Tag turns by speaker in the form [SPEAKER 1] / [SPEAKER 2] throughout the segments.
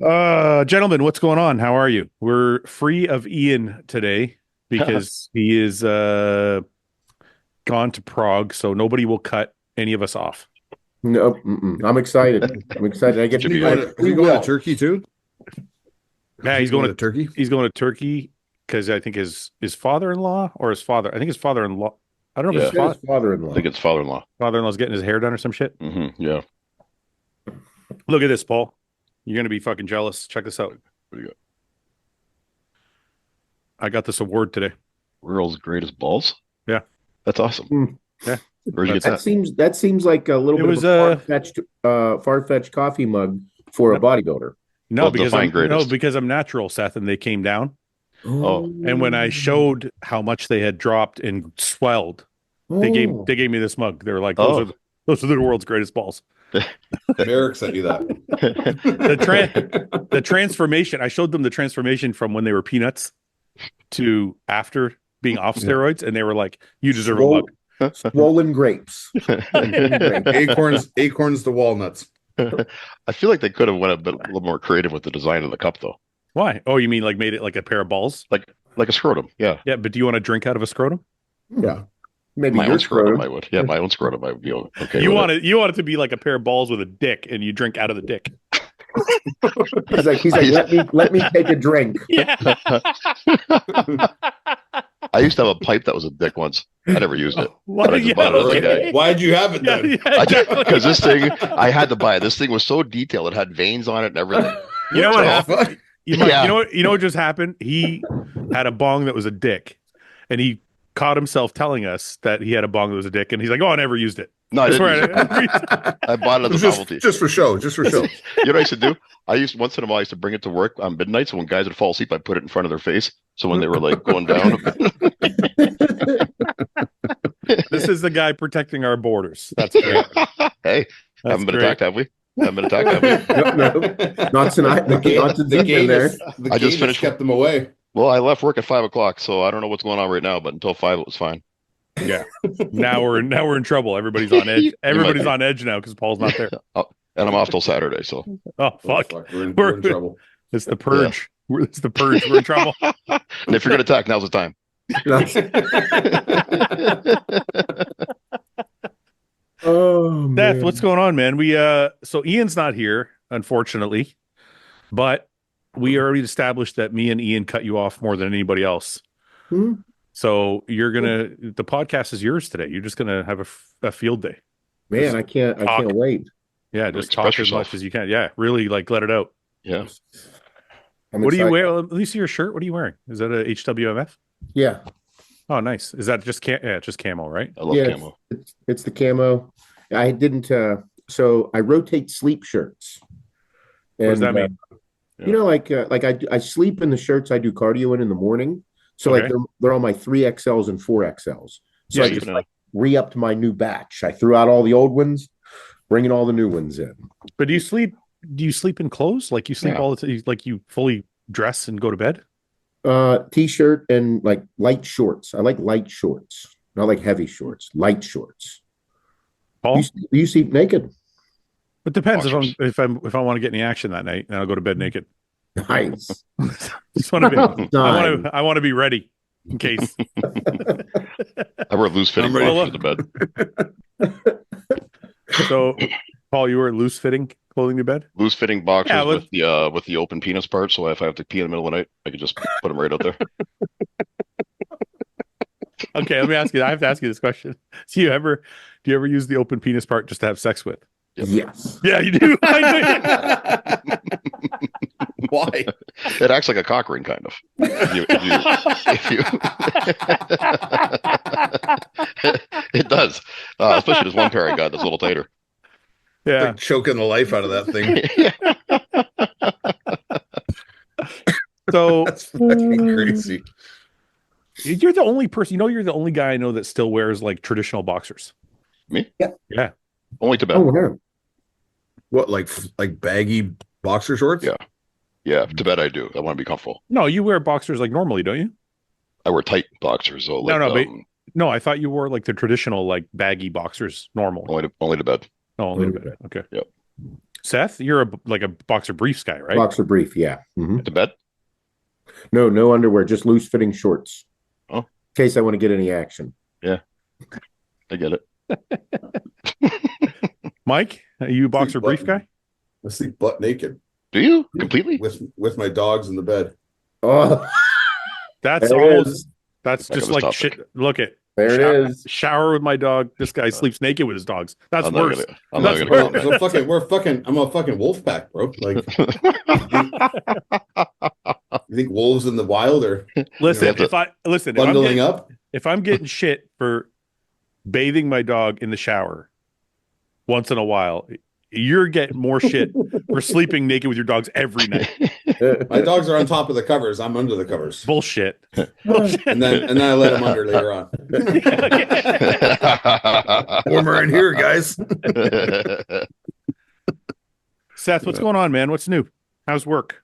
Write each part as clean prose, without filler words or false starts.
[SPEAKER 1] Gentlemen, what's going on? How are you? We're free of Ian today because he is gone to Prague, so nobody will cut any of us off.
[SPEAKER 2] No, I'm excited. I'm excited. I get
[SPEAKER 3] Is he
[SPEAKER 2] free
[SPEAKER 3] going
[SPEAKER 2] will.
[SPEAKER 3] to Turkey too?
[SPEAKER 1] Yeah, he's going to
[SPEAKER 3] Turkey.
[SPEAKER 1] He's going to Turkey because I think his father-in-law or his father. I think his father-in-law. I don't know if
[SPEAKER 2] His
[SPEAKER 1] his
[SPEAKER 2] father-in-law.
[SPEAKER 3] I think it's father-in-law.
[SPEAKER 1] father-in-law's getting his hair done or some shit.
[SPEAKER 3] Yeah.
[SPEAKER 1] Look at this, Paul. You're gonna be fucking jealous. Check this out.
[SPEAKER 3] What do you got?
[SPEAKER 1] I got this award today.
[SPEAKER 3] World's greatest balls.
[SPEAKER 1] Yeah.
[SPEAKER 3] That's awesome.
[SPEAKER 1] Yeah.
[SPEAKER 3] Where'd you get that?
[SPEAKER 2] That seems like a little
[SPEAKER 1] It
[SPEAKER 2] bit
[SPEAKER 1] was
[SPEAKER 2] of a far-fetched coffee mug for a bodybuilder.
[SPEAKER 1] No,
[SPEAKER 3] Well,
[SPEAKER 1] because
[SPEAKER 3] define greatest.
[SPEAKER 1] because I'm natural, Seth, and they came down.
[SPEAKER 3] Oh.
[SPEAKER 1] And when I showed how much they had dropped and swelled, they gave me this mug. They were like, those are the world's greatest balls.
[SPEAKER 4] Eric sent you that.
[SPEAKER 1] The transformation. I showed them the transformation from when they were peanuts to after being off steroids, and they were like, "You deserve a mug."
[SPEAKER 2] Swollen grapes.
[SPEAKER 4] Acorns to walnuts.
[SPEAKER 3] I feel like they could have went a little more creative with the design of the cup, though.
[SPEAKER 1] Why? Oh, you mean like made it like a pair of balls?
[SPEAKER 3] Like a scrotum. Yeah.
[SPEAKER 1] Yeah, but do you want to drink out of a scrotum?
[SPEAKER 2] Yeah. Maybe
[SPEAKER 3] My
[SPEAKER 2] your
[SPEAKER 3] own scrotum,
[SPEAKER 2] scrotum.
[SPEAKER 3] I would. Yeah, my own scrotum, I would be okay.
[SPEAKER 1] You want it to be like a pair of balls with a dick, and you drink out of the dick.
[SPEAKER 2] He's like, let me take a drink.
[SPEAKER 1] Yeah.
[SPEAKER 3] I used to have a pipe that was a dick once. I never used it.
[SPEAKER 1] Well,
[SPEAKER 3] I just bought it as a guy.
[SPEAKER 4] Why'd you have it then?
[SPEAKER 3] Because this thing, I had to buy it. This thing was so detailed; it had veins on it and everything.
[SPEAKER 1] You know what happened? You
[SPEAKER 3] Yeah.
[SPEAKER 1] know what just happened? He had a bong that was a dick, and he caught himself telling us that he had a bong that was a dick, and he's like, "Oh, I never used it."
[SPEAKER 3] No, I
[SPEAKER 1] I
[SPEAKER 3] didn't.
[SPEAKER 1] swear
[SPEAKER 3] Use
[SPEAKER 1] I
[SPEAKER 3] it. I bought it as a novelty.
[SPEAKER 4] Just for show.
[SPEAKER 3] You know what I used to do? Once in a while, I used to bring it to work on midnight. So when guys would fall asleep, I'd put it in front of their face. So when they were like going down,
[SPEAKER 1] This is the guy protecting our borders. That's great.
[SPEAKER 3] hey, haven't been attacked, have we? Haven't been attacked, have we?
[SPEAKER 2] No, not tonight.
[SPEAKER 4] The game
[SPEAKER 3] I just finished.
[SPEAKER 4] kept them away.
[SPEAKER 3] Well, I left work at 5:00, so I don't know what's going on right now. But until 5, it was fine.
[SPEAKER 1] Yeah. Now we're in trouble. Everybody's on edge. Everybody's on edge now because Paul's not there.
[SPEAKER 3] And I'm off till Saturday. So
[SPEAKER 1] Oh fuck!
[SPEAKER 4] We're in trouble.
[SPEAKER 1] It's the purge. It's the purge. We're in trouble.
[SPEAKER 3] and if you're gonna attack, now's the time.
[SPEAKER 2] Oh, man.
[SPEAKER 1] Seth, what's going on, man? So Ian's not here, unfortunately, but we already established that me and Ian cut you off more than anybody else.
[SPEAKER 2] Hmm?
[SPEAKER 1] So the podcast is yours today. You're just gonna have a field day.
[SPEAKER 2] Man, I can't wait.
[SPEAKER 1] Yeah, just
[SPEAKER 3] Express
[SPEAKER 1] talk as
[SPEAKER 3] yourself.
[SPEAKER 1] much as you can. Yeah, really, like let it out.
[SPEAKER 3] Yeah.
[SPEAKER 2] I'm
[SPEAKER 1] What do you
[SPEAKER 2] excited.
[SPEAKER 1] wear? Let me see your shirt. What are you wearing? Is that a HWMF?
[SPEAKER 2] Yeah.
[SPEAKER 1] Oh, nice. Is that just just camo, right?
[SPEAKER 3] I love
[SPEAKER 2] Yeah,
[SPEAKER 3] camo.
[SPEAKER 2] It's the camo. I didn't so I rotate sleep shirts.
[SPEAKER 1] What does that mean?
[SPEAKER 2] You know, like I sleep in the shirts I do cardio in the morning. So
[SPEAKER 1] Okay.
[SPEAKER 2] like they're on my 3XLs and 4XLs. So
[SPEAKER 1] Yeah,
[SPEAKER 2] I
[SPEAKER 1] you
[SPEAKER 2] just
[SPEAKER 1] can-
[SPEAKER 2] like re-upped my new batch. I threw out all the old ones, bringing all the new ones in.
[SPEAKER 1] But do you sleep in clothes? Like you sleep
[SPEAKER 3] Yeah.
[SPEAKER 1] all the time? Like you fully dress and go to bed?
[SPEAKER 2] T-shirt and like light shorts. I like light shorts, not like heavy shorts. Light shorts.
[SPEAKER 1] Paul?
[SPEAKER 2] You sleep naked.
[SPEAKER 1] It depends
[SPEAKER 3] Boxers.
[SPEAKER 1] if I want to get any action that night, then I'll go to bed naked.
[SPEAKER 2] Nice.
[SPEAKER 1] Just want to be
[SPEAKER 2] Nice.
[SPEAKER 1] I want to be ready in case.
[SPEAKER 3] I wear loose fitting
[SPEAKER 4] I'm ready.
[SPEAKER 3] boxers to bed.
[SPEAKER 1] So Paul, you wear loose fitting clothing to bed?
[SPEAKER 3] Loose fitting boxers
[SPEAKER 1] Yeah,
[SPEAKER 3] with the open penis part. So if I have to pee in the middle of the night, I could just put them right out there.
[SPEAKER 1] Okay, let me ask you. I have to ask you this question. Do you ever use the open penis part just to have sex with?
[SPEAKER 3] Yep.
[SPEAKER 2] Yes.
[SPEAKER 1] Yeah, you do. I know.
[SPEAKER 4] Why?
[SPEAKER 3] It acts like a cock ring, kind of. It does. Especially this one pair I got that's a little tighter.
[SPEAKER 1] Yeah.
[SPEAKER 4] Like choking the life out of that thing.
[SPEAKER 1] So
[SPEAKER 4] That's fucking crazy.
[SPEAKER 1] you're the only person. You're the only guy I know that still wears like traditional boxers.
[SPEAKER 3] Me?
[SPEAKER 1] Yeah.
[SPEAKER 3] Only to bed.
[SPEAKER 2] Oh, yeah.
[SPEAKER 4] What, like baggy boxer shorts?
[SPEAKER 3] Yeah. Yeah, to bed I do. I want to be comfortable.
[SPEAKER 1] No, you wear boxers like normally, don't you?
[SPEAKER 3] I wear tight boxers. So like,
[SPEAKER 1] No, but no, I thought you wore like the traditional like baggy boxers normal.
[SPEAKER 3] only to bed.
[SPEAKER 1] Oh, only a bit. Okay.
[SPEAKER 3] Yep.
[SPEAKER 1] Seth, you're a boxer briefs guy, right?
[SPEAKER 2] Boxer brief, yeah.
[SPEAKER 3] To bed?
[SPEAKER 2] No underwear, just loose fitting shorts.
[SPEAKER 3] Oh.
[SPEAKER 2] In case I want to get any action.
[SPEAKER 3] Yeah. I get it.
[SPEAKER 1] Mike, are you a boxer brief guy?
[SPEAKER 4] I sleep butt naked
[SPEAKER 3] Do you? Completely?
[SPEAKER 4] with my dogs in the bed.
[SPEAKER 2] Oh,
[SPEAKER 1] That's
[SPEAKER 2] there it
[SPEAKER 1] almost
[SPEAKER 2] is.
[SPEAKER 1] that's
[SPEAKER 3] Back
[SPEAKER 1] just
[SPEAKER 3] on this
[SPEAKER 1] like
[SPEAKER 3] topic.
[SPEAKER 1] shit. Look at
[SPEAKER 2] There it is.
[SPEAKER 1] shower with my dog. This guy sleeps naked with his dogs. That's
[SPEAKER 3] I'm not
[SPEAKER 1] worse.
[SPEAKER 3] gonna- I'm not
[SPEAKER 1] That's
[SPEAKER 3] gonna
[SPEAKER 1] worse.
[SPEAKER 4] I'm a fucking wolf pack, bro. Like, you think wolves in the wild are
[SPEAKER 1] Listen,
[SPEAKER 3] You know,
[SPEAKER 4] bundling up?
[SPEAKER 1] if I'm getting shit for bathing my dog in the shower once in a while, you're getting more shit for sleeping naked with your dogs every night.
[SPEAKER 4] My dogs are on top of the covers. I'm under the covers.
[SPEAKER 1] Bullshit. Bullshit.
[SPEAKER 4] And then I let them under later on. Warmer in here, guys.
[SPEAKER 1] Seth, what's going on, man? What's new? How's work?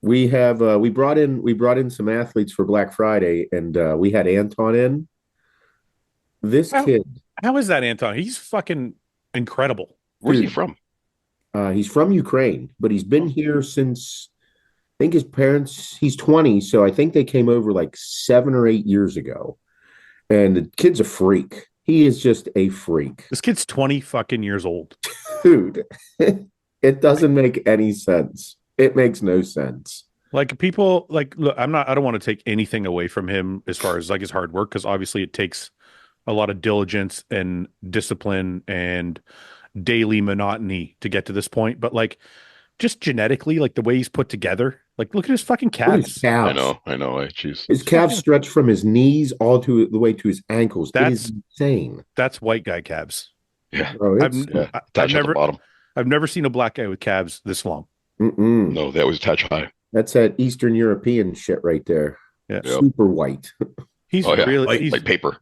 [SPEAKER 2] We have we brought in some athletes for Black Friday, and we had Anton in. This kid,
[SPEAKER 1] How is that, Anton? He's fucking incredible.
[SPEAKER 3] Where's he
[SPEAKER 2] Dude.
[SPEAKER 3] from?
[SPEAKER 2] he's from Ukraine, but he's been here since I think his parents. He's 20, so I think they came over like 7 or 8 years ago. And the kid's a freak. He is just a freak,
[SPEAKER 1] This kid's 20 fucking years old.
[SPEAKER 2] dude. It doesn't make any sense. It makes no sense.
[SPEAKER 1] Like people look, I don't want to take anything away from him as far as like his hard work, because obviously it takes a lot of diligence and discipline and daily monotony to get to this point. But like just genetically, like the way he's put together, like look at his fucking
[SPEAKER 2] Look at his
[SPEAKER 1] calves.
[SPEAKER 2] calves.
[SPEAKER 3] I know. Jeez.
[SPEAKER 2] His calves stretch from his knees all to the way to his ankles. It
[SPEAKER 1] That's-
[SPEAKER 2] is insane.
[SPEAKER 1] That's white guy calves.
[SPEAKER 3] Yeah.
[SPEAKER 2] Bro,
[SPEAKER 1] I've,
[SPEAKER 2] it's,
[SPEAKER 3] Yeah.
[SPEAKER 1] I've
[SPEAKER 3] Attach at the
[SPEAKER 1] never
[SPEAKER 3] bottom.
[SPEAKER 1] I've never seen a black guy with calves this long.
[SPEAKER 3] No, they always attach high.
[SPEAKER 2] that's that Eastern European shit right there.
[SPEAKER 1] Yeah.
[SPEAKER 3] Yep.
[SPEAKER 2] Super white.
[SPEAKER 1] He's
[SPEAKER 3] Oh, yeah.
[SPEAKER 1] really
[SPEAKER 3] Like paper.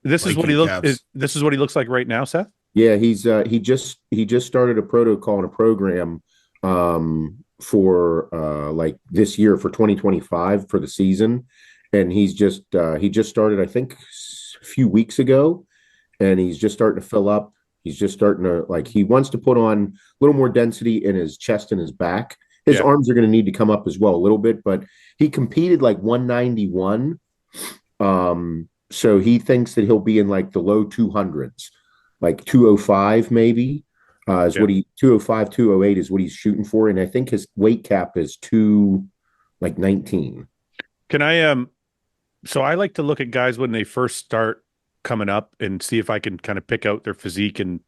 [SPEAKER 1] this is
[SPEAKER 4] Like
[SPEAKER 1] what he
[SPEAKER 4] your
[SPEAKER 1] looks
[SPEAKER 4] calves.
[SPEAKER 1] this is what he looks like right now, Seth.
[SPEAKER 2] Yeah, he just started a protocol and a program for like this year for 2025 for the season, and he just started I think a few weeks ago, and he's just starting to fill up. He's just starting to he wants to put on a little more density in his chest and his back. His
[SPEAKER 1] Yeah.
[SPEAKER 2] arms are going to need to come up as well a little bit, but he competed like 191. So he thinks that he'll be in like the low 200s, like 205 maybe. Is
[SPEAKER 1] Yeah.
[SPEAKER 2] what he 205, 208 is what he's shooting for. And I think his weight cap is 19.
[SPEAKER 1] Can I so I like to look at guys when they first start coming up and see if I can kind of pick out their physique and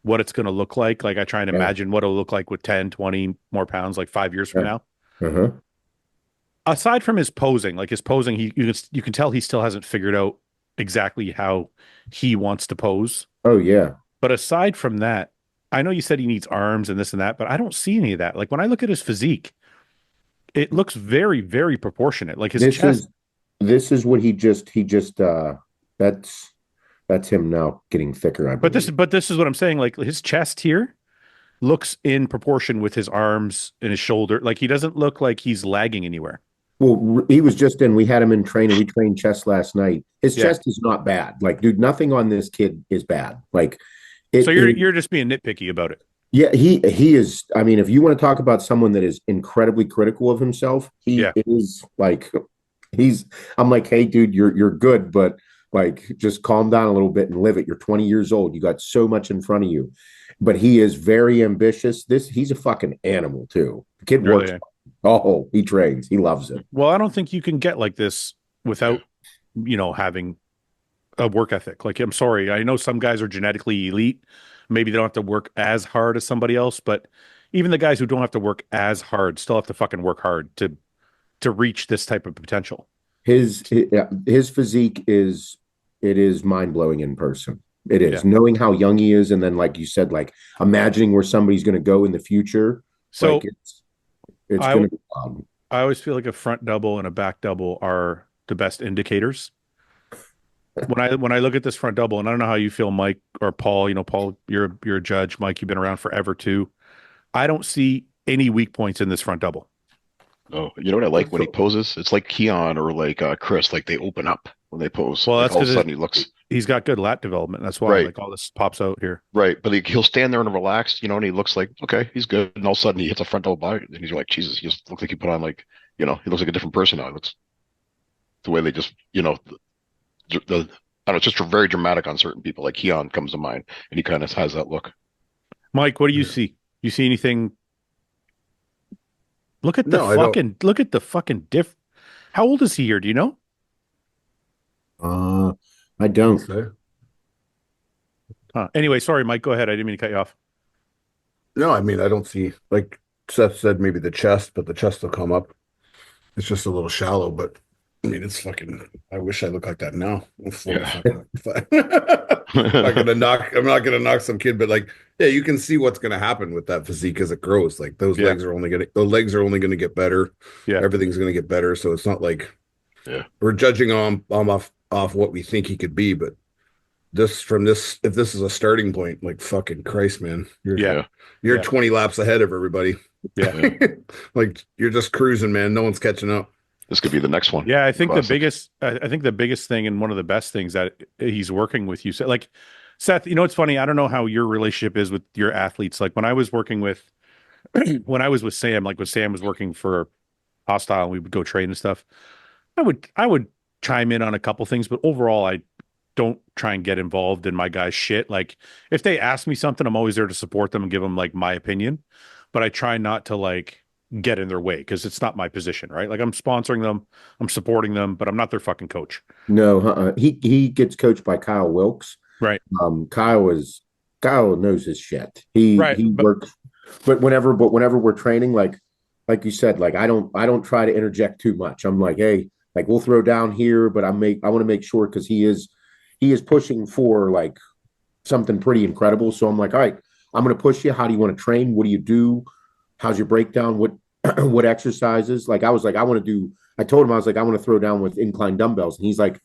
[SPEAKER 1] what it's going to look like. Like I try and
[SPEAKER 2] Yeah.
[SPEAKER 1] imagine what it'll look like with 10, 20 more pounds, like 5 years from
[SPEAKER 2] Yeah.
[SPEAKER 1] now.
[SPEAKER 2] Uh-huh.
[SPEAKER 1] Aside from his posing, you can tell he still hasn't figured out exactly how he wants to pose.
[SPEAKER 2] Oh yeah.
[SPEAKER 1] But aside from that, I know you said he needs arms and this and that, but I don't see any of that. Like when I look at his physique, it looks very, very proportionate. Like his chest.
[SPEAKER 2] This is what he just that's him now getting thicker.
[SPEAKER 1] But this is what I'm saying. Like his chest here looks in proportion with his arms and his shoulder. Like he doesn't look like he's lagging anywhere.
[SPEAKER 2] Well, he was just in. We had him in training. We trained chest last night. His
[SPEAKER 1] Yeah.
[SPEAKER 2] chest is not bad. Like, dude, nothing on this kid is bad. Like,
[SPEAKER 1] So you're just being nitpicky about it.
[SPEAKER 2] yeah, he is. I mean, if you want to talk about someone that is incredibly critical of himself, he
[SPEAKER 1] Yeah.
[SPEAKER 2] is like I'm like, hey, dude, you're good, but like just calm down a little bit and live it. You're 20 years old. You got so much in front of you. But he is very ambitious. He's a fucking animal too. The kid works.
[SPEAKER 1] Really?
[SPEAKER 2] Oh, he trains. He loves it.
[SPEAKER 1] Well, I don't think you can get like this without, having a work ethic. Like, I'm sorry. I know some guys are genetically elite. Maybe they don't have to work as hard as somebody else, but even the guys who don't have to work as hard still have to fucking work hard to reach this type of potential.
[SPEAKER 2] His physique is mind blowing in person. It is
[SPEAKER 1] Yeah.
[SPEAKER 2] knowing how young he is, and then like you said, like imagining where somebody's going to go in the future.
[SPEAKER 1] So
[SPEAKER 2] like, it's going to be wild.
[SPEAKER 1] I always feel like a front double and a back double are the best indicators. When I look at this front double, and I don't know how you feel, Mike or Paul. Paul, you're a judge. Mike, you've been around forever too. I don't see any weak points in this front double.
[SPEAKER 3] Oh, you know what I like when he poses? It's like Keon or like Chris, like they open up when they pose.
[SPEAKER 1] Well,
[SPEAKER 3] Like,
[SPEAKER 1] that's
[SPEAKER 3] all of a
[SPEAKER 1] 'cause
[SPEAKER 3] sudden he looks
[SPEAKER 1] he's got good lat development. That's why
[SPEAKER 3] Right.
[SPEAKER 1] like all this pops out here.
[SPEAKER 3] Right. But he'll stand there and relax, and he looks like, okay, he's good. And all of a sudden he hits a frontal body and he's like, Jesus, he just looks like he put on like, he looks like a different person now. He looks the way they just, I don't know, it's just very dramatic on certain people. Like Keon comes to mind and he kind of has that look.
[SPEAKER 1] Mike, what do you see? You see anything?
[SPEAKER 5] No, I don't.
[SPEAKER 1] Look at the fucking diff. How old is he here? Do you know?
[SPEAKER 2] I don't.
[SPEAKER 5] Say.
[SPEAKER 1] Huh. Anyway, sorry, Mike. Go ahead. I didn't mean to cut you off.
[SPEAKER 5] No, I mean, I don't see, like Seth said, maybe the chest, but the chest will come up. It's just a little shallow, but I mean, it's fucking, I wish I looked like that now. I'm 45. I'm not gonna knock some kid, but like, yeah, you can see what's gonna happen with that physique as it grows. Like those legs are only gonna get better.
[SPEAKER 1] Yeah.
[SPEAKER 5] Everything's gonna get better. So it's not like we're judging on off what we think he could be, but if this is a starting point, like fucking Christ, man, you're 20 laps ahead of everybody.
[SPEAKER 1] Yeah.
[SPEAKER 5] Like you're just cruising, man. No one's catching up.
[SPEAKER 3] This could be the next one.
[SPEAKER 1] Yeah, I think
[SPEAKER 3] Classic.
[SPEAKER 1] the biggest thing and one of the best things that he's working with you. Like Seth, it's funny. I don't know how your relationship is with your athletes. Like when I was working with, when I was with Sam, like when Sam was working for HOSSTILE, and we would go train and stuff. I would chime in on a couple things, but overall, I don't try and get involved in my guys' shit. Like if they ask me something, I'm always there to support them and give them like my opinion, but I try not to like get in their way because it's not my position, right? Like I'm sponsoring them, I'm supporting them, but I'm not their fucking coach.
[SPEAKER 2] No, he gets coached by Kyle Wilkes.
[SPEAKER 1] Right.
[SPEAKER 2] Kyle knows his shit. He works, but whenever we're training, like you said, like I don't try to interject too much. I'm like, hey, like we'll throw down here, but I want to make sure because he is pushing for like something pretty incredible. So I'm like, all right, I'm going to push you. How do you want to train? What do you do? How's your breakdown? What exercises? Like I was like, I told him I was like, I want to throw down with incline dumbbells. And he's like,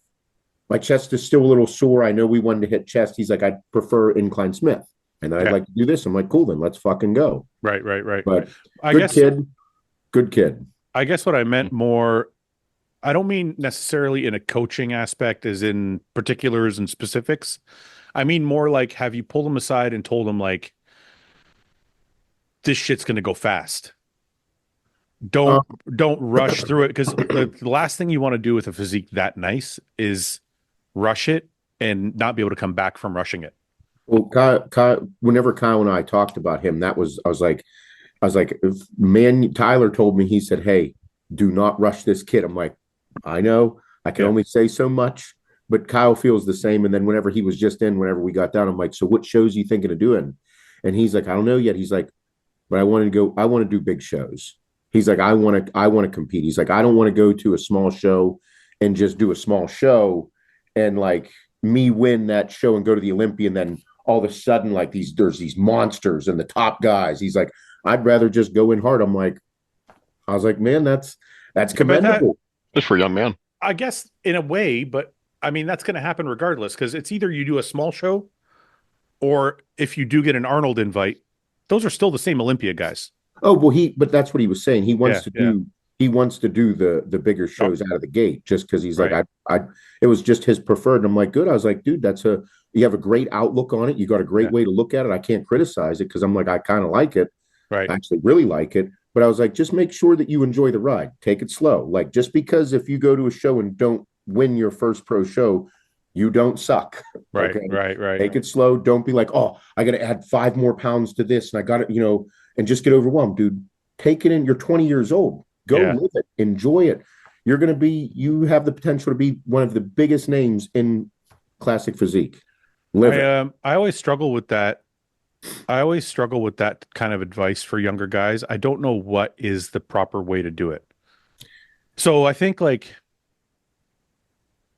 [SPEAKER 2] my chest is still a little sore. I know we wanted to hit chest. He's like, I prefer incline Smith. And I'd like to do this. I'm like, cool, then let's fucking go.
[SPEAKER 1] Right.
[SPEAKER 2] But good kid.
[SPEAKER 1] I guess what I meant more, I don't mean necessarily in a coaching aspect as in particulars and specifics. I mean more like, have you pulled him aside and told him like, this shit's going to go fast. Don't rush through it because the last thing you want to do with a physique that nice is rush it and not be able to come back from rushing it.
[SPEAKER 2] Well, whenever Kyle and I talked about him, I was like, Tyler told me, he said, hey, do not rush this kid. I'm like, I know, I can only say so much, but Kyle feels the same. And then whenever we got down, I'm like, so what shows are you thinking of doing? And he's like, I don't know yet. He's like, but I want to do big shows. He's like, I want to compete. He's like, I don't want to go to a small show and just do a small show and like me win that show and go to the Olympia. And then all of a sudden, like there's these monsters and the top guys. He's like, I'd rather just go in hard. I was like, man, that's commendable.
[SPEAKER 3] Just for a young man.
[SPEAKER 1] I guess in a way, but I mean, that's going to happen regardless because it's either you do a small show or if you do get an Arnold invite, those are still the same Olympia guys.
[SPEAKER 2] Oh, well, but that's what he was saying. He wants to do the bigger shows out of the gate just because he's like, it was just his preferred. And I'm like, good. I was like, dude, you have a great outlook on it. You got a great way to look at it. I can't criticize it because I'm like, I kind of like it.
[SPEAKER 1] Right.
[SPEAKER 2] I actually really like it. But I was like, just make sure that you enjoy the ride. Take it slow. Like, just because if you go to a show and don't win your first pro show, you don't suck.
[SPEAKER 1] Right,
[SPEAKER 2] okay?
[SPEAKER 1] right.
[SPEAKER 2] Take it slow. Don't be like, oh, I got to add 5 more pounds to this. And I got to, and just get overwhelmed, dude. Take it in. You're 20 years old. Go live it. Enjoy it. You have the potential to be one of the biggest names in classic physique. Live it.
[SPEAKER 1] I always struggle with that. Kind of advice for younger guys. I don't know what is the proper way to do it. So I think like,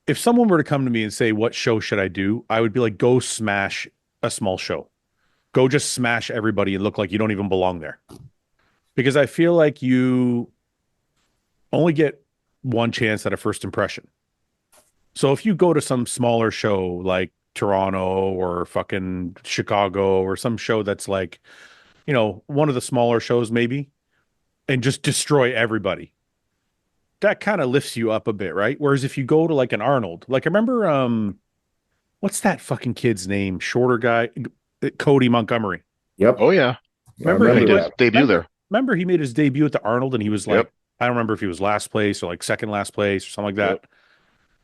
[SPEAKER 1] if someone were to come to me and say, what show should I do? I would be like, go smash a small show. Go just smash everybody and look like you don't even belong there. Because I feel like you only get one chance at a first impression. So if you go to some smaller show like Toronto or fucking Chicago or some show that's like, one of the smaller shows maybe, and just destroy everybody, that kind of lifts you up a bit, right? Whereas if you go to like an Arnold, like I remember, what what's that fucking kid's name? Shorter guy, Cody Montgomery.
[SPEAKER 2] Yep.
[SPEAKER 3] Oh yeah,
[SPEAKER 2] I
[SPEAKER 1] Remember
[SPEAKER 3] he
[SPEAKER 1] he
[SPEAKER 2] remember
[SPEAKER 3] did
[SPEAKER 1] went.
[SPEAKER 3] his
[SPEAKER 2] that.
[SPEAKER 3] debut there.
[SPEAKER 1] Remember he made his debut at the Arnold, and he was like,
[SPEAKER 3] Yep.
[SPEAKER 1] I don't remember if he was last place or like second last place or something like that.
[SPEAKER 3] Yep.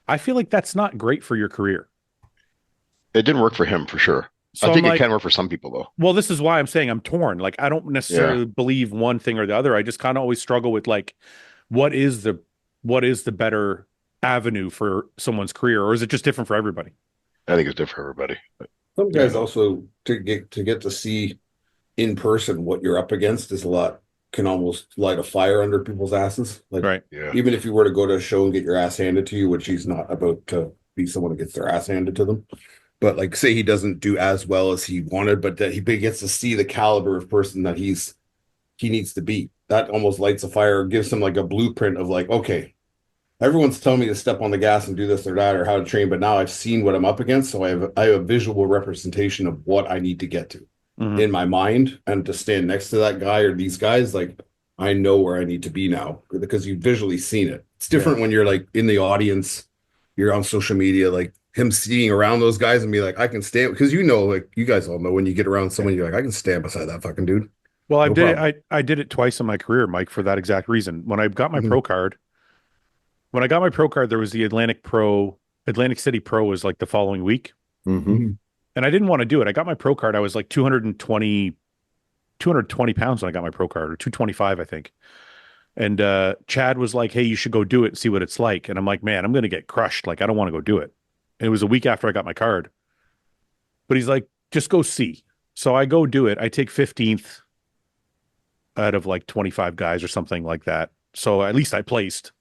[SPEAKER 1] I feel like that's not great for your career.
[SPEAKER 3] It didn't work for him for sure. I
[SPEAKER 1] So I'm
[SPEAKER 3] think it
[SPEAKER 1] like,
[SPEAKER 3] can work for some people though.
[SPEAKER 1] well, this is why I'm saying I'm torn. Like, I don't
[SPEAKER 3] Yeah,
[SPEAKER 1] necessarily believe one thing or the other. I just kind of always struggle with like, what is the what is the better avenue for someone's career, or is it just different for everybody?
[SPEAKER 3] I think it's different for everybody.
[SPEAKER 5] Some guys also to see in person what you're up against is a lot, can almost light a fire under people's asses. Like
[SPEAKER 1] Right.
[SPEAKER 3] Yeah,
[SPEAKER 5] even if you were to go to a show and get your ass handed to you, which he's not about to be someone who gets their ass handed to them. But like say he doesn't do as well as he wanted, but that he gets to see the caliber of person that he needs to be. That almost lights a fire, gives him like a blueprint of like, okay, everyone's telling me to step on the gas and do this or that or how to train, but now I've seen what I'm up against, so I have a visual representation of what I need to get to
[SPEAKER 1] Mhm.
[SPEAKER 5] in my mind, and to stand next to that guy or these guys, like I know where I need to be now because you've visually seen it. It's different when you're like in the audience, you're on social media, like him seeing around those guys and be like, I can stand, because like you guys all know when you get around someone, you're like, I can stand beside that fucking dude.
[SPEAKER 1] Well, I
[SPEAKER 5] No
[SPEAKER 1] did
[SPEAKER 5] problem.
[SPEAKER 1] it. I did it twice in my career, Mike, for that exact reason. When I got my
[SPEAKER 5] Mhm.
[SPEAKER 1] pro card, when I got my pro card, there was the Atlantic City Pro was like the following week.
[SPEAKER 2] Mm-hmm.
[SPEAKER 1] And I didn't want to do it. I got my pro card. I was like 220 pounds when I got my pro card, or 225, I think. And Chad was like, hey, you should go do it and see what it's like. And I'm like, man, I'm going to get crushed. Like, I don't want to go do it. And it was a week after I got my card. But he's like, just go see. So I go do it. I take 15th out of like 25 guys or something like that. So at least I placed.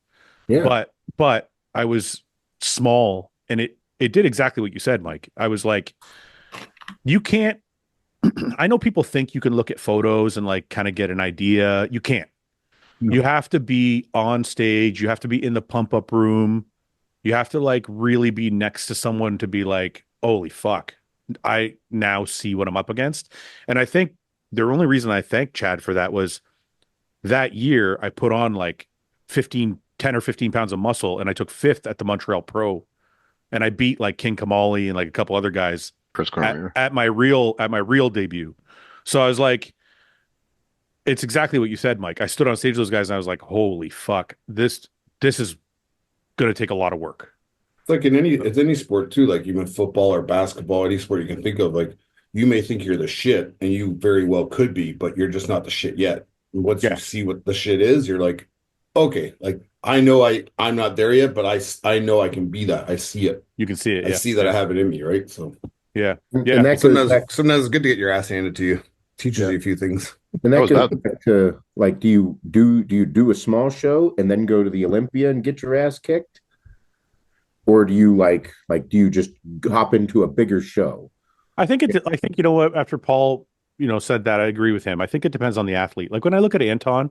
[SPEAKER 2] Yeah.
[SPEAKER 1] But I was small, and it did exactly what you said, Mike. I was like, you can't I know people think you can look at photos and like kind of get an idea. You can't.
[SPEAKER 5] No.
[SPEAKER 1] You have to be on stage, you have to be in the pump up room. You have to like really be next to someone to be like, holy fuck, I now see what I'm up against. And I think the only reason I thank Chad for that was that year I put on like 10 or 15 pounds of muscle, and I took fifth at the Montreal Pro, and I beat like King Kamali and like a couple other guys
[SPEAKER 3] Chris Cormier.
[SPEAKER 1] at my real debut. So I was like, it's exactly what you said, Mike. I stood on stage with those guys and I was like, holy fuck, this is going to take a lot of work.
[SPEAKER 5] It's like it's any sport too, like even football or basketball, any sport you can think of, like you may think you're the shit and you very well could be, but you're just not the shit yet. And once
[SPEAKER 1] Yeah.
[SPEAKER 5] you see what the shit is, you're like, okay, like I know I'm not there yet, but I know I can be that. I see it.
[SPEAKER 1] You can see it.
[SPEAKER 5] I
[SPEAKER 1] Yeah.
[SPEAKER 5] see that I have it in me, right? So
[SPEAKER 1] Yeah.
[SPEAKER 2] And
[SPEAKER 1] Yeah.
[SPEAKER 2] that goes
[SPEAKER 5] sometimes
[SPEAKER 2] back,
[SPEAKER 5] sometimes it's good to get your ass handed to you. Teaches
[SPEAKER 1] Yeah.
[SPEAKER 5] you a few things.
[SPEAKER 2] and
[SPEAKER 3] That
[SPEAKER 2] that
[SPEAKER 3] was
[SPEAKER 2] goes
[SPEAKER 3] bad.
[SPEAKER 2] back to like, do you do a small show and then go to the Olympia and get your ass kicked? Or do you do you just hop into a bigger show?
[SPEAKER 1] I think you know what, after Paul, said that, I agree with him. I think it depends on the athlete. Like when I look at Anton,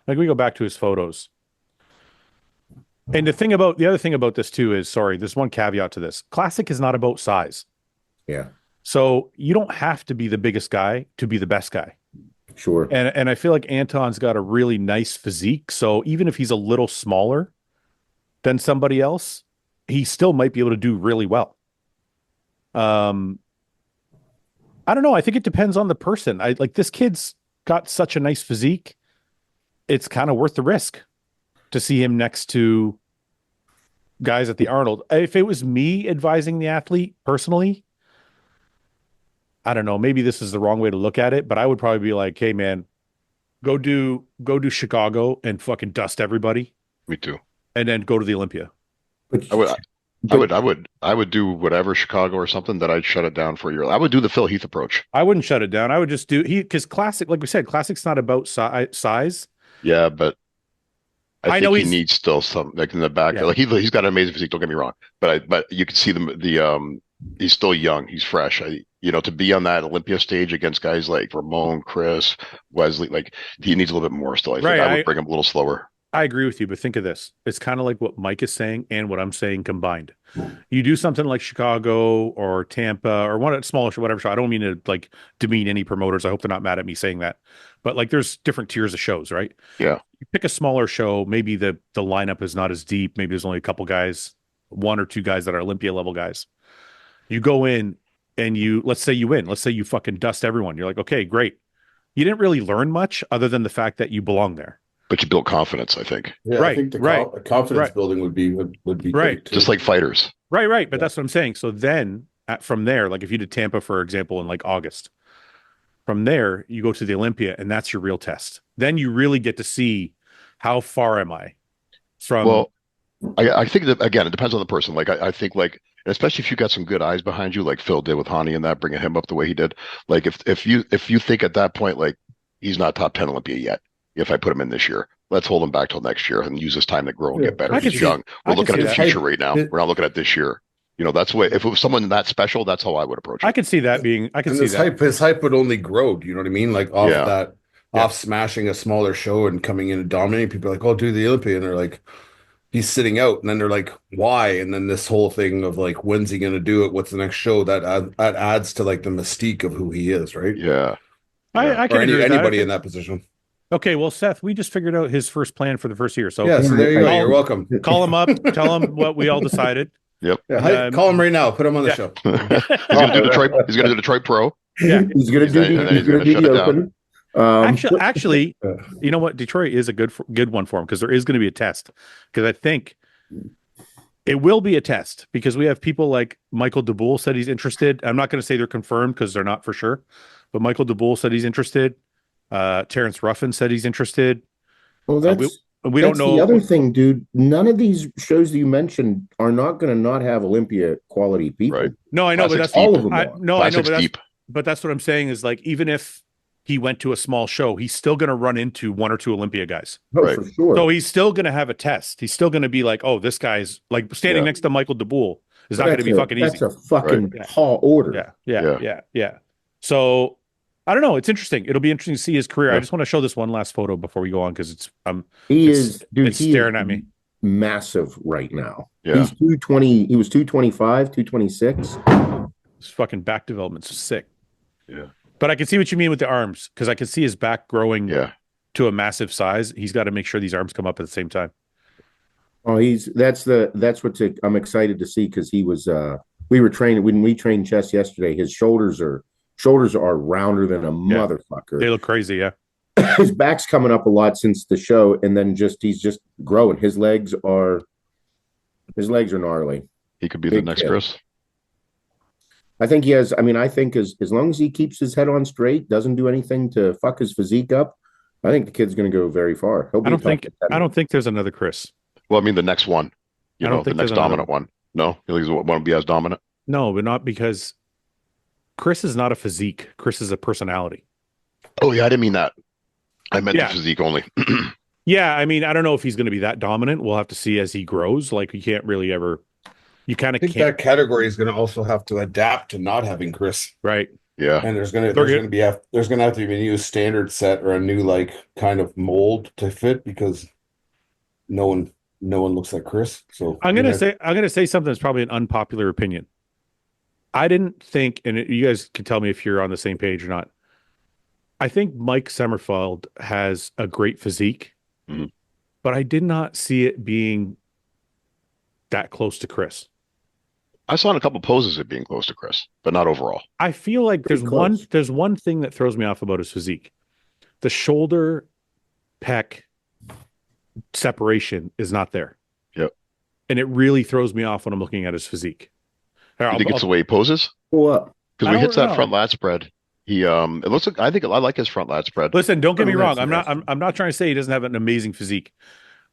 [SPEAKER 1] like we go back to his photos. And the other thing about this too is, sorry, there's one caveat to this. Classic is not about size.
[SPEAKER 2] Yeah,
[SPEAKER 1] So you don't have to be the biggest guy to be the best guy.
[SPEAKER 2] sure.
[SPEAKER 1] And I feel like Anton's got a really nice physique. So even if he's a little smaller than somebody else, he still might be able to do really well. I don't know. I think it depends on the person. I like this kid's got such a nice physique. It's kind of worth the risk to see him next to guys at the Arnold. If it was me advising the athlete personally, I don't know, maybe this is the wrong way to look at it, but I would probably be like, hey man, go do Chicago and fucking dust everybody,
[SPEAKER 3] Me too.
[SPEAKER 1] and then go to the Olympia.
[SPEAKER 2] But
[SPEAKER 3] I would do whatever Chicago or something that I'd shut it down for a year. I would do the Phil Heath approach.
[SPEAKER 1] I wouldn't shut it down. I would just do because classic, like we said, classic's not about size.
[SPEAKER 3] Yeah, but I
[SPEAKER 1] know
[SPEAKER 3] think he
[SPEAKER 1] he's
[SPEAKER 3] needs still some like in the back.
[SPEAKER 1] Yeah.
[SPEAKER 3] Like he's got an amazing physique. Don't get me wrong, but you can see he's still young. He's fresh. To be on that Olympia stage against guys like Ramon, Chris, Wesley, like he needs a little bit more still. I think
[SPEAKER 1] Right,
[SPEAKER 3] I would bring him a little slower.
[SPEAKER 1] I agree with you, but think of this. It's kind of like what Mike is saying and what I'm saying combined. You do something like Chicago or Tampa or one smaller show, whatever show. I don't mean to like demean any promoters. I hope they're not mad at me saying that. But like there's different tiers of shows, right?
[SPEAKER 3] Yeah.
[SPEAKER 1] You pick a smaller show, maybe the lineup is not as deep. Maybe there's only a couple guys, one or two guys that are Olympia level guys. You go in and let's say you win. Let's say you fucking dust everyone. You're like, okay, great. You didn't really learn much other than the fact that you belong there.
[SPEAKER 3] But you build confidence, I think.
[SPEAKER 4] Yeah, I
[SPEAKER 1] Right,
[SPEAKER 4] think the
[SPEAKER 1] right,
[SPEAKER 4] confidence
[SPEAKER 1] right.
[SPEAKER 4] building would be
[SPEAKER 1] Right.
[SPEAKER 4] great too.
[SPEAKER 3] Just like fighters.
[SPEAKER 1] Right. But
[SPEAKER 4] Yeah.
[SPEAKER 1] that's what I'm saying. So then from there, like if you did Tampa, for example, in like August, from there, you go to the Olympia and that's your real test. Then you really get to see how far am I from.
[SPEAKER 3] Well, I think that, again, it depends on the person. Like, I think, like, especially if you got some good eyes behind you, like Phil did with Hani and that, bringing him up the way he did. Like, if you think at that point, like, he's not top 10 Olympia yet, if I put him in this year, let's hold him back till next year and use this time to grow and get better.
[SPEAKER 1] I can
[SPEAKER 3] He's
[SPEAKER 1] see-
[SPEAKER 3] young.
[SPEAKER 1] I
[SPEAKER 3] We're
[SPEAKER 1] can
[SPEAKER 3] looking
[SPEAKER 1] see
[SPEAKER 3] at the
[SPEAKER 1] that.
[SPEAKER 3] future right now. We're not looking at this year. You know, that's the way. If it was someone that special, that's how I would approach it.
[SPEAKER 1] I could see that being. I can
[SPEAKER 5] And
[SPEAKER 1] see
[SPEAKER 5] this
[SPEAKER 1] that.
[SPEAKER 5] his hype would only grow. Do you know what I mean? Like off
[SPEAKER 3] Yeah.
[SPEAKER 5] that,
[SPEAKER 1] Yeah.
[SPEAKER 5] off smashing a smaller show and coming in and dominating. People are like, oh, do the Olympia, and they're like, he's sitting out, and then they're like, why? And then this whole thing of like, when's he going to do it? What's the next show? That adds to like the mystique of who he is, right?
[SPEAKER 3] Yeah.
[SPEAKER 1] I can
[SPEAKER 5] Or
[SPEAKER 1] agree with that.
[SPEAKER 5] anybody in that position.
[SPEAKER 1] Okay, well, Seth, we just figured out his first plan for the first year. So
[SPEAKER 5] Yeah, so there you go.
[SPEAKER 1] Call-
[SPEAKER 5] You're welcome.
[SPEAKER 1] call him up, tell him what we all decided.
[SPEAKER 5] Yeah, call him right now. Put him on the
[SPEAKER 1] yeah.
[SPEAKER 5] show.
[SPEAKER 3] He's gonna do Detroit. He's gonna do Detroit Pro.
[SPEAKER 1] Yeah.
[SPEAKER 2] He's going to do
[SPEAKER 3] And then he's
[SPEAKER 2] he's going
[SPEAKER 3] gonna
[SPEAKER 2] to do
[SPEAKER 3] shut
[SPEAKER 2] the
[SPEAKER 3] it down.
[SPEAKER 2] Open.
[SPEAKER 1] Actually, you know what? Detroit is a good one for him because there is going to be a test. Because I think it will be a test because we have people like Michael DeBoule said he's interested. I'm not going to say they're confirmed because they're not for sure, but Michael DeBoule said he's interested. Terrence Ruffin said he's interested.
[SPEAKER 2] Well, that's
[SPEAKER 1] We don't know
[SPEAKER 2] the other thing, dude. None of these shows that you mentioned are not going to not have Olympia quality people.
[SPEAKER 3] Right.
[SPEAKER 1] No, I know, but
[SPEAKER 3] Classics
[SPEAKER 1] that's
[SPEAKER 2] all of them.
[SPEAKER 1] I
[SPEAKER 2] are.
[SPEAKER 1] know, but
[SPEAKER 3] Classics deep.
[SPEAKER 1] that's what I'm saying is like even if he went to a small show, he's still going to run into one or two Olympia guys.
[SPEAKER 2] Oh,
[SPEAKER 3] Right.
[SPEAKER 2] for sure.
[SPEAKER 1] So he's still going to have a test. He's still going to be like, oh, this guy's like standing
[SPEAKER 3] Yeah.
[SPEAKER 1] next to Michael DeBoule is not going to be fucking easy.
[SPEAKER 2] That's a fucking
[SPEAKER 1] Right.
[SPEAKER 2] tall order.
[SPEAKER 1] Yeah. So I don't know. It's interesting. It'll be interesting to see his career.
[SPEAKER 3] Yeah.
[SPEAKER 1] I just want to show this one last photo before we go on because it's
[SPEAKER 2] It's
[SPEAKER 1] staring at me.
[SPEAKER 2] Massive right now.
[SPEAKER 3] Yeah.
[SPEAKER 2] He's 220. He was 225, 226.
[SPEAKER 1] His fucking back development's sick.
[SPEAKER 3] Yeah.
[SPEAKER 1] But I can see what you mean with the arms because I can see his back growing
[SPEAKER 3] Yeah.
[SPEAKER 1] to a massive size. He's got to make sure these arms come up at the same time.
[SPEAKER 2] Oh, I'm excited to see because he was we were training when we trained chest yesterday. His shoulders are rounder than a motherfucker.
[SPEAKER 1] They look crazy, yeah.
[SPEAKER 2] His back's coming up a lot since the show, and then he's just growing. His legs are gnarly.
[SPEAKER 3] He could be the
[SPEAKER 2] Big
[SPEAKER 3] next
[SPEAKER 2] kid.
[SPEAKER 3] Chris.
[SPEAKER 2] I think he has. I mean, I think as long as he keeps his head on straight, doesn't do anything to fuck his physique up, I think the kid's going to go very far. He'll be
[SPEAKER 1] I don't
[SPEAKER 2] a top
[SPEAKER 1] think
[SPEAKER 2] 10.
[SPEAKER 1] there's another Chris.
[SPEAKER 3] Well, I mean, the next one.
[SPEAKER 1] I don't
[SPEAKER 3] The
[SPEAKER 1] think
[SPEAKER 3] next
[SPEAKER 1] there's another
[SPEAKER 3] dominant one. No, he want to be as dominant.
[SPEAKER 1] No, but not because Chris is not a physique. Chris is a personality.
[SPEAKER 3] Oh yeah, I didn't mean that. I meant
[SPEAKER 1] Yeah.
[SPEAKER 3] the physique only.
[SPEAKER 1] Yeah, I mean, I don't know if he's going to be that dominant. We'll have to see as he grows. Like you can't really ever. You kind
[SPEAKER 5] I
[SPEAKER 1] of
[SPEAKER 5] think
[SPEAKER 1] can't.
[SPEAKER 5] that category is going to also have to adapt to not having Chris.
[SPEAKER 1] Right.
[SPEAKER 3] Yeah.
[SPEAKER 5] And there's going to have to be a new standard set or a new like kind of mold to fit because no one looks like Chris. So
[SPEAKER 1] I'm gonna say something that's probably an unpopular opinion. I didn't think, and you guys can tell me if you're on the same page or not. I think Mike Sommerfeld has a great physique,
[SPEAKER 3] Mhm.
[SPEAKER 1] but I did not see it being that close to Chris.
[SPEAKER 3] I saw in a couple poses it being close to Chris, but not overall.
[SPEAKER 1] I feel like
[SPEAKER 2] Pretty close.
[SPEAKER 1] there's one thing that throws me off about his physique. The shoulder pec separation is not there.
[SPEAKER 3] Yep.
[SPEAKER 1] And it really throws me off when I'm looking at his physique.
[SPEAKER 3] You think it's the way he poses?
[SPEAKER 2] Well,
[SPEAKER 3] Because
[SPEAKER 1] I
[SPEAKER 3] when he hits
[SPEAKER 1] don't
[SPEAKER 3] that
[SPEAKER 1] know.
[SPEAKER 3] front lat spread, he it looks like I like his front lat spread.
[SPEAKER 1] Listen, don't get me
[SPEAKER 2] Oh,
[SPEAKER 1] wrong.
[SPEAKER 2] that's
[SPEAKER 1] I'm not trying to say he doesn't have an amazing physique.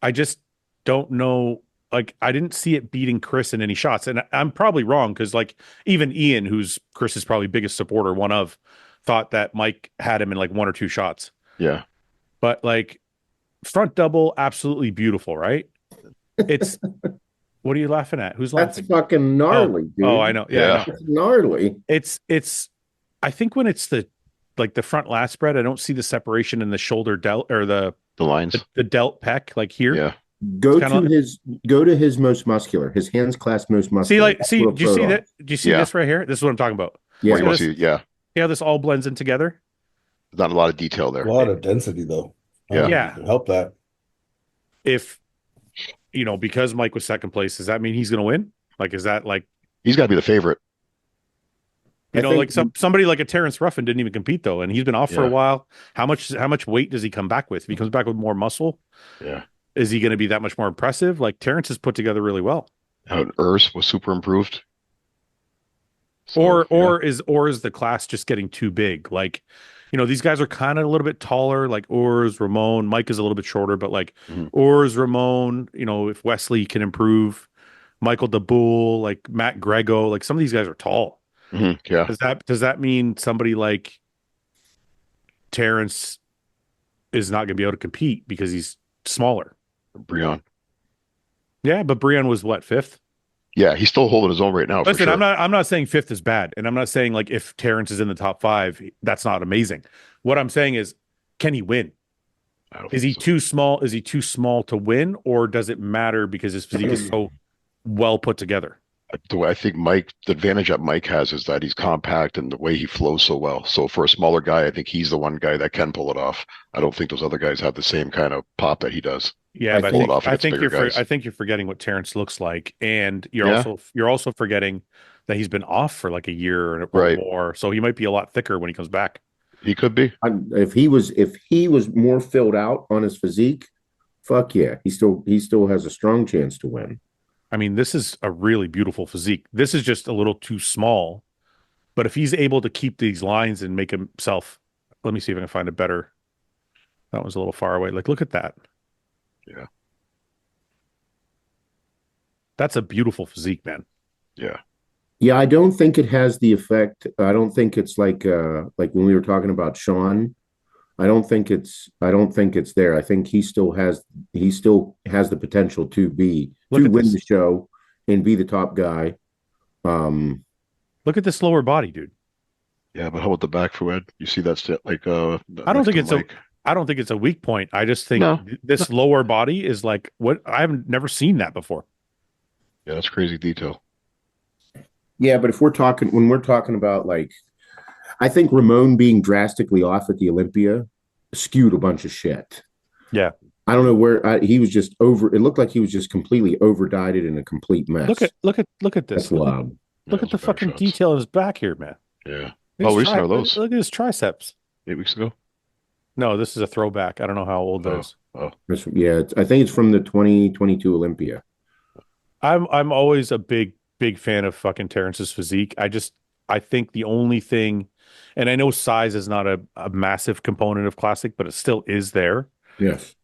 [SPEAKER 1] I just don't know. Like I didn't see it beating Chris in any shots, and I'm probably wrong because like even Ian, who's Chris's probably biggest supporter, thought that Mike had him in like one or two shots.
[SPEAKER 3] Yeah.
[SPEAKER 1] But like front double, absolutely beautiful, right? It's what are you laughing at? Who's
[SPEAKER 2] that's
[SPEAKER 1] laughing?
[SPEAKER 2] fucking gnarly, dude.
[SPEAKER 1] Oh, I know. Yeah, I
[SPEAKER 3] Yeah.
[SPEAKER 1] know.
[SPEAKER 2] It's gnarly.
[SPEAKER 1] It's I think when it's the front lat spread, I don't see the separation in the shoulder delt or the
[SPEAKER 3] lines.
[SPEAKER 1] the delt pec like here.
[SPEAKER 3] Yeah.
[SPEAKER 2] Go
[SPEAKER 1] It's kinda
[SPEAKER 2] to his most muscular, his hands clasp most muscular.
[SPEAKER 1] See, do you see that? Do you see
[SPEAKER 3] Yeah.
[SPEAKER 1] this right here? This is what I'm talking about.
[SPEAKER 2] Yeah.
[SPEAKER 3] Where you want
[SPEAKER 1] this-
[SPEAKER 3] to see, yeah.
[SPEAKER 1] See how this all blends in together?
[SPEAKER 3] There's not a lot of detail there.
[SPEAKER 5] a lot of density though. I don't
[SPEAKER 1] Yeah.
[SPEAKER 5] think it could help that.
[SPEAKER 1] If because Mike was second place, does that mean he's going to win? Like, is that like
[SPEAKER 3] He's got to be the favorite.
[SPEAKER 1] You
[SPEAKER 2] I
[SPEAKER 1] know,
[SPEAKER 2] think
[SPEAKER 1] like somebody like a Terrence Ruffin didn't even compete though, and he's been off for a
[SPEAKER 3] Yeah.
[SPEAKER 1] while. How much weight does he come back with? If he comes back with more muscle,
[SPEAKER 3] Yeah.
[SPEAKER 1] is he going to be that much more impressive? Like Terrence is put together really well.
[SPEAKER 3] Urs was super improved. So
[SPEAKER 1] Or or is the class just getting too big? Like, you know, these guys are kind of a little bit taller, like Urs, Ramon. Mike is a little bit shorter, but like
[SPEAKER 3] Mhm.
[SPEAKER 1] Urs, Ramon, you know, if Wesley can improve, Michael DeBoule, like Matt Grego, like some of these guys are tall.
[SPEAKER 3] Yeah.
[SPEAKER 1] Does that mean somebody like Terrence is not going to be able to compete because he's smaller?
[SPEAKER 3] Breon.
[SPEAKER 1] Yeah, but Brian was what, fifth?
[SPEAKER 3] Yeah, he's still holding his own right now for
[SPEAKER 1] Listen,
[SPEAKER 3] sure.
[SPEAKER 1] I'm not saying fifth is bad, and I'm not saying like if Terrence is in the top five, that's not amazing. What I'm saying is, can he win?
[SPEAKER 3] I don't
[SPEAKER 1] Is
[SPEAKER 3] think
[SPEAKER 1] he
[SPEAKER 3] so.
[SPEAKER 1] too small? Is he too small to win, or does it matter because his physique is so well put together?
[SPEAKER 3] The way I think the advantage that Mike has is that he's compact and the way he flows so well. So for a smaller guy, I think he's the one guy that can pull it off. I don't think those other guys have the same kind of pop that he does.
[SPEAKER 1] Yeah,
[SPEAKER 2] I
[SPEAKER 1] but
[SPEAKER 3] Pull
[SPEAKER 2] think
[SPEAKER 3] it off
[SPEAKER 1] I
[SPEAKER 3] against
[SPEAKER 1] think
[SPEAKER 3] bigger guys.
[SPEAKER 1] I think you're forgetting what Terrence looks like, and
[SPEAKER 3] Yeah,
[SPEAKER 1] you're also forgetting that he's been off for like a year or
[SPEAKER 3] right.
[SPEAKER 1] more, so he might be a lot thicker when he comes back.
[SPEAKER 3] He could be.
[SPEAKER 2] if he was more filled out on his physique, fuck yeah, he still has a strong chance to win.
[SPEAKER 1] I mean, this is a really beautiful physique. This is just a little too small, but if he's able to keep these lines and make himself, let me see if I can find a better. That was a little far away. Like, look at that.
[SPEAKER 3] Yeah,
[SPEAKER 1] That's a beautiful physique, man.
[SPEAKER 3] yeah.
[SPEAKER 2] Yeah, I don't think it has the effect. I don't think it's like when we were talking about Shawn. I don't think it's there. I think he still has the potential to
[SPEAKER 1] Look at
[SPEAKER 2] win
[SPEAKER 1] this.
[SPEAKER 2] the show and be the top guy. Um,
[SPEAKER 1] Look at this lower body, dude.
[SPEAKER 3] Yeah, but how about the back, Fouad? You see that like
[SPEAKER 1] I don't
[SPEAKER 3] next
[SPEAKER 1] think
[SPEAKER 3] to
[SPEAKER 1] it's a
[SPEAKER 3] Mike?
[SPEAKER 1] I don't think it's a weak point. I just think
[SPEAKER 3] No.
[SPEAKER 1] this lower body is like what I've never seen that before.
[SPEAKER 3] Yeah, that's crazy detail.
[SPEAKER 2] yeah, but when we're talking about like, I think Ramon being drastically off at the Olympia skewed a bunch of shit.
[SPEAKER 1] Yeah.
[SPEAKER 2] I don't know where he was just over. It looked like he was just completely over dieted in a complete
[SPEAKER 1] Look
[SPEAKER 2] mess.
[SPEAKER 1] at look at look at
[SPEAKER 2] That's
[SPEAKER 1] this.
[SPEAKER 2] loud.
[SPEAKER 3] Yeah,
[SPEAKER 1] Look at
[SPEAKER 3] those
[SPEAKER 1] the
[SPEAKER 3] are back
[SPEAKER 1] fucking
[SPEAKER 3] shots.
[SPEAKER 1] detail in his back here, man.
[SPEAKER 3] Yeah.
[SPEAKER 1] Look
[SPEAKER 3] How
[SPEAKER 1] at his
[SPEAKER 3] recent are those?
[SPEAKER 1] Look at his triceps.
[SPEAKER 3] 8 weeks ago?
[SPEAKER 1] No, this is a throwback. I don't know how old that
[SPEAKER 3] Oh,
[SPEAKER 1] is.
[SPEAKER 3] oh,
[SPEAKER 2] Yeah, I think it's from the 2022 Olympia.
[SPEAKER 1] I'm always a big fan of fucking Terrence's physique. I think the only thing, and I know size is not a massive component of classic, but it still is there.
[SPEAKER 2] Yes.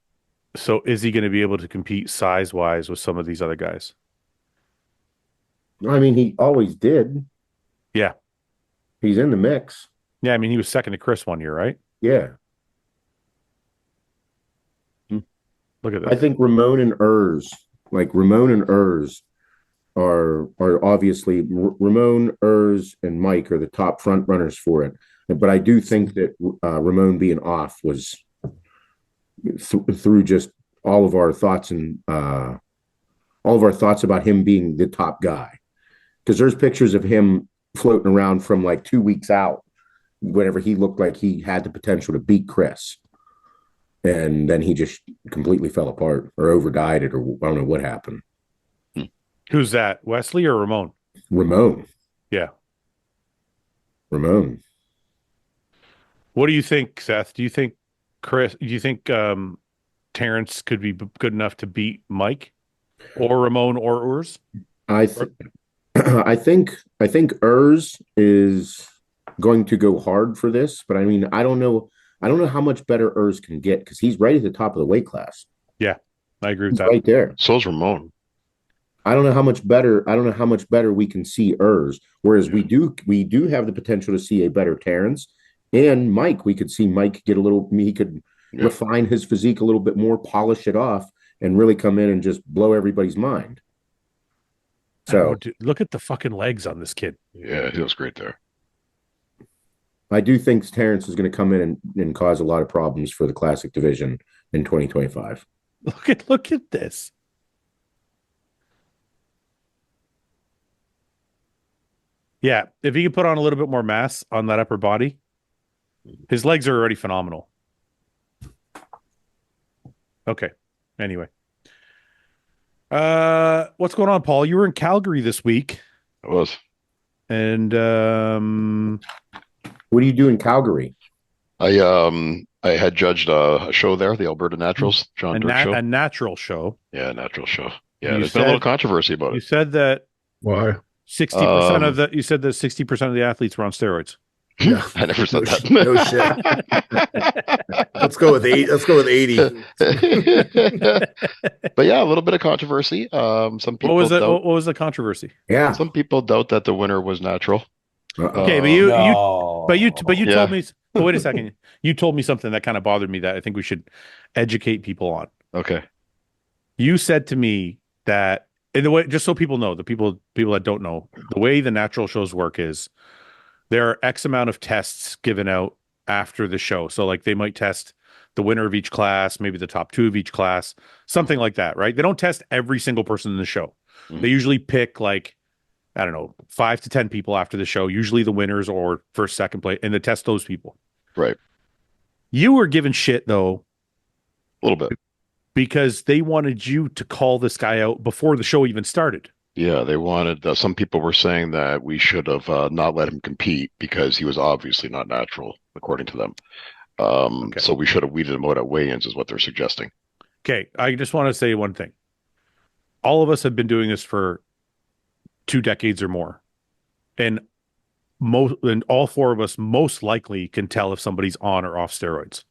[SPEAKER 1] So is he going to be able to compete size wise with some of these other guys?
[SPEAKER 2] I mean, he always did.
[SPEAKER 1] Yeah.
[SPEAKER 2] He's in the mix.
[SPEAKER 1] Yeah. I mean, he was second to Chris one year, right?
[SPEAKER 2] Yeah.
[SPEAKER 1] Look at
[SPEAKER 2] I
[SPEAKER 1] this.
[SPEAKER 2] think Ramon and Urs are obviously Ramon, Urs, and Mike are the top front runners for it. But I do think that Ramon being off was through just all of our thoughts and all of our thoughts about him being the top guy. Because there's pictures of him floating around from like 2 weeks out, whenever he looked like he had the potential to beat Chris. And then he just completely fell apart or overdied it, or I don't know what happened.
[SPEAKER 1] Who's that? Wesley or Ramon?
[SPEAKER 2] Ramon.
[SPEAKER 1] Yeah.
[SPEAKER 2] Ramon.
[SPEAKER 1] What do you think, Seth? Do you think Terrence could be good enough to beat Mike or Ramon or Urs?
[SPEAKER 2] I th- I think Urs is going to go hard for this, but I mean, I don't know how much better Urs can get because he's right at the top of the weight class.
[SPEAKER 1] Yeah, I agree with
[SPEAKER 2] He's
[SPEAKER 1] that.
[SPEAKER 2] right there.
[SPEAKER 3] so's Ramon.
[SPEAKER 2] I don't know how much better we can see Urs. Whereas
[SPEAKER 3] Yeah.
[SPEAKER 2] we do have the potential to see a better Terrence and Mike. We could see Mike get he could
[SPEAKER 3] Yeah.
[SPEAKER 2] refine his physique a little bit more, polish it off, and really come in and just blow everybody's mind. So
[SPEAKER 1] Dude, look at the fucking legs on this kid.
[SPEAKER 3] Yeah, he looks great there.
[SPEAKER 2] I do think Terrence is going to come in and cause a lot of problems for the classic division in 2025.
[SPEAKER 1] Look at this. Yeah, if he could put on a little bit more mass on that upper body, his legs are already phenomenal. Okay. Anyway. What's going on, Paul? You were in Calgary this week.
[SPEAKER 3] It was.
[SPEAKER 1] And
[SPEAKER 2] What do you do in Calgary?
[SPEAKER 3] I had judged a show there, the Alberta Naturals, John Dirk show.
[SPEAKER 1] a natural show.
[SPEAKER 3] Yeah, natural show. Yeah,
[SPEAKER 1] You
[SPEAKER 3] there's been a little
[SPEAKER 1] said
[SPEAKER 3] controversy about
[SPEAKER 1] you
[SPEAKER 3] it.
[SPEAKER 1] said that
[SPEAKER 5] Why?
[SPEAKER 1] 60% of the you said that 60% of the athletes were on steroids.
[SPEAKER 5] Yeah,
[SPEAKER 3] I never said that.
[SPEAKER 5] No shit. Let's go with 8. Let's go with 80.
[SPEAKER 3] But yeah, a little bit of controversy. Some
[SPEAKER 1] What was
[SPEAKER 3] people
[SPEAKER 1] it?
[SPEAKER 3] doubt.
[SPEAKER 1] What was the controversy?
[SPEAKER 2] Yeah.
[SPEAKER 3] Some people doubt that the winner was natural.
[SPEAKER 1] Okay, but you
[SPEAKER 3] Yeah.
[SPEAKER 1] told me. But wait a second. You told me something that kind of bothered me that I think we should educate people on.
[SPEAKER 3] Okay.
[SPEAKER 1] You said to me that in the way, just so people know, the people that don't know, the way the natural shows work is there are X amount of tests given out after the show. So like they might test the winner of each class, maybe the top 2 of each class, something like that, right? They don't test every single person in the show.
[SPEAKER 3] Mhm.
[SPEAKER 1] They usually pick like, I don't know, 5 to 10 people after the show, usually the winners or first, second place, and they test those people.
[SPEAKER 3] Right.
[SPEAKER 1] You were given shit though,
[SPEAKER 3] A little bit.
[SPEAKER 1] because they wanted you to call this guy out before the show even started.
[SPEAKER 3] Yeah, they wanted. Some people were saying that we should have not let him compete because he was obviously not natural, according to them.
[SPEAKER 1] Okay.
[SPEAKER 3] So we should have weeded him out at weigh-ins, is what they're suggesting.
[SPEAKER 1] Okay, I just want to say one thing. All of us have been doing this for 2 decades or more. And all 4 of us most likely can tell if somebody's on or off steroids.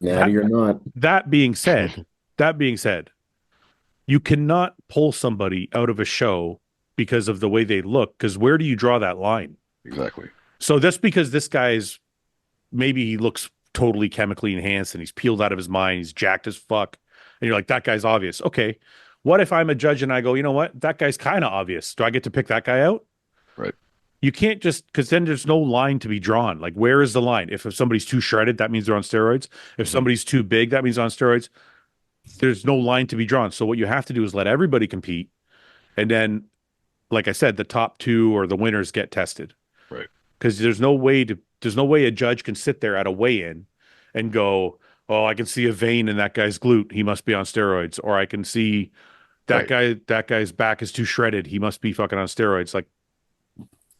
[SPEAKER 2] Natty or not.
[SPEAKER 1] That being said, you cannot pull somebody out of a show because of the way they look, because where do you draw that line?
[SPEAKER 3] Exactly.
[SPEAKER 1] So just because this guy's maybe he looks totally chemically enhanced and he's peeled out of his mind, he's jacked as fuck, and you're like, that guy's obvious. Okay. What if I'm a judge and I go, you know what? That guy's kind of obvious. Do I get to pick that guy out?
[SPEAKER 3] Right.
[SPEAKER 1] You can't just, because then there's no line to be drawn. Like, where is the line? If somebody's too shredded, that means they're on steroids. If somebody's too big, that means they're on steroids. There's no line to be drawn. So what you have to do is let everybody compete. And then, like I said, the top 2 or the winners get tested.
[SPEAKER 3] Right.
[SPEAKER 1] Because there's no way a judge can sit there at a weigh-in and go, oh, I can see a vein in that guy's glute. He must be on steroids. Or I can see that guy's back is too shredded. He must be fucking on steroids. Like,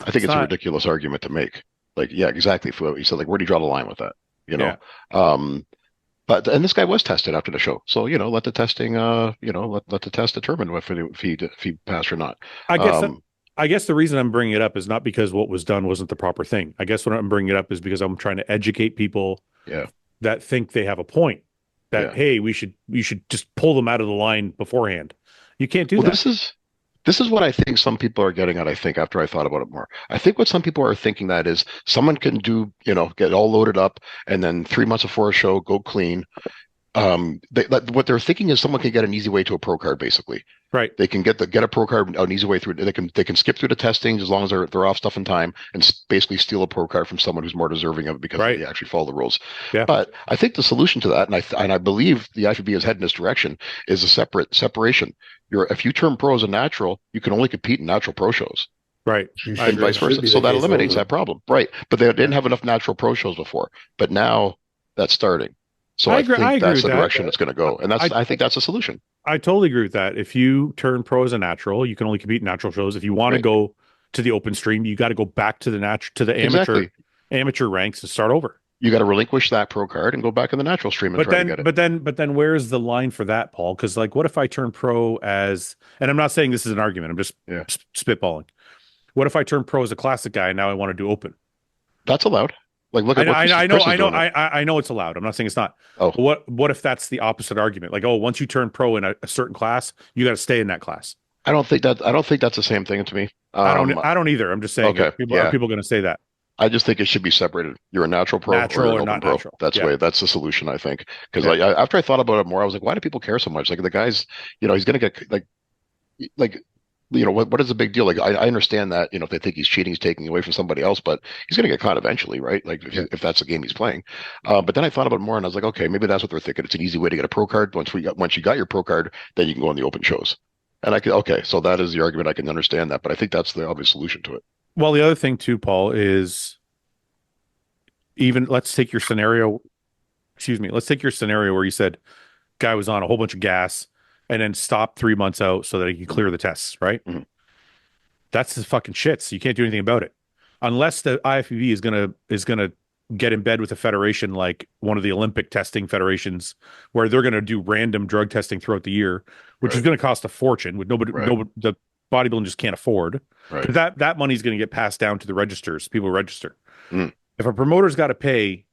[SPEAKER 3] I think it's a ridiculous argument to make. Like, yeah, exactly. You said, like, where do you draw the line with that? You know?
[SPEAKER 1] Yeah.
[SPEAKER 3] But this guy was tested after the show, so let the testing, let the test determine if he passed or not.
[SPEAKER 1] I guess the reason I'm bringing it up is not because what was done wasn't the proper thing. I guess what I'm bringing it up is because I'm trying to educate people that think they have a point. That hey, we should just pull them out of the line beforehand. You can't do that.
[SPEAKER 3] This is what I think some people are getting at, I think, after I thought about it more. I think what some people are thinking that is someone can do, get all loaded up and then 3 months before a show, go clean. What they're thinking is someone can get an easy way to a pro card, basically.
[SPEAKER 1] Right.
[SPEAKER 3] They can get a pro card, an easy way through. They can skip through the testing as long as they're off stuff in time and basically steal a pro card from someone who's more deserving of it because they actually follow the rules.
[SPEAKER 1] Yeah.
[SPEAKER 3] But I think the solution to that, and I believe the IFBB is heading this direction, is a separation. If you turn pro as a natural, you can only compete in natural pro shows.
[SPEAKER 1] Right.
[SPEAKER 3] And vice versa. So that eliminates that problem. Right. But they didn't have enough natural pro shows before. But now that's starting. So I think that's the direction it's going to go. And I think that's a solution.
[SPEAKER 1] I totally agree with that. If you turn pro as a natural, you can only compete in natural shows. If you want to go to the open stream, you got to go back to the amateur ranks and start over.
[SPEAKER 3] You got to relinquish that pro card and go back in the natural stream and try to get it.
[SPEAKER 1] But then where's the line for that, Paul? Because like, what if I turn pro as, and I'm not saying this is an argument, I'm just spitballing. What if I turn pro as a classic guy and now I want to do open?
[SPEAKER 3] That's allowed. Like, look at
[SPEAKER 1] I know it's allowed. I'm not saying it's not.
[SPEAKER 3] Oh,
[SPEAKER 1] what if that's the opposite argument? Like, oh, once you turn pro in a certain class, you got to stay in that class.
[SPEAKER 3] I don't think that's the same thing to me.
[SPEAKER 1] I don't either. I'm just saying.
[SPEAKER 3] Okay,
[SPEAKER 1] Are people going to say that?
[SPEAKER 3] I just think it should be separated. You're a natural pro or an open pro.
[SPEAKER 1] Natural.
[SPEAKER 3] That's the solution, I think. Because after I thought about it more, I was like, why do people care so much? Like the guy's, he's going to get what is the big deal? Like I understand that, if they think he's cheating, he's taking away from somebody else, but he's going to get caught eventually, right? Like if that's the game he's playing. But then I thought about it more and I was like, okay, maybe that's what they're thinking. It's an easy way to get a pro card. Once you got your pro card, then you can go on the open shows. And so that is the argument. I can understand that, but I think that's the obvious solution to it.
[SPEAKER 1] Well, the other thing too, Paul, is let's take your scenario. Let's take your scenario where you said guy was on a whole bunch of gas and then stopped 3 months out so that he could clear the tests, right?
[SPEAKER 3] Mm-hmm.
[SPEAKER 1] that's the fucking shit. So you can't do anything about it unless the IFBB is gonna get in bed with a federation like one of the Olympic testing federations, where they're gonna do random drug testing throughout the year, which is gonna cost a fortune, with nobody the bodybuilding just can't afford.
[SPEAKER 3] Right.
[SPEAKER 1] That money's gonna get passed down to the registers, people who register.
[SPEAKER 3] Mm.
[SPEAKER 1] If a promoter's got to pay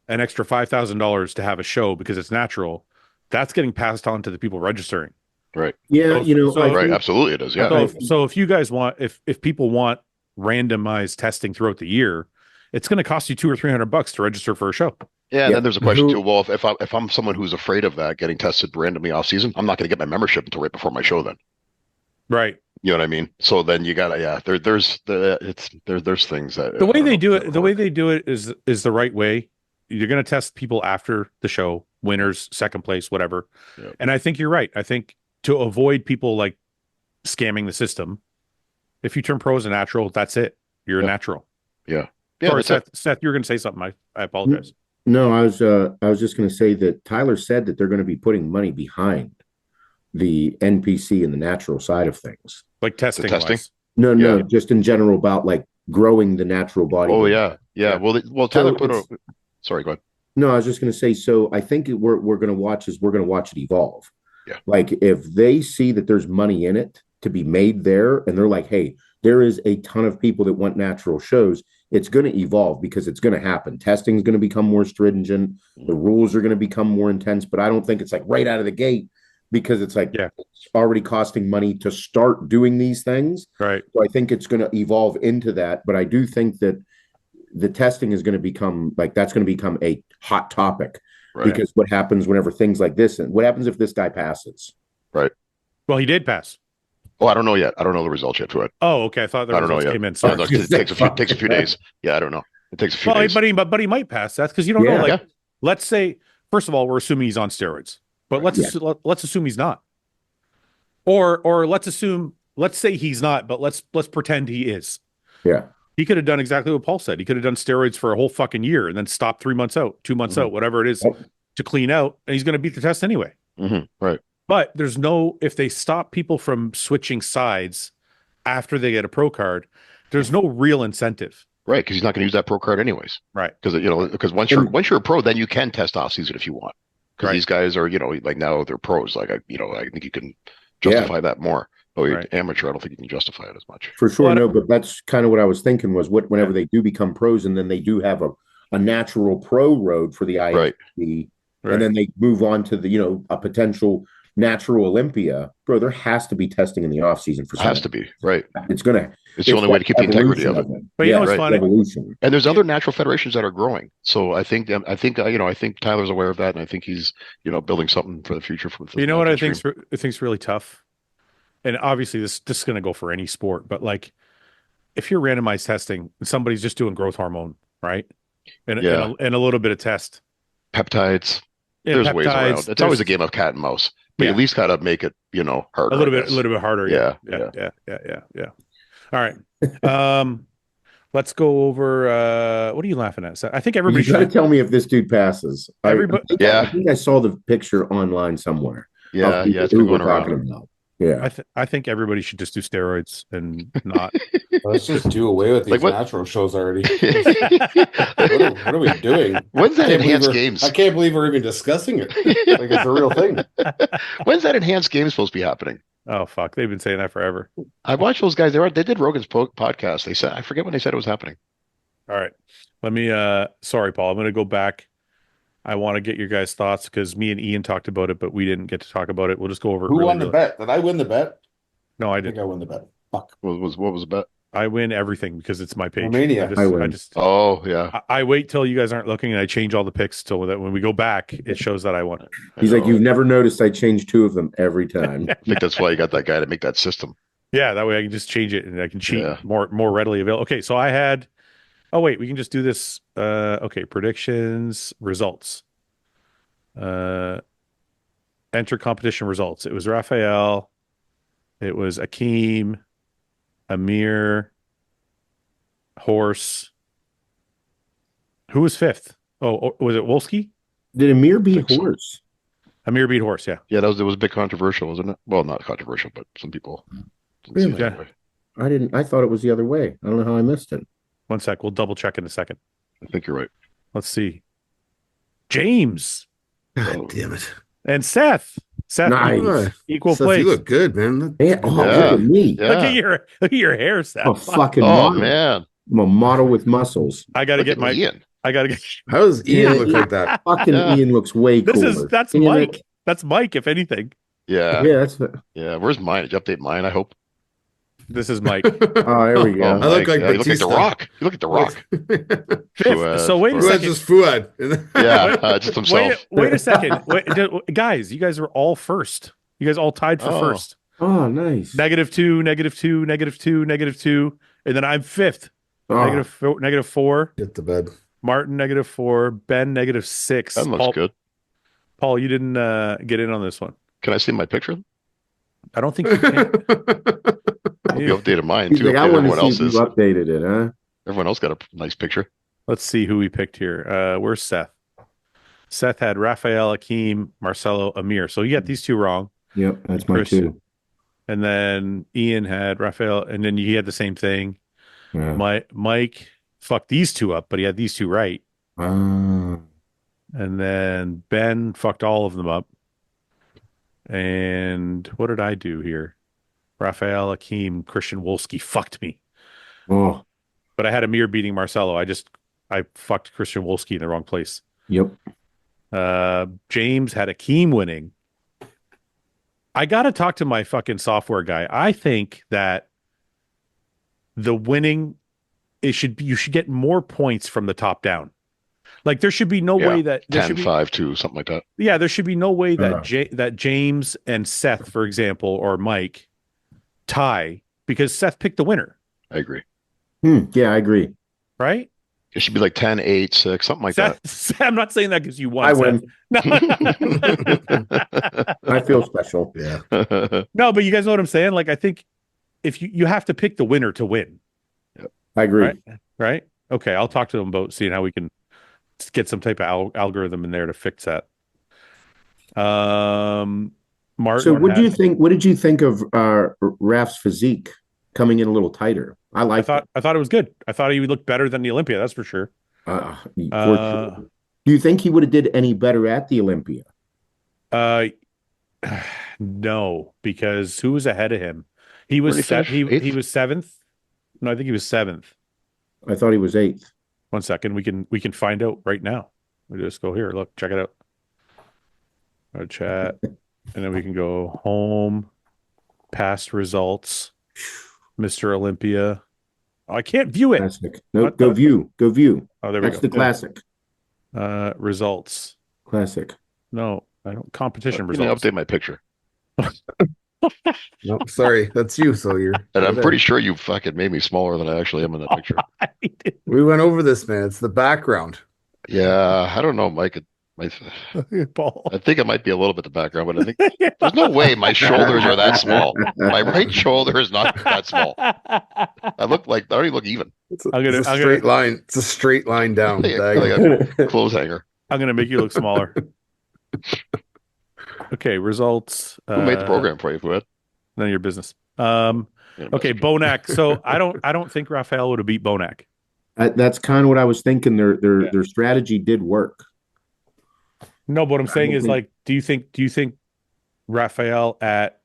[SPEAKER 1] an extra $5,000 to have a show because it's natural, that's getting passed on to the people registering.
[SPEAKER 3] Right.
[SPEAKER 2] Yeah,
[SPEAKER 3] Right. Absolutely, it is. Yeah.
[SPEAKER 1] So if you guys want, if people want randomized testing throughout the year, it's going to cost you $200 or $300 to register for a show.
[SPEAKER 3] Yeah, and then there's a question too. Well, if I'm someone who's afraid of that getting tested randomly off season, I'm not going to get my membership until right before my show. Then,
[SPEAKER 1] right?
[SPEAKER 3] You know what I mean? So then you gotta, there's things that
[SPEAKER 1] the way they do it is the right way. You're going to test people after the show, winners, second place, whatever.
[SPEAKER 3] Yeah.
[SPEAKER 1] And I think you're right. I think to avoid people like scamming the system, if you turn pro as a natural, that's it. You're a natural.
[SPEAKER 3] Yeah.
[SPEAKER 1] Sorry, Seth, you were going to say something. I apologize.
[SPEAKER 2] No, I was just going to say that Tyler said that they're going to be putting money behind the NPC and the natural side of things.
[SPEAKER 1] Like testing.
[SPEAKER 2] No, just in general about like growing the natural body.
[SPEAKER 3] Oh yeah. Well, Tyler sorry, go ahead.
[SPEAKER 2] No, I was just going to say. So I think we're going to watch it evolve.
[SPEAKER 3] Yeah.
[SPEAKER 2] Like if they see that there's money in it to be made there, and they're like, hey, there is a ton of people that want natural shows. It's going to evolve because it's going to happen. Testing is going to become more stringent. The rules are going to become more intense. But I don't think it's like right out of the gate, because it's like it's already costing money to start doing these things.
[SPEAKER 1] Right.
[SPEAKER 2] So I think it's going to evolve into that. But I do think that the testing is going to become that's going to become a hot topic. Right. Because what happens whenever things like this, and what happens if this guy passes?
[SPEAKER 3] Right.
[SPEAKER 1] Well, he did pass.
[SPEAKER 3] Oh, I don't know yet. I don't know the results yet to it.
[SPEAKER 1] Oh, okay. I thought the results came in.
[SPEAKER 3] Sorry. It takes a few days. Yeah, I don't know. It takes a few days.
[SPEAKER 1] But he might pass. That's because you don't know. Like, let's say, first of all, we're assuming he's on steroids, but let's assume he's not. Or let's say he's not, but let's pretend he is.
[SPEAKER 2] Yeah.
[SPEAKER 1] He could have done exactly what Paul said. He could have done steroids for a whole fucking year and then stopped 3 months out, 2 months out, whatever it is, to clean out, and he's going to beat the test anyway.
[SPEAKER 3] Right.
[SPEAKER 1] But if they stop people from switching sides after they get a pro card, there's no real incentive.
[SPEAKER 3] Right, because he's not going to use that pro card anyways.
[SPEAKER 1] Right.
[SPEAKER 3] Because once you're a pro, then you can test off season if you want. Because these guys are, like now they're pros. Like I think you can justify that more. But amateur, I don't think you can justify it as much.
[SPEAKER 2] For sure, but that's kind of what I was thinking was whenever they do become pros, and then they do have a natural pro road for the IFBB, and then they move on to the a potential natural Olympia, bro. There has to be testing in the off season for.
[SPEAKER 3] Has to be right.
[SPEAKER 2] It's
[SPEAKER 3] the only way to keep the integrity of it.
[SPEAKER 1] But it's funny.
[SPEAKER 2] Evolution.
[SPEAKER 3] And there's other natural federations that are growing. So I think Tyler's aware of that, and I think he's building something for the future.
[SPEAKER 1] What I think's really tough, and obviously this is going to go for any sport, but like if you're randomized testing and somebody's just doing growth hormone, right, and a little bit of test
[SPEAKER 3] peptides. There's ways around. It's always a game of cat and mouse. But you at least got to make it, harder.
[SPEAKER 1] A little bit harder.
[SPEAKER 3] Yeah.
[SPEAKER 1] All right. Let's go over. What are you laughing at? I think everybody
[SPEAKER 2] should tell me if this dude passes.
[SPEAKER 1] I
[SPEAKER 2] think I saw the picture online somewhere.
[SPEAKER 3] Yeah, it's been going around.
[SPEAKER 2] Yeah,
[SPEAKER 1] I think everybody should just do steroids and not.
[SPEAKER 4] Let's just do away with these natural shows already. What are we doing?
[SPEAKER 3] When's that enhanced games?
[SPEAKER 4] I can't believe we're even discussing it. Like it's a real thing.
[SPEAKER 3] When's that enhanced game supposed to be happening?
[SPEAKER 1] Oh fuck! They've been saying that forever.
[SPEAKER 3] I watched those guys. They did Rogan's podcast. They said, I forget when they said it was happening.
[SPEAKER 1] All right, let me. Sorry, Paul. I'm going to go back. I want to get your guys' thoughts because me and Ian talked about it, but we didn't get to talk about it. We'll just go over.
[SPEAKER 4] Who won the bet? Did I win the bet?
[SPEAKER 1] No, I
[SPEAKER 4] didn't. I think I won the bet. Fuck.
[SPEAKER 3] What was the bet?
[SPEAKER 1] I win everything because it's my page.
[SPEAKER 4] Romania.
[SPEAKER 2] I win.
[SPEAKER 1] I wait till you guys aren't looking and I change all the picks till that when we go back, it shows that I won.
[SPEAKER 2] He's like, you've never noticed I change 2 of them every time.
[SPEAKER 3] I think that's why you got that guy to make that system.
[SPEAKER 1] Yeah, that way I can just change it and I can cheat more readily available. Okay, so I had. Oh wait, we can just do this. Okay, predictions, results. Enter competition results. It was Raphael. It was Akim, Amir, Horse. Who was 5th? Oh, was it Wolski?
[SPEAKER 2] Did Amir beat Horse?
[SPEAKER 1] Amir beat Horse, yeah.
[SPEAKER 3] Yeah, it was a bit controversial, wasn't it? Well, not controversial, but some people.
[SPEAKER 2] Really?
[SPEAKER 1] Yeah.
[SPEAKER 2] I thought it was the other way. I don't know how I missed it.
[SPEAKER 1] 1 sec. We'll double check in a second.
[SPEAKER 3] I think you're right.
[SPEAKER 1] Let's see. James
[SPEAKER 5] God damn it.
[SPEAKER 1] and Seth. Seth,
[SPEAKER 2] Nice.
[SPEAKER 1] equal
[SPEAKER 5] Seth,
[SPEAKER 1] place.
[SPEAKER 5] you look good, man.
[SPEAKER 2] Yeah, oh, look
[SPEAKER 3] Yeah.
[SPEAKER 2] at me.
[SPEAKER 3] Yeah.
[SPEAKER 1] Look at your hair, Seth.
[SPEAKER 2] I'm a fucking
[SPEAKER 3] Oh
[SPEAKER 2] model.
[SPEAKER 3] man.
[SPEAKER 2] I'm a model with muscles.
[SPEAKER 1] I gotta
[SPEAKER 3] Look
[SPEAKER 1] get
[SPEAKER 3] at
[SPEAKER 1] my.
[SPEAKER 3] Ian.
[SPEAKER 1] I gotta get.
[SPEAKER 5] How does Ian
[SPEAKER 2] Yeah,
[SPEAKER 5] look like that?
[SPEAKER 2] Fucking
[SPEAKER 3] Yeah.
[SPEAKER 2] Ian looks way cooler.
[SPEAKER 1] That's
[SPEAKER 2] Ian,
[SPEAKER 1] Mike. That's Mike. If anything,
[SPEAKER 3] Yeah.
[SPEAKER 2] Yeah, that's.
[SPEAKER 3] Yeah. Where's mine? Did you update mine? I hope.
[SPEAKER 1] this is Mike.
[SPEAKER 2] Oh, there we
[SPEAKER 3] Oh,
[SPEAKER 2] go.
[SPEAKER 5] I look
[SPEAKER 3] Mike.
[SPEAKER 5] like
[SPEAKER 3] Yeah, you look like the
[SPEAKER 5] Batista.
[SPEAKER 3] Rock. You look like the Rock.
[SPEAKER 1] Fifth. So wait a
[SPEAKER 5] Fuad's
[SPEAKER 1] second.
[SPEAKER 5] just Fouad.
[SPEAKER 3] Yeah, just himself.
[SPEAKER 1] Wait a second. Guys, you guys are all first. You guys all tied for
[SPEAKER 3] Oh.
[SPEAKER 1] first.
[SPEAKER 2] Oh, nice.
[SPEAKER 1] -2, -2, -2, -2, and then I'm fifth.
[SPEAKER 2] Oh,
[SPEAKER 1] -4.
[SPEAKER 5] Get to bed.
[SPEAKER 1] Martin -4. Ben -6.
[SPEAKER 3] That looks good.
[SPEAKER 1] Paul, you didn't get in on this one.
[SPEAKER 3] Can I see my picture?
[SPEAKER 1] I don't think you can.
[SPEAKER 3] You updated mine
[SPEAKER 2] he's
[SPEAKER 3] too.
[SPEAKER 2] like, I
[SPEAKER 3] Updated
[SPEAKER 2] want to
[SPEAKER 3] everyone
[SPEAKER 2] see if
[SPEAKER 3] else's.
[SPEAKER 2] you updated it, huh?
[SPEAKER 3] Everyone else got a nice picture.
[SPEAKER 1] Let's see who we picked here. Where's Seth? Seth had Raphael, Akim, Marcelo, Amir. So you got these two wrong.
[SPEAKER 2] Yep, that's my
[SPEAKER 1] Chris.
[SPEAKER 2] two.
[SPEAKER 1] And then Ian had Raphael, and then he had the same thing.
[SPEAKER 2] Yeah.
[SPEAKER 1] Mike fucked these two up, but he had these two right.
[SPEAKER 2] Ah.
[SPEAKER 1] And then Ben fucked all of them up. And what did I do here? Raphael, Akim, Christian Wolski fucked me.
[SPEAKER 2] Oh,
[SPEAKER 1] But I had Amir beating Marcelo. I fucked Christian Wolski in the wrong place.
[SPEAKER 2] yep.
[SPEAKER 1] James had Akim winning. I got to talk to my fucking software guy. I think that the winning, you should get more points from the top down. Like there should be no way that there
[SPEAKER 3] 10,
[SPEAKER 1] should be,
[SPEAKER 3] 5, 2, something like that.
[SPEAKER 1] yeah, there should be no way that
[SPEAKER 2] Uh.
[SPEAKER 1] that James and Seth, for example, or Mike tie because Seth picked the winner,
[SPEAKER 3] I agree.
[SPEAKER 2] Yeah, I agree.
[SPEAKER 1] right?
[SPEAKER 3] It should be like 10, 8, 6, something like
[SPEAKER 1] Seth, I'm not saying that because you won.
[SPEAKER 2] I
[SPEAKER 1] Seth.
[SPEAKER 2] win.
[SPEAKER 1] No.
[SPEAKER 2] I feel special.
[SPEAKER 5] Yeah.
[SPEAKER 3] that.
[SPEAKER 1] No, but you guys know what I'm saying? Like I think if you have to pick the winner to win.
[SPEAKER 2] I agree.
[SPEAKER 1] Right? Okay, I'll talk to them about seeing how we can get some type of algorithm in there to fix that. Martin.
[SPEAKER 2] So, what did you think of Raf's physique coming in a little tighter? I
[SPEAKER 1] thought it was good. I thought he would look better than the Olympia. That's for sure.
[SPEAKER 2] For sure. Do you think he would have did any better at the Olympia?
[SPEAKER 1] No, because who was ahead of him? He was he was seventh. No, I think he was seventh.
[SPEAKER 2] I thought he was eighth.
[SPEAKER 1] 1 second. We can find out right now. We just go here. Look, check it out. Our chat, and then we can go home, past results, Mr. Olympia. Oh, I can't view it.
[SPEAKER 2] Classic. No, go view. Go view.
[SPEAKER 1] Oh, there we
[SPEAKER 2] That's
[SPEAKER 1] go.
[SPEAKER 2] the classic.
[SPEAKER 1] Results.
[SPEAKER 2] Classic.
[SPEAKER 1] No, I don't. Competition
[SPEAKER 3] You didn't
[SPEAKER 1] results.
[SPEAKER 3] update my picture.
[SPEAKER 5] No, sorry, that's you. So you're.
[SPEAKER 3] And I'm pretty sure you fucking made me smaller than I actually am in that picture.
[SPEAKER 5] We went over this, man. It's the background.
[SPEAKER 3] Yeah, I don't know, Mike.
[SPEAKER 1] Paul.
[SPEAKER 3] I think it might be a little bit the background, but I think there's no way my shoulders are that small. My right shoulder is not that small. I already look even.
[SPEAKER 5] It's a straight line. It's a straight line down.
[SPEAKER 3] Like a clothes hanger.
[SPEAKER 1] I'm gonna make you look smaller. Okay, results.
[SPEAKER 3] Who made the program for you, Fouad?
[SPEAKER 1] None of your business. Okay, Bonac. So I don't think Raphael would have beat Bonac.
[SPEAKER 2] That's kind of what I was thinking. Their strategy did work.
[SPEAKER 1] No, but what I'm saying is like, do you think Raphael at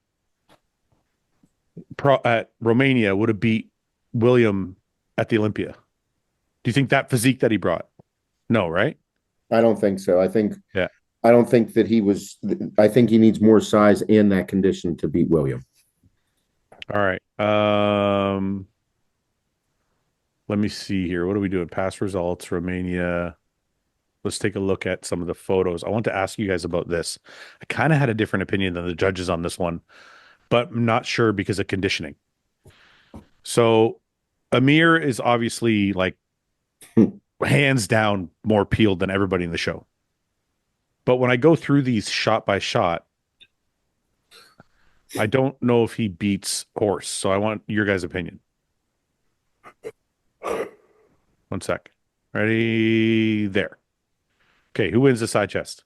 [SPEAKER 1] Romania would have beat William at the Olympia? Do you think that physique that he brought? No, right?
[SPEAKER 2] I don't think so. I think
[SPEAKER 1] Yeah.
[SPEAKER 2] I don't think that he was. I think he needs more size in that condition to beat William.
[SPEAKER 1] All right. Let me see here. What are we doing? Past results, Romania. Let's take a look at some of the photos. I want to ask you guys about this. I kind of had a different opinion than the judges on this one, but I'm not sure because of conditioning. So Amir is obviously like hands down more peeled than everybody in the show. But when I go through these shot by shot, I don't know if he beats Horse. So I want your guys' opinion. 1 sec. Ready? There. Okay, who wins the side chest?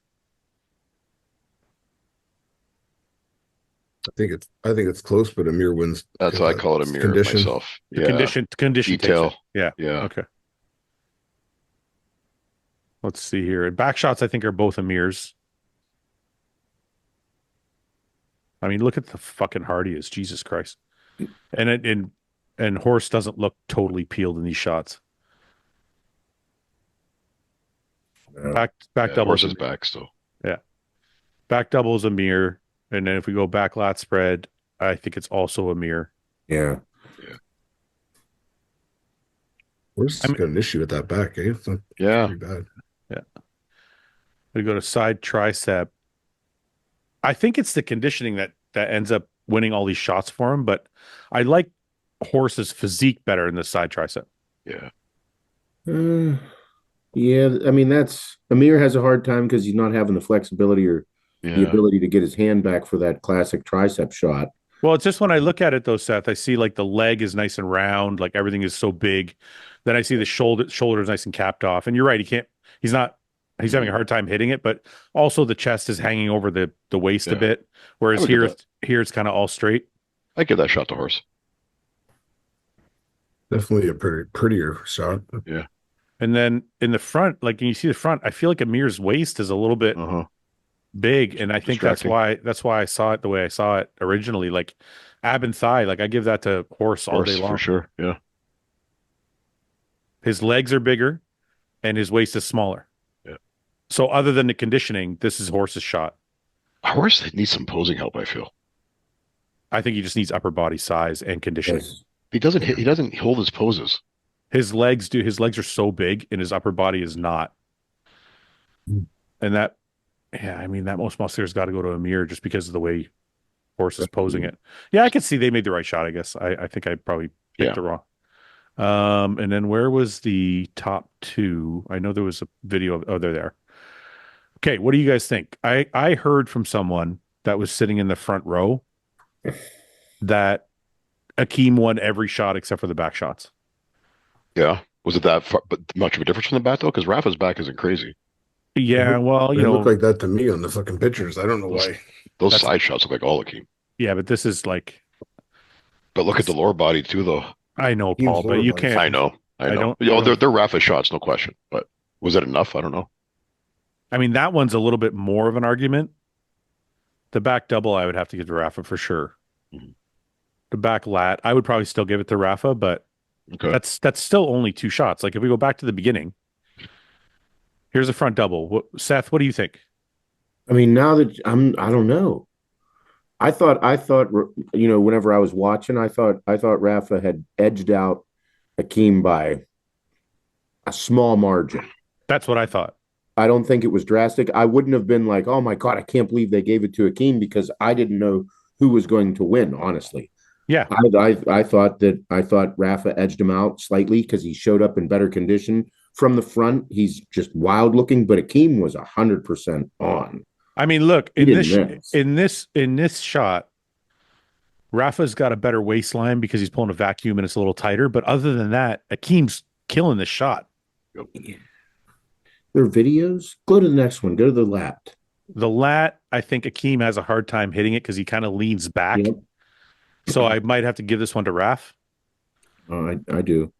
[SPEAKER 5] I think it's close, but Amir wins.
[SPEAKER 3] That's why I call it a mirror myself.
[SPEAKER 1] The
[SPEAKER 3] Yeah.
[SPEAKER 1] condition
[SPEAKER 3] Detail.
[SPEAKER 1] takes it. Yeah.
[SPEAKER 3] Yeah.
[SPEAKER 1] Okay. Let's see here. And back shots, I think, are both Amirs. I mean, look at the fucking hard he is. Jesus Christ. And Horse doesn't look totally peeled in these shots. Back double
[SPEAKER 3] Horse is back still.
[SPEAKER 1] Yeah. Back double is a mirror. And then if we go back lat spread, I think it's also a mirror.
[SPEAKER 2] Yeah.
[SPEAKER 5] Horse got an issue with that back, eh? It's not pretty bad.
[SPEAKER 1] Yeah. We go to side tricep. I think it's the conditioning that ends up winning all these shots for him, but I like Horse's physique better in the side tricep.
[SPEAKER 3] Yeah.
[SPEAKER 2] Yeah, I mean Amir has a hard time because he's not having the flexibility or the ability to get his hand back for that classic tricep shot.
[SPEAKER 1] Well, it's just when I look at it though, Seth, I see like the leg is nice and round, like everything is so big. Then I see the shoulder is nice and capped off. And you're right, he's having a hard time hitting it, but also the chest is hanging over the waist a bit, whereas here it's kind of all straight.
[SPEAKER 3] I give that shot to Horse.
[SPEAKER 5] Definitely a prettier shot.
[SPEAKER 3] Yeah.
[SPEAKER 1] And then in the front, like when you see the front, I feel like Amir's waist is a little bit big, and I think that's why I saw it the way I saw it originally. Like ab and thigh, like I give that to Horse all day long
[SPEAKER 3] for sure. Yeah.
[SPEAKER 1] His legs are bigger, and his waist is smaller.
[SPEAKER 3] Yeah.
[SPEAKER 1] So other than the conditioning, this is Horse's shot.
[SPEAKER 3] Horse needs some posing help, I feel.
[SPEAKER 1] I think he just needs upper body size and conditioning.
[SPEAKER 2] Yes.
[SPEAKER 3] He doesn't hold his poses.
[SPEAKER 1] His legs are so big, and his upper body is not. And that most muscular's got to go to Amir just because of the way Horse is posing it. Yeah, I can see they made the right shot, I guess. I think I probably picked it wrong. And then where was the top two? I know there was a video of, they're there. Okay, what do you guys think? I heard from someone that was sitting in the front row that Akim won every shot except for the back shots.
[SPEAKER 3] Yeah. Was it that but much of a difference from the back though? Because Rafa's back isn't crazy.
[SPEAKER 1] Yeah, well,
[SPEAKER 5] it looked like that to me on the fucking pictures. I don't know why.
[SPEAKER 3] Those side shots look like all Akim.
[SPEAKER 1] Yeah, but this is like.
[SPEAKER 3] But look at the lower body too, though.
[SPEAKER 1] I know, Paul, but you can't.
[SPEAKER 3] I know. They're Rafa shots, no question. But was it enough? I don't know.
[SPEAKER 1] I mean, that one's a little bit more of an argument. The back double, I would have to give to Rafa for sure. Mm-hmm. The back lat, I would probably still give it to Rafa, but that's still only two shots. Like if we go back to the beginning, here's a front double. Seth, what do you think?
[SPEAKER 2] I mean, now that I don't know. I thought, whenever I was watching, I thought Rafa had edged out Akim by a small margin.
[SPEAKER 1] That's what I thought.
[SPEAKER 2] I don't think it was drastic. I wouldn't have been like, oh my God, I can't believe they gave it to Akim, because I didn't know who was going to win, honestly.
[SPEAKER 1] Yeah.
[SPEAKER 2] I thought Rafa edged him out slightly because he showed up in better condition. From the front, he's just wild looking, but Akim was 100% on.
[SPEAKER 1] I mean, look, in this shot, Rafa's got a better waistline because he's pulling a vacuum and it's a little tighter. But other than that, Akim's killing the shot.
[SPEAKER 2] Their videos? Go to the next one. Go to the lat.
[SPEAKER 1] The lat, I think Akim has a hard time hitting it because he kind of leans back. Yep. So I might have to give this one to Raf.
[SPEAKER 2] I do.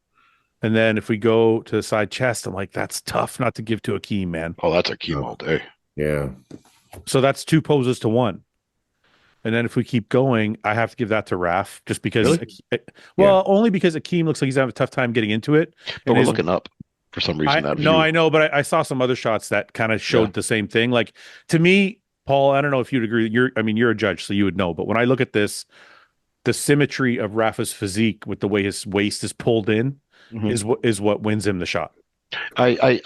[SPEAKER 1] And then if we go to the side chest, I'm like, that's tough not to give to Akim, man.
[SPEAKER 3] Oh, that's Akim all day.
[SPEAKER 2] Yeah.
[SPEAKER 1] So that's two poses to one. And then if we keep going, I have to give that to Raf just because. Really? Only because Akim looks like he's having a tough time getting into it.
[SPEAKER 3] But we're looking up for some reason.
[SPEAKER 1] I know, but I saw some other shots that kind of showed the same thing. Like to me, Paul, I don't know if you'd agree. You're a judge, so you would know. But when I look at this, the symmetry of Rafa's physique with the way his waist is pulled in is what wins him the shot.
[SPEAKER 3] I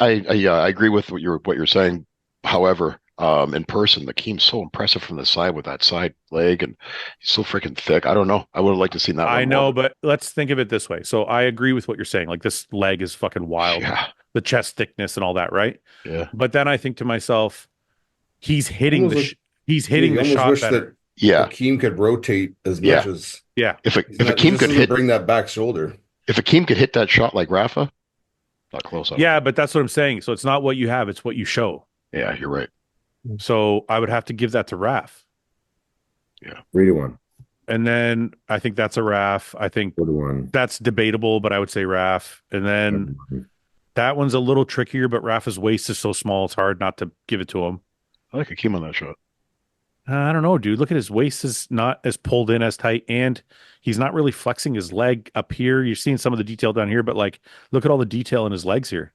[SPEAKER 3] agree with what you're saying. However, in person, Akim's so impressive from the side with that side leg, and he's so freaking thick. I don't know. I would have liked to see that.
[SPEAKER 1] I know, but let's think of it this way. So I agree with what you're saying. Like this leg is fucking wild. Yeah. The chest thickness and all that, right?
[SPEAKER 3] Yeah.
[SPEAKER 1] But then I think to myself, he's hitting the shot better.
[SPEAKER 5] Akim could rotate as much as
[SPEAKER 3] If Akim could
[SPEAKER 5] bring that back shoulder.
[SPEAKER 3] If Akim could hit that shot like Rafa, not close.
[SPEAKER 1] Yeah, but that's what I'm saying. So it's not what you have; it's what you show.
[SPEAKER 3] Yeah, you're right.
[SPEAKER 1] So I would have to give that to Raf.
[SPEAKER 3] Yeah.
[SPEAKER 2] 3-1.
[SPEAKER 1] And then I think that's a Raf. I think
[SPEAKER 2] 4-1.
[SPEAKER 1] that's debatable, but I would say Raf. And then
[SPEAKER 2] 7-1.
[SPEAKER 1] that one's a little trickier, but Rafa's waist is so small, it's hard not to give it to him.
[SPEAKER 3] I like Akim on that shot.
[SPEAKER 1] I don't know, dude. Look at his waist is not as pulled in as tight, and he's not really flexing his leg up here. You're seeing some of the detail down here, but like, look at all the detail in his legs here.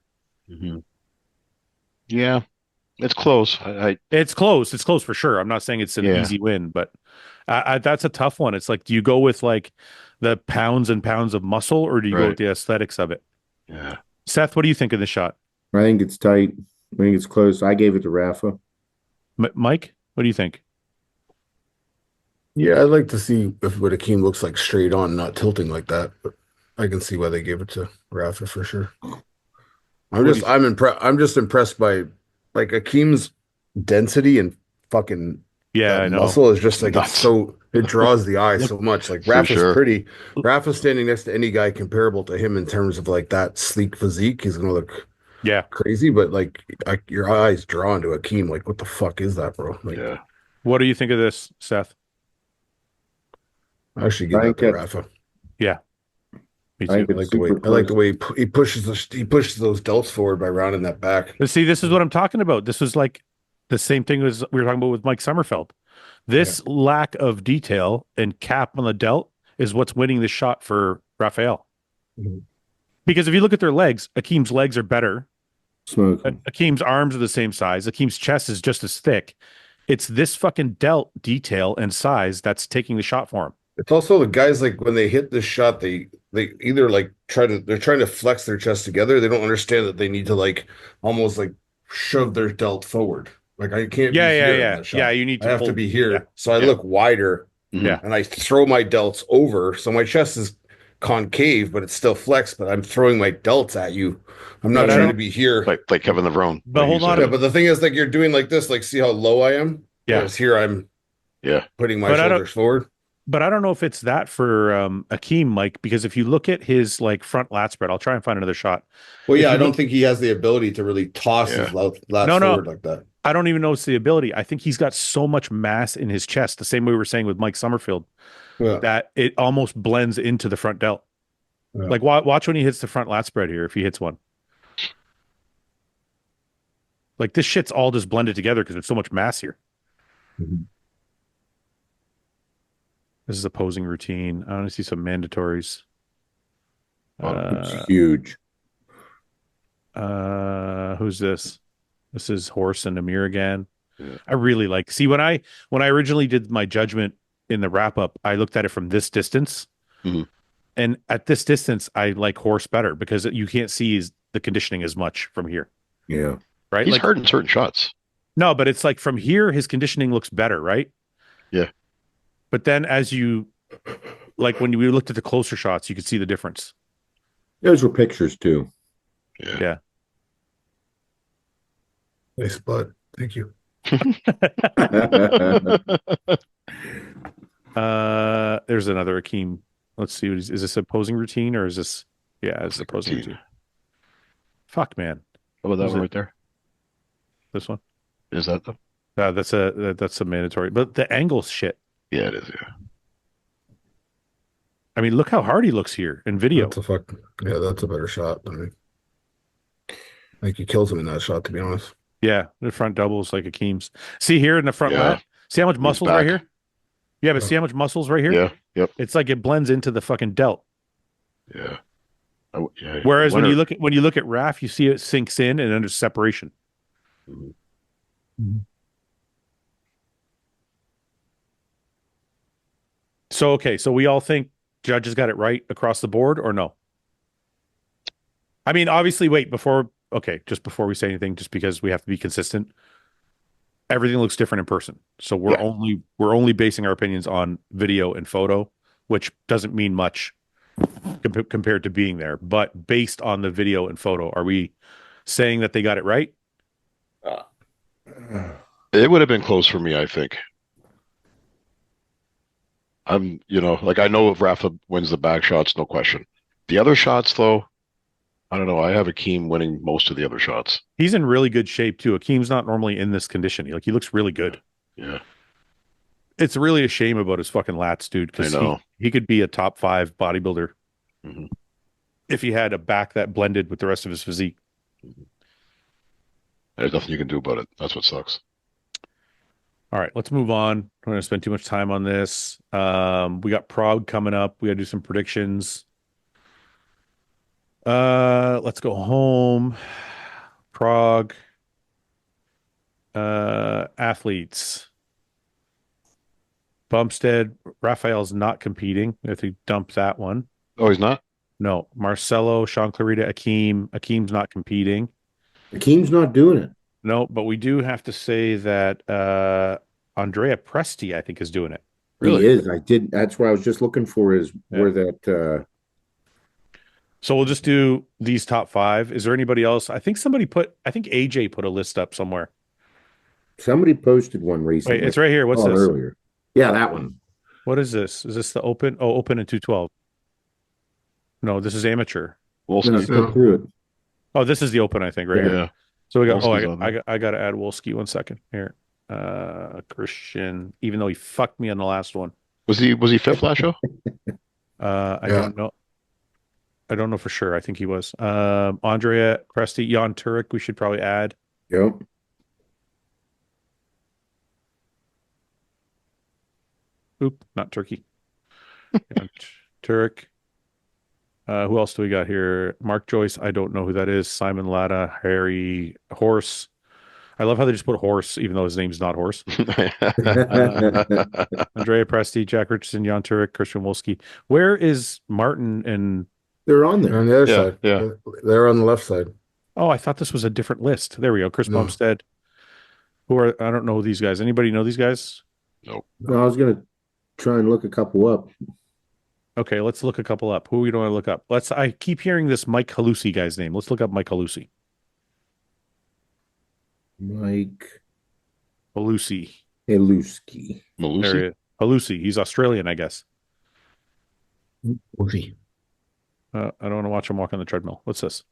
[SPEAKER 3] Mm-hmm. Yeah, it's close.
[SPEAKER 1] It's close. It's close for sure. I'm not saying it's an easy win, but that's a tough one. It's like, do you go with like the pounds and pounds of muscle, or do you go with the aesthetics of it?
[SPEAKER 3] Yeah.
[SPEAKER 1] Seth, what do you think of this shot?
[SPEAKER 2] I think it's tight. I think it's close. I gave it to Rafa.
[SPEAKER 1] Mike, what do you think?
[SPEAKER 5] Yeah, I'd like to see if what Akim looks like straight on, not tilting like that. But I can see why they gave it to Rafa for sure. I'm just impressed by like Akim's density and fucking
[SPEAKER 1] I know.
[SPEAKER 5] muscle is just like it draws the eye so much. Like Rafa's pretty. Rafa's standing next to any guy comparable to him in terms of like that sleek physique. He's gonna look crazy, but like your eyes drawn to Akim. Like, what the fuck is that, bro? Like,
[SPEAKER 1] what do you think of this, Seth?
[SPEAKER 5] I should give that to Rafa.
[SPEAKER 1] Yeah. Me too.
[SPEAKER 5] I like the way he pushes those delts forward by rounding that back.
[SPEAKER 1] But see, this is what I'm talking about. This was like the same thing as we were talking about with Mike Sommerfeld. This lack of detail and cap on the delt is what's winning the shot for Raphael.
[SPEAKER 5] Mm-hmm.
[SPEAKER 1] Because if you look at their legs, Akim's legs are better.
[SPEAKER 2] Smoking.
[SPEAKER 1] Akim's arms are the same size. Akim's chest is just as thick. It's this fucking delt detail and size that's taking the shot for him.
[SPEAKER 5] It's also the guys, like when they hit this shot, they either like they're trying to flex their chest together. They don't understand that they need to like almost like shove their delt forward. Like I can't be here in that shot.
[SPEAKER 1] Yeah, you need to
[SPEAKER 5] I have to be here.
[SPEAKER 1] Yeah.
[SPEAKER 5] So I look wider.
[SPEAKER 1] Yeah.
[SPEAKER 5] And I throw my delts over. So my chest is concave, but it's still flexed, but I'm throwing my delts at you. I'm not trying to be here.
[SPEAKER 3] Like Kevin Levrone.
[SPEAKER 1] But hold on.
[SPEAKER 5] Yeah, but the thing is, like, you're doing like this, like, see how low I am?
[SPEAKER 1] Yeah.
[SPEAKER 5] Whereas here I'm putting my shoulders forward.
[SPEAKER 1] But I don't know if it's that for Akim, Mike, because if you look at his like front lat spread, I'll try and find another shot.
[SPEAKER 5] Well, yeah, I don't think he has the ability to really toss his lat forward like that.
[SPEAKER 1] I don't even know it's the ability. I think he's got so much mass in his chest, the same way we were saying with Mike Sommerfeld, that it almost blends into the front delt. Yeah. Like watch when he hits the front lat spread here, if he hits one. Like this shit's all just blended together because there's so much mass here.
[SPEAKER 2] Mm-hmm.
[SPEAKER 1] This is a posing routine. I want to see some mandatories.
[SPEAKER 2] It's huge.
[SPEAKER 1] Who's this? This is Horse and Amir again. Yeah. I really like. See, when I originally did my judgment in the wrap up, I looked at it from this distance, and at this distance, I like Horse better because you can't see the conditioning as much from here.
[SPEAKER 2] Yeah,
[SPEAKER 1] right.
[SPEAKER 3] He's hurt in certain shots.
[SPEAKER 1] No, but it's like from here, his conditioning looks better, right?
[SPEAKER 3] Yeah.
[SPEAKER 1] But then as you, like when we looked at the closer shots, you could see the difference.
[SPEAKER 2] Those were pictures too.
[SPEAKER 1] Yeah.
[SPEAKER 5] Nice butt. Thank you.
[SPEAKER 1] There's another Akim. Let's see. Is this a posing routine or is this? Yeah, it's a posing routine. Fuck, man.
[SPEAKER 3] How about that one right there?
[SPEAKER 1] This one?
[SPEAKER 3] Is that the?
[SPEAKER 1] That's a mandatory. But the angle shit.
[SPEAKER 3] Yeah, it is. Yeah.
[SPEAKER 1] I mean, look how hard he looks here in video.
[SPEAKER 5] That's a better shot. I think he kills him in that shot, to be honest.
[SPEAKER 1] Yeah, the front doubles like Akim's. See here in the front lat? See how much muscles right here? Yeah, but see how much muscles right here?
[SPEAKER 3] Yeah, yep.
[SPEAKER 1] It's like it blends into the fucking delt.
[SPEAKER 3] Yeah.
[SPEAKER 1] Whereas when you look at Raph, you see it sinks in and under separation.
[SPEAKER 5] Mm-hmm.
[SPEAKER 1] So we all think judges got it right across the board, or no? I mean, obviously, just before we say anything, just because we have to be consistent, everything looks different in person. So we're only basing our opinions on video and photo, which doesn't mean much compared to being there. But based on the video and photo, are we saying that they got it right?
[SPEAKER 3] It would have been close for me, I think. I know if Rafa wins the back shots, no question. The other shots, though, I don't know. I have Akim winning most of the other shots.
[SPEAKER 1] He's in really good shape too. Akim's not normally in this condition. He looks really good.
[SPEAKER 3] Yeah.
[SPEAKER 1] It's really a shame about his fucking lats, dude,
[SPEAKER 3] I
[SPEAKER 1] because
[SPEAKER 3] know.
[SPEAKER 1] he could be a top 5 bodybuilder
[SPEAKER 3] Mhm.
[SPEAKER 1] if he had a back that blended with the rest of his physique.
[SPEAKER 3] There's nothing you can do about it. That's what sucks.
[SPEAKER 1] All right, let's move on. I'm going to spend too much time on this. We got Prague coming up. We got to do some predictions. Let's go home. Prague. Athletes. Bumstead. Raphael's not competing. We have to dump that one.
[SPEAKER 3] Oh, he's not?
[SPEAKER 1] No. Marcelo, Shawn Clarita, Akim. Akim's not competing.
[SPEAKER 2] Akim's not doing it.
[SPEAKER 1] No, but we do have to say that Andrea Presti, I think, is doing it.
[SPEAKER 3] Really?
[SPEAKER 2] He is. I did. That's where I was just looking for is where
[SPEAKER 1] Yeah.
[SPEAKER 2] that.
[SPEAKER 1] So we'll just do these top 5. Is there anybody else? I think AJ put a list up somewhere.
[SPEAKER 2] Somebody posted one recently.
[SPEAKER 1] Wait, it's right here. What's
[SPEAKER 2] Saw it
[SPEAKER 1] this?
[SPEAKER 2] earlier? Yeah, that one.
[SPEAKER 1] What is this? Is this the open? Oh, open in 212. No, this is amateur.
[SPEAKER 2] No,
[SPEAKER 3] Wolski's.
[SPEAKER 2] go through it.
[SPEAKER 1] Oh, this is the open, I think, right
[SPEAKER 2] Yeah.
[SPEAKER 1] here. So we got,
[SPEAKER 3] Wolski's on there.
[SPEAKER 1] I got to add Wolski 1 second here. Christian, even though he fucked me on the last one.
[SPEAKER 3] Was he fifth last show?
[SPEAKER 1] I
[SPEAKER 5] Yeah.
[SPEAKER 1] don't know. I don't know for sure. I think he was. Andrea Presti, Jan Turek, we should probably add.
[SPEAKER 2] Yep.
[SPEAKER 1] Oop, not Turkey. Jan Turek. Who else do we got here? Mark Joyce. I don't know who that is. Simon Latta, Harry Horse. I love how they just put Horse, even though his name's not Horse. Andrea Presti, Jack Richardson, Jan Turek, Christian Wolski. Where is Martin and?
[SPEAKER 2] They're on
[SPEAKER 5] They're
[SPEAKER 2] there.
[SPEAKER 5] on the other
[SPEAKER 3] Yeah,
[SPEAKER 5] side.
[SPEAKER 3] yeah.
[SPEAKER 5] They're on the left side.
[SPEAKER 1] Oh, I thought this was a different list. There we go. Chris
[SPEAKER 5] No.
[SPEAKER 1] Bumstead. I don't know these guys. Anybody know these guys?
[SPEAKER 3] Nope.
[SPEAKER 2] No, I was gonna try and look a couple up.
[SPEAKER 1] Okay, let's look a couple up. Who we don't want to look up? I keep hearing this Mike Halusi guy's name. Let's look up Mike Halusi.
[SPEAKER 2] Mike
[SPEAKER 1] Halusi.
[SPEAKER 2] Heluski.
[SPEAKER 1] There he
[SPEAKER 3] Malusi?
[SPEAKER 1] is. Halusi. He's Australian, I guess. I don't want to watch him walk on the treadmill. What's this?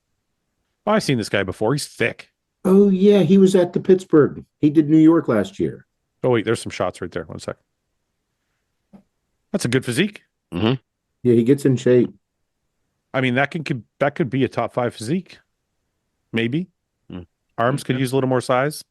[SPEAKER 1] Oh, I've seen this guy before. He's thick.
[SPEAKER 2] Oh yeah, he was at the Pittsburgh. He did New York last year.
[SPEAKER 1] Oh, wait, there's some shots right there. 1 sec. That's a good physique.
[SPEAKER 2] Yeah, he gets in shape.
[SPEAKER 1] I mean, that could be a top 5 physique. Maybe.
[SPEAKER 3] Mm.
[SPEAKER 1] Arms could use a little more size.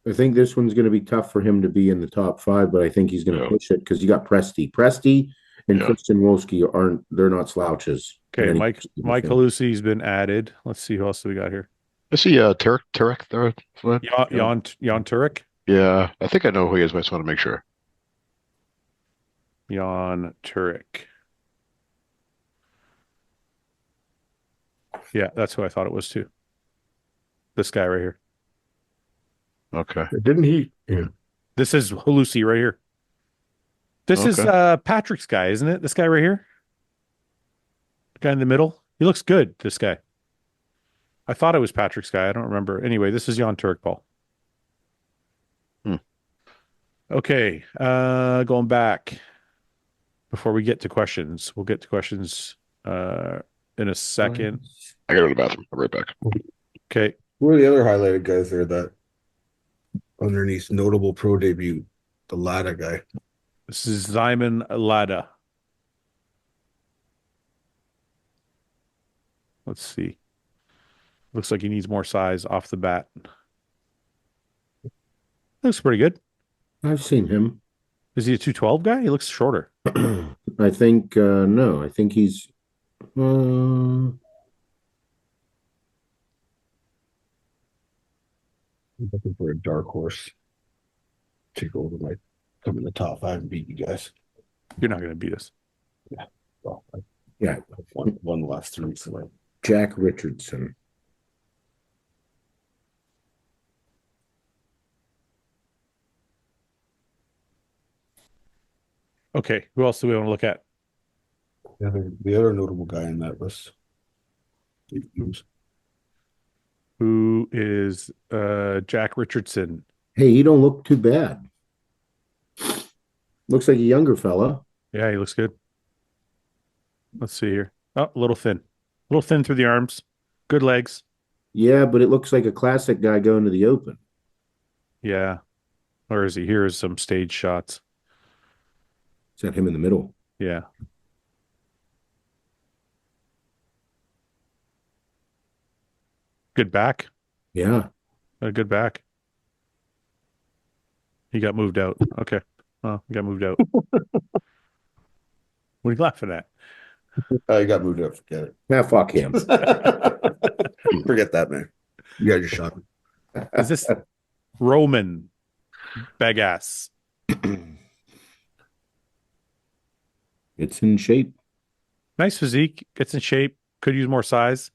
[SPEAKER 2] I think this one's going to be tough for him to be in the top 5, but I think he's going to
[SPEAKER 3] Yeah.
[SPEAKER 2] push it because you got Presti and
[SPEAKER 3] Yeah.
[SPEAKER 2] Christian Wolski they're not slouches.
[SPEAKER 1] Okay,
[SPEAKER 2] Any
[SPEAKER 1] Mike
[SPEAKER 2] position.
[SPEAKER 1] Halusi's been added. Let's see who else do we got here.
[SPEAKER 3] I see Turek there. What?
[SPEAKER 1] Jan Turek.
[SPEAKER 3] Yeah, I think I know who he is, but I just want to make sure.
[SPEAKER 1] Jan Turek. Yeah, that's who I thought it was too. This guy right here.
[SPEAKER 3] Okay.
[SPEAKER 5] Didn't he? Yeah.
[SPEAKER 1] This is Halusi right here. This is
[SPEAKER 3] Okay.
[SPEAKER 1] Patrick's guy, isn't it? This guy right here. The guy in the middle. He looks good, this guy. I thought it was Patrick's guy. I don't remember. Anyway, this is Jan Turek, Paul. Okay, going back before we get to questions. We'll get to questions in a second.
[SPEAKER 3] I gotta go to the bathroom. I'll be right back.
[SPEAKER 1] Okay.
[SPEAKER 5] Who are the other highlighted guys there that underneath notable pro debut? The Lada guy.
[SPEAKER 1] This is Simon Lada. Let's see. Looks like he needs more size off the bat. Looks pretty good.
[SPEAKER 2] I've seen him.
[SPEAKER 1] Is he a 212 guy? He looks shorter.
[SPEAKER 2] I think no. I think he's.
[SPEAKER 5] I'm looking for a dark horse to go over come in the top 5 and beat you guys.
[SPEAKER 1] You're not going to beat us.
[SPEAKER 5] Well,
[SPEAKER 2] Yeah,
[SPEAKER 5] one last 3 weeks away.
[SPEAKER 2] Jack Richardson.
[SPEAKER 1] Okay. Who else do we want to look at?
[SPEAKER 5] The other notable guy in that list.
[SPEAKER 1] Who is Jack Richardson?
[SPEAKER 2] Hey, he don't look too bad. Looks like a younger fella.
[SPEAKER 1] Yeah, he looks good. Let's see here. Oh, a little thin. A little thin through the arms. Good legs.
[SPEAKER 2] Yeah, but it looks like a classic guy going to the Open.
[SPEAKER 1] Yeah. Where is he? Here's some stage shots.
[SPEAKER 2] Is that him in the middle?
[SPEAKER 1] Yeah. Good back.
[SPEAKER 2] Yeah.
[SPEAKER 1] A good back. He got moved out. Okay. Oh, he got moved out. What are you laughing at?
[SPEAKER 5] I got moved up. Forget it.
[SPEAKER 2] Nah, fuck him.
[SPEAKER 5] Forget that, man. You guys are shocking.
[SPEAKER 1] Is this Roman Bagass?
[SPEAKER 2] It's in shape.
[SPEAKER 1] Nice physique. Gets in shape. Could use more size.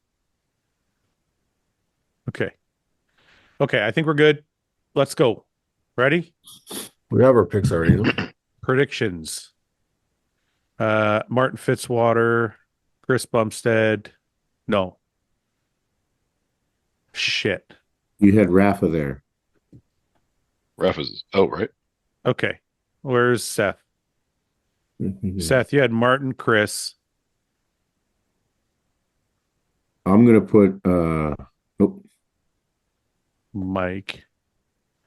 [SPEAKER 1] Okay. Okay, I think we're good. Let's go. Ready?
[SPEAKER 5] We have our picks already. Huh?
[SPEAKER 1] Predictions. Martin Fitzwater, Chris Bumstead. No. Shit.
[SPEAKER 2] You had Rafa there.
[SPEAKER 3] Ref is out, right?
[SPEAKER 1] Okay. Where's Seth? Seth, you had Martin, Chris.
[SPEAKER 2] I'm gonna put
[SPEAKER 1] Mike.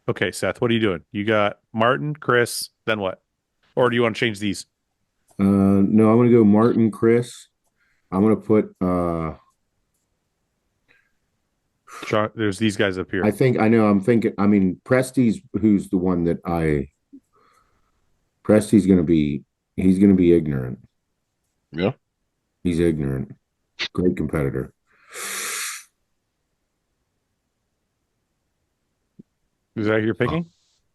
[SPEAKER 1] Okay, Seth, what are you doing? You got Martin, Chris, then what? Or do you want to change these?
[SPEAKER 2] no, I'm gonna go Martin, Chris. I'm gonna put
[SPEAKER 1] Shawn, there's these guys up here.
[SPEAKER 2] I'm thinking, I mean, Presti's who's the one that Presti's he's gonna be ignorant.
[SPEAKER 3] Yeah.
[SPEAKER 2] He's ignorant. Great competitor.
[SPEAKER 1] Is that who you're picking?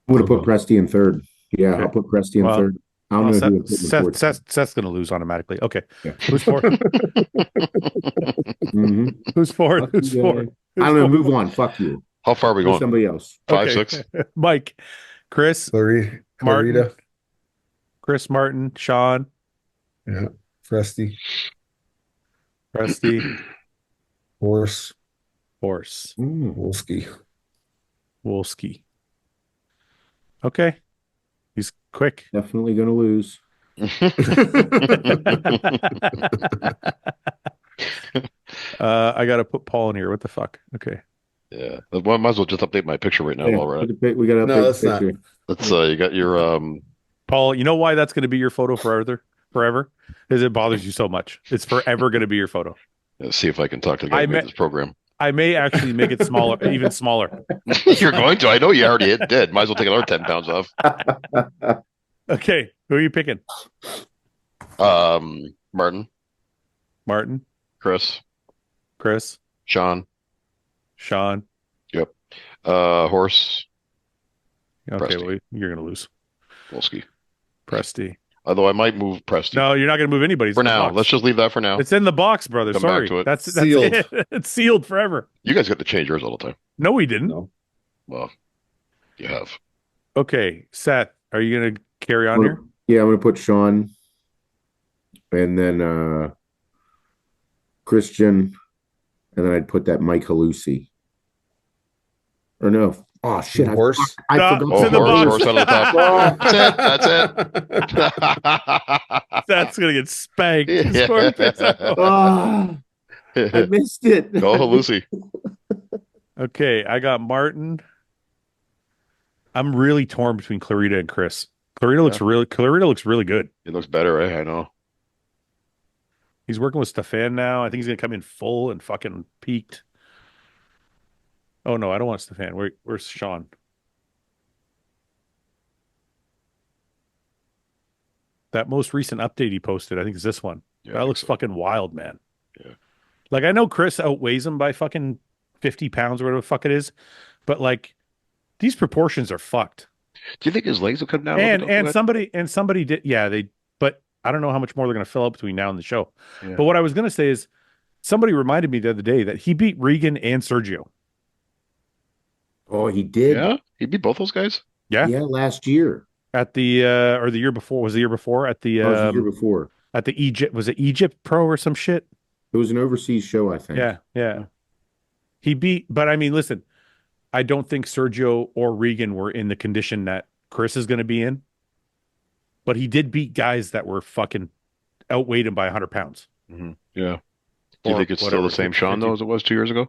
[SPEAKER 2] I'm gonna put Presti in third. Yeah,
[SPEAKER 1] Okay.
[SPEAKER 2] I'll put Presti in third. I don't know who I'm putting in fourth.
[SPEAKER 1] Seth's going to lose automatically. Okay.
[SPEAKER 2] Yeah.
[SPEAKER 1] Who's fourth? Who's fourth? Who's fourth?
[SPEAKER 2] I don't know. Move on. Fuck you.
[SPEAKER 3] How far are we
[SPEAKER 2] Go
[SPEAKER 3] going?
[SPEAKER 2] somebody else.
[SPEAKER 3] 5,
[SPEAKER 1] Okay.
[SPEAKER 3] 6?
[SPEAKER 1] Mike, Chris,
[SPEAKER 5] Clarita.
[SPEAKER 1] Martin, Chris Martin, Shawn,
[SPEAKER 5] Yeah. Fresti.
[SPEAKER 1] Rusty,
[SPEAKER 5] Horse.
[SPEAKER 2] Mm.
[SPEAKER 1] Wolski. Okay. He's quick.
[SPEAKER 2] Definitely gonna lose.
[SPEAKER 1] I got to put Paul in here. What the fuck? Okay.
[SPEAKER 3] Yeah. Well, I might as well just update my picture right now
[SPEAKER 2] Yeah,
[SPEAKER 3] while we're at it.
[SPEAKER 2] we got to
[SPEAKER 5] No, that's not.
[SPEAKER 3] Let's you got your
[SPEAKER 1] Paul, you know why that's going to be your photo forever? Is it bothers you so much. It's forever going to be your photo.
[SPEAKER 3] see if I can talk to the guy who made this program.
[SPEAKER 1] I may actually make it smaller, even smaller.
[SPEAKER 3] You're going to. I know you already did. Might as well take another 10 pounds off.
[SPEAKER 1] Okay. Who are you picking?
[SPEAKER 3] Martin,
[SPEAKER 1] Chris,
[SPEAKER 3] Shawn.
[SPEAKER 1] Yep.
[SPEAKER 3] Horse.
[SPEAKER 1] Okay,
[SPEAKER 3] Presti.
[SPEAKER 1] well, you're going to lose.
[SPEAKER 3] Wolski.
[SPEAKER 1] Presti.
[SPEAKER 3] Although I might move Presti.
[SPEAKER 1] No, you're not going to move anybody.
[SPEAKER 3] For now. Let's just leave that for now.
[SPEAKER 1] It's in the box, brother.
[SPEAKER 3] Come
[SPEAKER 1] Sorry.
[SPEAKER 3] back to it.
[SPEAKER 1] That's
[SPEAKER 5] Sealed.
[SPEAKER 1] it. It's sealed forever.
[SPEAKER 3] You guys got to change yours all the time.
[SPEAKER 1] No, we didn't.
[SPEAKER 5] No.
[SPEAKER 3] Well, you have.
[SPEAKER 1] Okay, Seth, are you going to carry on here?
[SPEAKER 2] Yeah, I'm gonna put Shawn, and then Christian, and then I'd put that Mike Halusi. Or no. Oh shit!
[SPEAKER 5] Horse.
[SPEAKER 2] I
[SPEAKER 1] No,
[SPEAKER 2] forgot.
[SPEAKER 1] it's in the box.
[SPEAKER 3] Horse out of the top. That's it.
[SPEAKER 1] That's going to get spanked.
[SPEAKER 2] Oh, I missed it.
[SPEAKER 3] Go Lucy.
[SPEAKER 1] Okay, I got Martin. I'm really torn between Clarita and Chris. Clarita looks really good.
[SPEAKER 3] It looks better, right? I know.
[SPEAKER 1] He's working with Stefan now. I think he's gonna come in full and fucking peaked. Oh no, I don't want Stefan. Where's Shawn? That most recent update he posted, I think is this one.
[SPEAKER 3] Yeah,
[SPEAKER 1] that looks fucking wild, man.
[SPEAKER 3] Yeah.
[SPEAKER 1] Like I know Chris outweighs him by fucking 50 pounds or whatever the fuck it is, but like these proportions are fucked.
[SPEAKER 3] Do you think his legs will come down?
[SPEAKER 1] And somebody did, yeah, but I don't know how much more they're going to fill up between now and the show.
[SPEAKER 3] Yeah.
[SPEAKER 1] But what I was going to say is somebody reminded me the other day that he beat Regan and Sergio.
[SPEAKER 2] Oh, he did.
[SPEAKER 3] Yeah, he beat both those guys.
[SPEAKER 1] Yeah,
[SPEAKER 2] last year
[SPEAKER 1] at the or the year before. Was the year before at the
[SPEAKER 2] the year before
[SPEAKER 1] at the Egypt? Was it Egypt Pro or some shit?
[SPEAKER 2] it was an overseas show, I think.
[SPEAKER 1] Yeah. He beat, but I mean, listen, I don't think Sergio or Regan were in the condition that Chris is going to be in, but he did beat guys that were fucking outweighed him by 100 pounds.
[SPEAKER 3] Mm-hmm. Yeah. Do you think it's still the same Shawn though as it was 2 years ago?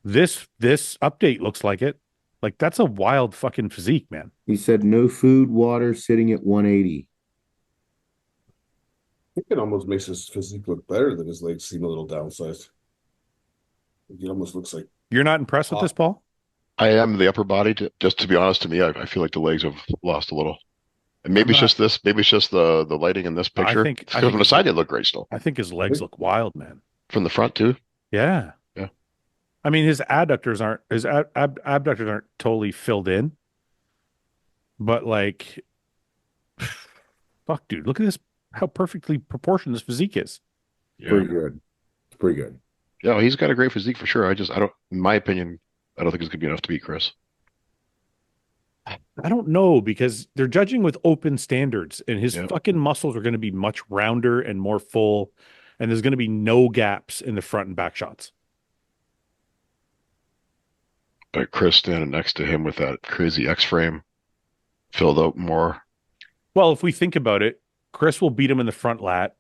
[SPEAKER 1] This update looks like it. Like that's a wild fucking physique, man.
[SPEAKER 2] He said no food, water, sitting at 180.
[SPEAKER 5] I think it almost makes his physique look better than his legs seem a little downsized. He almost looks like
[SPEAKER 1] You're not impressed with this, Paul?
[SPEAKER 3] I am the upper body. Just to be honest, to me, I feel like the legs have lost a little. And maybe it's just this. Maybe it's just the lighting in this picture.
[SPEAKER 1] I
[SPEAKER 3] From
[SPEAKER 1] think
[SPEAKER 3] the side, they look great still.
[SPEAKER 1] I think his legs look wild, man.
[SPEAKER 3] From the front too.
[SPEAKER 1] Yeah.
[SPEAKER 3] Yeah.
[SPEAKER 1] I mean, his abductors aren't totally filled in, but like, fuck, dude, look at this. How perfectly proportioned this physique is.
[SPEAKER 3] Yeah.
[SPEAKER 2] Pretty good. It's pretty good.
[SPEAKER 3] Yeah, he's got a great physique for sure. I don't, in my opinion, I don't think it's gonna be enough to beat Chris.
[SPEAKER 1] I don't know because they're judging with open standards, and his fucking muscles are going to be much rounder and more full, and there's going to be no gaps in the front and back shots.
[SPEAKER 3] But Chris standing next to him with that crazy X frame, filled out more.
[SPEAKER 1] Well, if we think about it, Chris will beat him in the front lat.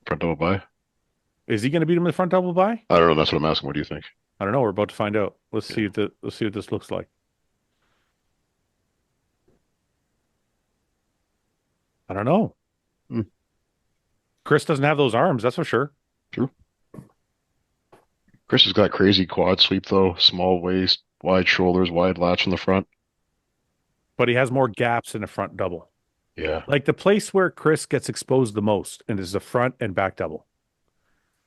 [SPEAKER 3] Front double by.
[SPEAKER 1] Is he going to beat him in the front double by?
[SPEAKER 3] I don't know. That's what I'm asking. What do you think?
[SPEAKER 1] I don't know. We're about to find out. Let's see what this looks like. I don't know. Chris doesn't have those arms, that's for sure.
[SPEAKER 3] True. Chris has got crazy quad sweep though, small waist, wide shoulders, wide lats from the front.
[SPEAKER 1] But he has more gaps in the front double.
[SPEAKER 3] Yeah.
[SPEAKER 1] Like the place where Chris gets exposed the most and is the front and back double.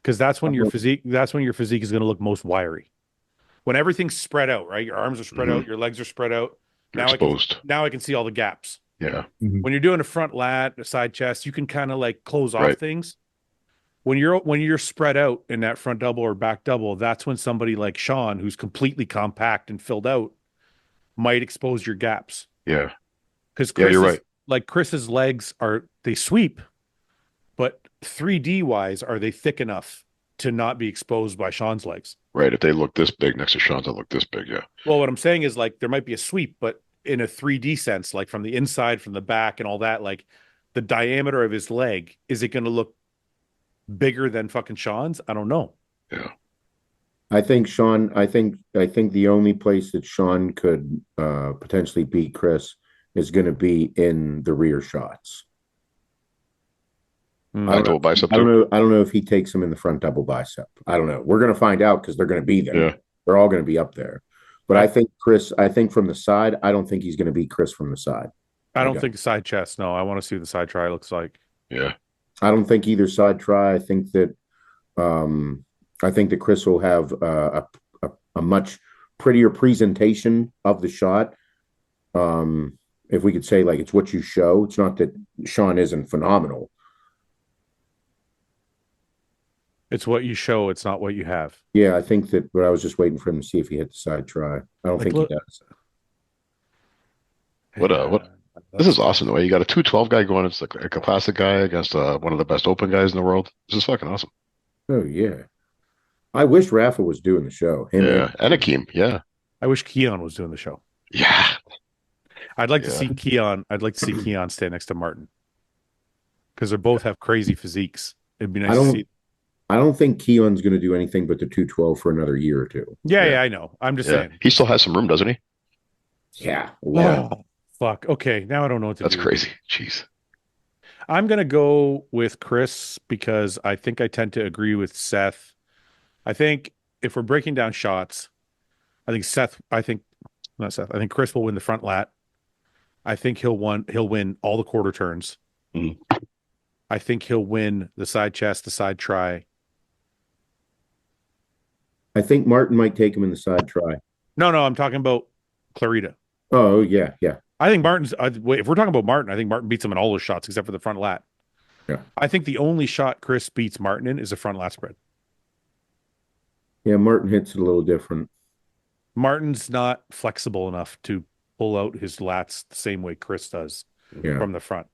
[SPEAKER 1] Because that's when your physique is going to look most wiry. When everything's spread out, right? Your arms are spread out, your legs are spread out.
[SPEAKER 3] You're exposed.
[SPEAKER 1] Now I can see all the gaps.
[SPEAKER 3] Yeah.
[SPEAKER 1] When you're doing a front lat, a side chest, you can kind of like close off things. When you're spread out in that front double or back double, that's when somebody like Shawn, who's completely compact and filled out, might expose your gaps.
[SPEAKER 3] Yeah.
[SPEAKER 1] Because
[SPEAKER 3] you're right.
[SPEAKER 1] Like Chris's legs they sweep, but 3D wise, are they thick enough to not be exposed by Shawn's legs?
[SPEAKER 3] Right. If they look this big next to Shawn's, they look this big. Yeah.
[SPEAKER 1] Well, what I'm saying is like there might be a sweep, but in a 3D sense, like from the inside, from the back and all that, like the diameter of his leg, is it going to look bigger than fucking Shawn's? I don't know.
[SPEAKER 3] Yeah.
[SPEAKER 2] I think the only place that Shawn could potentially beat Chris is going to be in the rear shots.
[SPEAKER 3] I don't
[SPEAKER 2] know if he takes him in the front double bicep. I don't know. We're going to find out because they're going to be there.
[SPEAKER 3] Yeah.
[SPEAKER 2] They're all going to be up there. But I think from the side, I don't think he's going to beat Chris from the side.
[SPEAKER 1] I don't think side chest. No, I want to see what the side try looks like.
[SPEAKER 3] Yeah.
[SPEAKER 2] I don't think either side try. I think that Chris will have a much prettier presentation of the shot. If we could say like it's what you show, it's not that Shawn isn't phenomenal.
[SPEAKER 1] It's what you show. It's not what you have.
[SPEAKER 2] Yeah, I think that, but I was just waiting for him to see if he hit the side try. I don't think he does.
[SPEAKER 3] What? This is awesome. The way you got a 212 guy going, it's like a classic guy against one of the best open guys in the world. This is fucking awesome.
[SPEAKER 2] Oh yeah, I wish Raphael was doing the show.
[SPEAKER 3] And Akim. Yeah,
[SPEAKER 1] I wish Keon was doing the show.
[SPEAKER 3] Yeah,
[SPEAKER 1] I'd like to see Keon. I'd like to see Keon stand next to Martin because they both have crazy physiques. It'd be nice to see.
[SPEAKER 2] I don't think Keon's going to do anything but the 212 for another year or two.
[SPEAKER 1] Yeah, I know. I'm just saying.
[SPEAKER 3] He still has some room, doesn't he?
[SPEAKER 2] Yeah.
[SPEAKER 1] Wow. Oh, fuck. Okay, now I don't know what to do.
[SPEAKER 3] That's crazy. Jeez.
[SPEAKER 1] I'm going to go with Chris because I think I tend to agree with Seth. I think if we're breaking down shots, I think Chris will win the front lat. I think he'll win all the quarter turns. I think he'll win the side chest, the side try.
[SPEAKER 2] I think Martin might take him in the side try.
[SPEAKER 1] No, I'm talking about Clarita.
[SPEAKER 2] Oh, yeah.
[SPEAKER 1] I think Martin's. If we're talking about Martin, I think Martin beats him in all those shots except for the front lat.
[SPEAKER 2] Yeah.
[SPEAKER 1] I think the only shot Chris beats Martin in is a front lat spread.
[SPEAKER 2] Yeah, Martin hits it a little different.
[SPEAKER 1] Martin's not flexible enough to pull out his lats the same way Chris does from the front.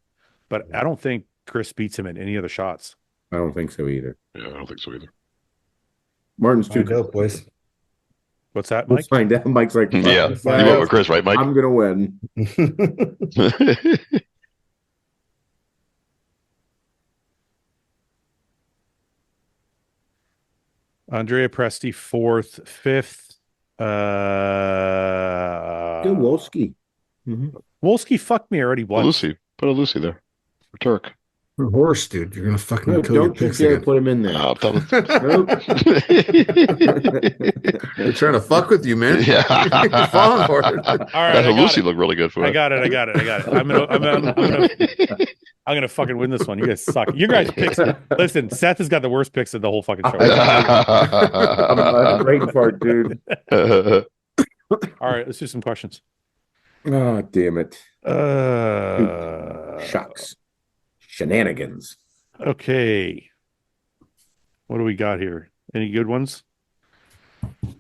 [SPEAKER 1] But I don't think Chris beats him in any other shots.
[SPEAKER 2] I don't think so either.
[SPEAKER 3] Yeah, I don't think so either.
[SPEAKER 2] Martin's too
[SPEAKER 5] good, boys.
[SPEAKER 1] What's that, Mike?
[SPEAKER 2] Let's find out. Mike's like,
[SPEAKER 3] yeah, you went with Chris, right, Mike?
[SPEAKER 2] I'm gonna win.
[SPEAKER 1] Andrea Presti, 4th, 5th.
[SPEAKER 2] Good Wolski. Mm-hmm.
[SPEAKER 1] Wolski fucked me already once.
[SPEAKER 3] Lucy. Put a Lucy there. For Turk.
[SPEAKER 5] You're a horse, dude. You're gonna fucking
[SPEAKER 2] No,
[SPEAKER 5] kill your
[SPEAKER 2] don't you
[SPEAKER 5] picks
[SPEAKER 2] dare
[SPEAKER 5] again.
[SPEAKER 2] put him in there.
[SPEAKER 3] Nope.
[SPEAKER 5] They're trying to fuck with you, man.
[SPEAKER 3] Yeah.
[SPEAKER 5] You're falling for it.
[SPEAKER 1] All right,
[SPEAKER 3] That's
[SPEAKER 1] I
[SPEAKER 3] a
[SPEAKER 1] got
[SPEAKER 3] Lucy
[SPEAKER 1] it.
[SPEAKER 3] look really good for
[SPEAKER 1] I
[SPEAKER 3] it.
[SPEAKER 1] got it. I'm gonna fucking win this one. You guys suck. You guys picks. Listen, Seth has got the worst picks of the whole fucking show.
[SPEAKER 2] I'm waiting for it, dude.
[SPEAKER 1] All right, let's do some questions.
[SPEAKER 2] Oh, damn it.
[SPEAKER 1] Uh,
[SPEAKER 2] Shucks. Shenanigans.
[SPEAKER 1] Okay. What do we got here? Any good ones?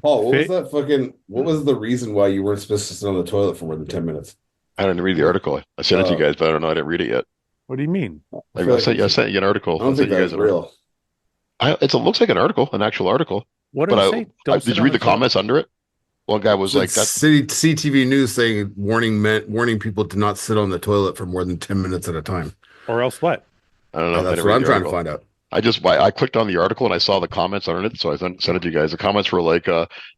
[SPEAKER 5] Paul, what was the reason why you weren't supposed to sit on the toilet for more than 10 minutes?
[SPEAKER 3] I didn't read the article. I sent it to you guys, but I don't know. I didn't read it yet.
[SPEAKER 1] What do you mean?
[SPEAKER 3] I sent you an article.
[SPEAKER 5] I don't think that's real.
[SPEAKER 3] It looks like an article, an actual article.
[SPEAKER 1] What did it say?
[SPEAKER 3] Did you read the comments under it? One guy was like, "That's
[SPEAKER 5] CTV News saying warning people to not sit on the toilet for more than 10 minutes at a time."
[SPEAKER 1] Or else what?
[SPEAKER 3] I don't know."
[SPEAKER 5] That's what I'm trying to find out.
[SPEAKER 3] I clicked on the article and I saw the comments under it, so I sent it to you guys. The comments were like,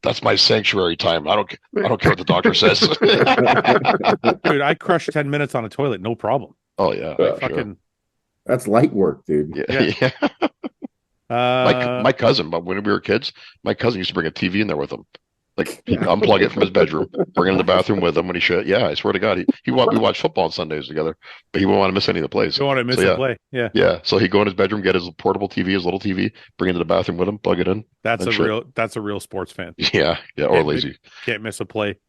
[SPEAKER 3] "That's my sanctuary time. I don't care what the doctor says."
[SPEAKER 1] Dude, I crushed 10 minutes on a toilet, no problem.
[SPEAKER 3] Oh yeah,
[SPEAKER 1] Fucking.
[SPEAKER 2] That's light work, dude.
[SPEAKER 3] Yeah. My cousin, but when we were kids, my cousin used to bring a TV in there with him. Like he'd unplug it from his bedroom, bring it in the bathroom with him when he should. Yeah, I swear to God, we watch football on Sundays together, but he wouldn't want to miss any of the plays.
[SPEAKER 1] Don't want to miss a play. Yeah.
[SPEAKER 3] Yeah. So he'd go in his bedroom, get his portable TV, his little TV, bring it to the bathroom with him, plug it in.
[SPEAKER 1] That's a real sports fan.
[SPEAKER 3] Yeah. Or lazy.
[SPEAKER 1] Can't miss a play.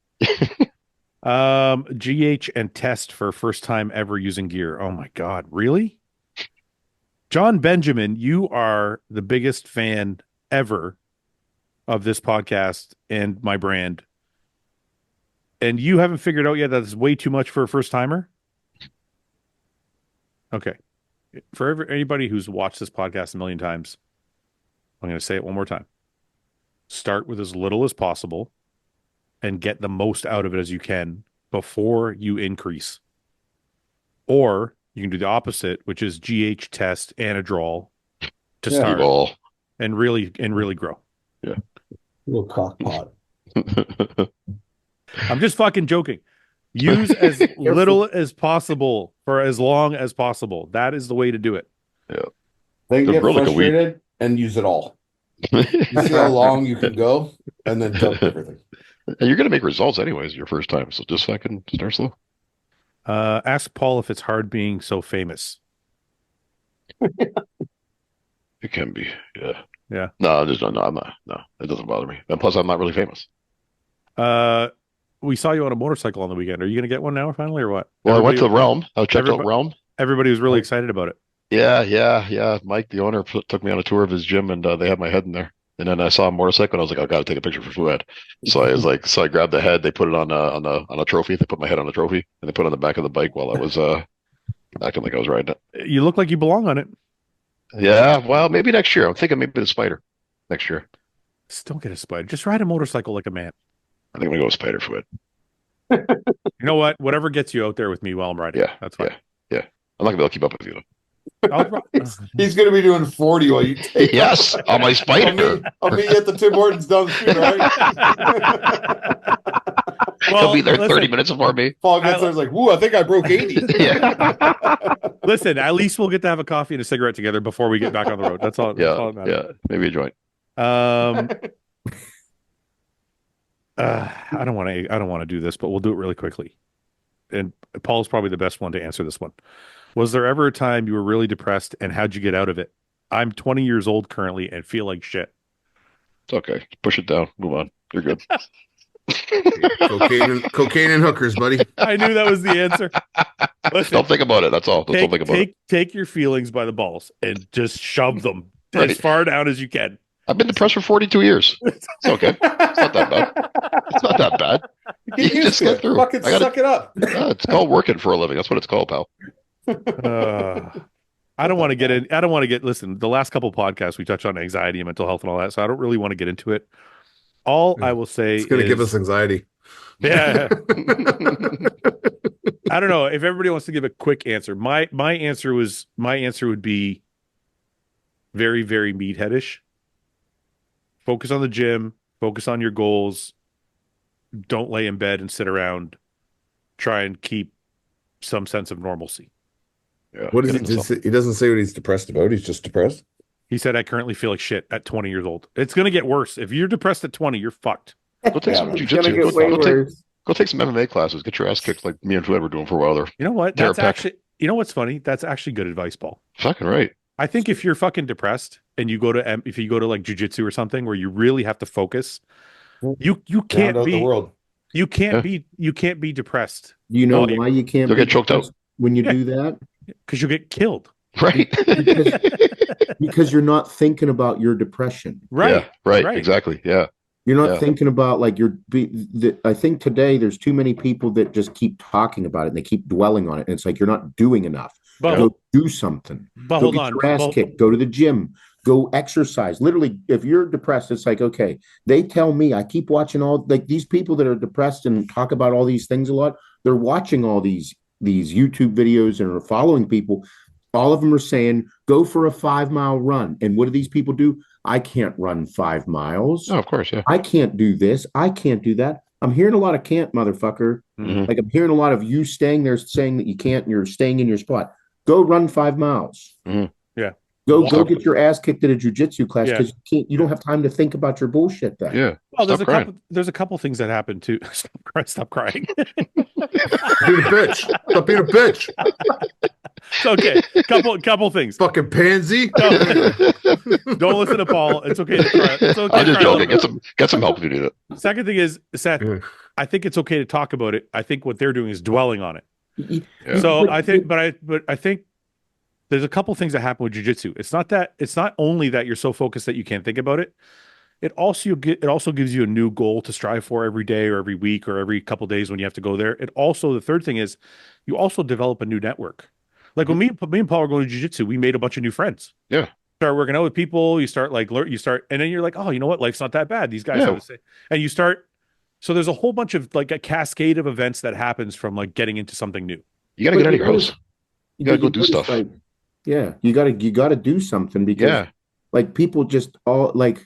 [SPEAKER 1] GH and test for first time ever using gear. Oh my God, really? John Benjamin, you are the biggest fan ever of this podcast and my brand. And you haven't figured out yet that it's way too much for a first timer? Okay. For anybody who's watched this podcast a million times, I'm going to say it one more time. Start with as little as possible and get the most out of it as you can before you increase. Or you can do the opposite, which is GH test Anadrol to start and really grow.
[SPEAKER 3] Yeah.
[SPEAKER 5] Little cock pot.
[SPEAKER 1] I'm just fucking joking. Use as little as possible for as long as possible. That is the way to do it.
[SPEAKER 3] Yeah.
[SPEAKER 5] Then get frustrated and use it all. You see how long you can go and then dump everything.
[SPEAKER 3] And you're going to make results anyways your first time. So just fucking start slow.
[SPEAKER 1] Ask Paul if it's hard being so famous.
[SPEAKER 3] It can be. Yeah.
[SPEAKER 1] Yeah.
[SPEAKER 3] No, I'm not. No, it doesn't bother me. And plus, I'm not really famous.
[SPEAKER 1] We saw you on a motorcycle on the weekend. Are you going to get one now finally or what?
[SPEAKER 3] Well, I went to Realm. I checked out Realm.
[SPEAKER 1] Everybody was really excited about it.
[SPEAKER 3] Yeah. Mike, the owner, took me on a tour of his gym, and they had my head in there. And then I saw a motorcycle, and I was like, I got to take a picture for Fouad. So I was like, I grabbed the head. They put it on a trophy. They put my head on a trophy, and they put it on the back of the bike while I was acting like I was riding it.
[SPEAKER 1] You look like you belong on it.
[SPEAKER 3] Yeah, well, maybe next year. I'm thinking maybe the Spider next year.
[SPEAKER 1] Just don't get a Spider. Just ride a motorcycle like a man.
[SPEAKER 3] I think I'm gonna go with Spider Fouad.
[SPEAKER 1] You know what? Whatever gets you out there with me while I'm riding.
[SPEAKER 3] Yeah,
[SPEAKER 1] that's fine.
[SPEAKER 3] Yeah. I'm not gonna be able to keep up with you though.
[SPEAKER 5] He's going to be doing 40 while you take
[SPEAKER 3] Yes, on my Spider.
[SPEAKER 5] I'll meet you at the Tim Hortons down the street, all right?
[SPEAKER 3] He'll be there 30 minutes before me.
[SPEAKER 5] Paul gets there, like, "Woo, I think I broke 80."
[SPEAKER 3] Yeah.
[SPEAKER 1] Listen, at least we'll get to have a coffee and a cigarette together before we get back on the road. That's all. That's all that matters.
[SPEAKER 3] Maybe a joint.
[SPEAKER 1] I don't want to do this, but we'll do it really quickly. And Paul's probably the best one to answer this one. Was there ever a time you were really depressed, and how'd you get out of it? I'm 20 years old currently and feel like shit.
[SPEAKER 3] It's okay. Push it down. Move on. You're good.
[SPEAKER 5] Cocaine and hookers, buddy.
[SPEAKER 1] I knew that was the answer. Listen,
[SPEAKER 3] don't think about it. That's all. Don't think about it.
[SPEAKER 1] Take your feelings by the balls and just shove them as far down as you can.
[SPEAKER 3] I've been depressed for 42 years. It's okay. It's not that bad. It's not that bad.
[SPEAKER 5] You just get through. Fucking suck it up.
[SPEAKER 3] It's called working for a living. That's what it's called, pal.
[SPEAKER 1] I don't want to get in. I don't want to get. Listen, the last couple podcasts we touched on anxiety and mental health and all that, so I don't really want to get into it. All I will say
[SPEAKER 5] it's going to give us anxiety.
[SPEAKER 1] Yeah. I don't know if everybody wants to give a quick answer. My answer would be very, very meatheadish. Focus on the gym. Focus on your goals. don't lay in bed and sit around. Try and keep some sense of normalcy.
[SPEAKER 3] Yeah.
[SPEAKER 5] What is he doesn't say what he's depressed about. He's just depressed.
[SPEAKER 1] He said, I currently feel like shit at 20 years old. It's going to get worse. If you're depressed at 20, you're fucked.
[SPEAKER 3] Go take some jujitsu. Go take some MMA classes. Get your ass kicked like me and Fouad were doing for a while there.
[SPEAKER 1] You know what? That's actually, you know what's funny? That's actually good advice, Paul.
[SPEAKER 3] Fucking right.
[SPEAKER 1] I think if you're fucking depressed and you go to like jujitsu or something where you really have to focus, you can't be
[SPEAKER 5] the world.
[SPEAKER 1] You can't be depressed.
[SPEAKER 2] You know why you can't
[SPEAKER 3] get choked out
[SPEAKER 2] when you do that?
[SPEAKER 1] Because you'll get killed.
[SPEAKER 3] Right.
[SPEAKER 2] because you're not thinking about your depression.
[SPEAKER 1] Right.
[SPEAKER 3] Yeah, right. Exactly. Yeah.
[SPEAKER 2] You're not thinking about like I think today there's too many people that just keep talking about it and they keep dwelling on it. And it's like, you're not doing enough.
[SPEAKER 1] But
[SPEAKER 2] go do something.
[SPEAKER 1] But
[SPEAKER 2] go
[SPEAKER 1] hold
[SPEAKER 2] get
[SPEAKER 1] on.
[SPEAKER 2] your ass kicked. Go to the gym. Go exercise. Literally, if you're depressed, it's like, okay, they tell me, I keep watching all like these people that are depressed and talk about all these things a lot. They're watching all these YouTube videos and are following people. All of them are saying, go for a 5-mile run. And what do these people do? I can't run 5 miles.
[SPEAKER 3] Oh, of course, yeah.
[SPEAKER 2] I can't do this. I can't do that. I'm hearing a lot of can't, motherfucker.
[SPEAKER 3] Mm-hmm.
[SPEAKER 2] Like I'm hearing a lot of you staying there saying that you can't and you're staying in your spot. Go run 5 miles.
[SPEAKER 3] Mm-hmm.
[SPEAKER 1] Yeah.
[SPEAKER 2] Go get your ass kicked at a jujitsu class because you don't have time to think about your bullshit then.
[SPEAKER 3] Yeah.
[SPEAKER 1] Well, there's a couple things that happen too. Stop crying.
[SPEAKER 5] Being a bitch. Stop being a bitch.
[SPEAKER 1] Okay. Couple things.
[SPEAKER 5] Fucking pansy.
[SPEAKER 1] No, don't listen to Paul. It's okay to cry. It's okay.
[SPEAKER 3] I'm just joking. Get some help if you need it.
[SPEAKER 1] Second thing is, Seth, I think it's okay to talk about it. I think what they're doing is dwelling on it.
[SPEAKER 3] Yeah.
[SPEAKER 1] So I think there's a couple things that happen with jiu-jitsu. It's not only that you're so focused that you can't think about it. It also gives you a new goal to strive for every day or every week or every couple days when you have to go there. It also, the third thing is you also develop a new network. Like when me and Paul were going to jiu-jitsu, we made a bunch of new friends.
[SPEAKER 3] Yeah.
[SPEAKER 1] Start working out with people, you start, and then you're like, oh, you know what? Life's not that bad. These guys have to say, and you start. So there's a whole bunch of like a cascade of events that happens from like getting into something new.
[SPEAKER 3] You got to get out of your house. You got to go do stuff.
[SPEAKER 2] Like, yeah, you got to do something because like people just all like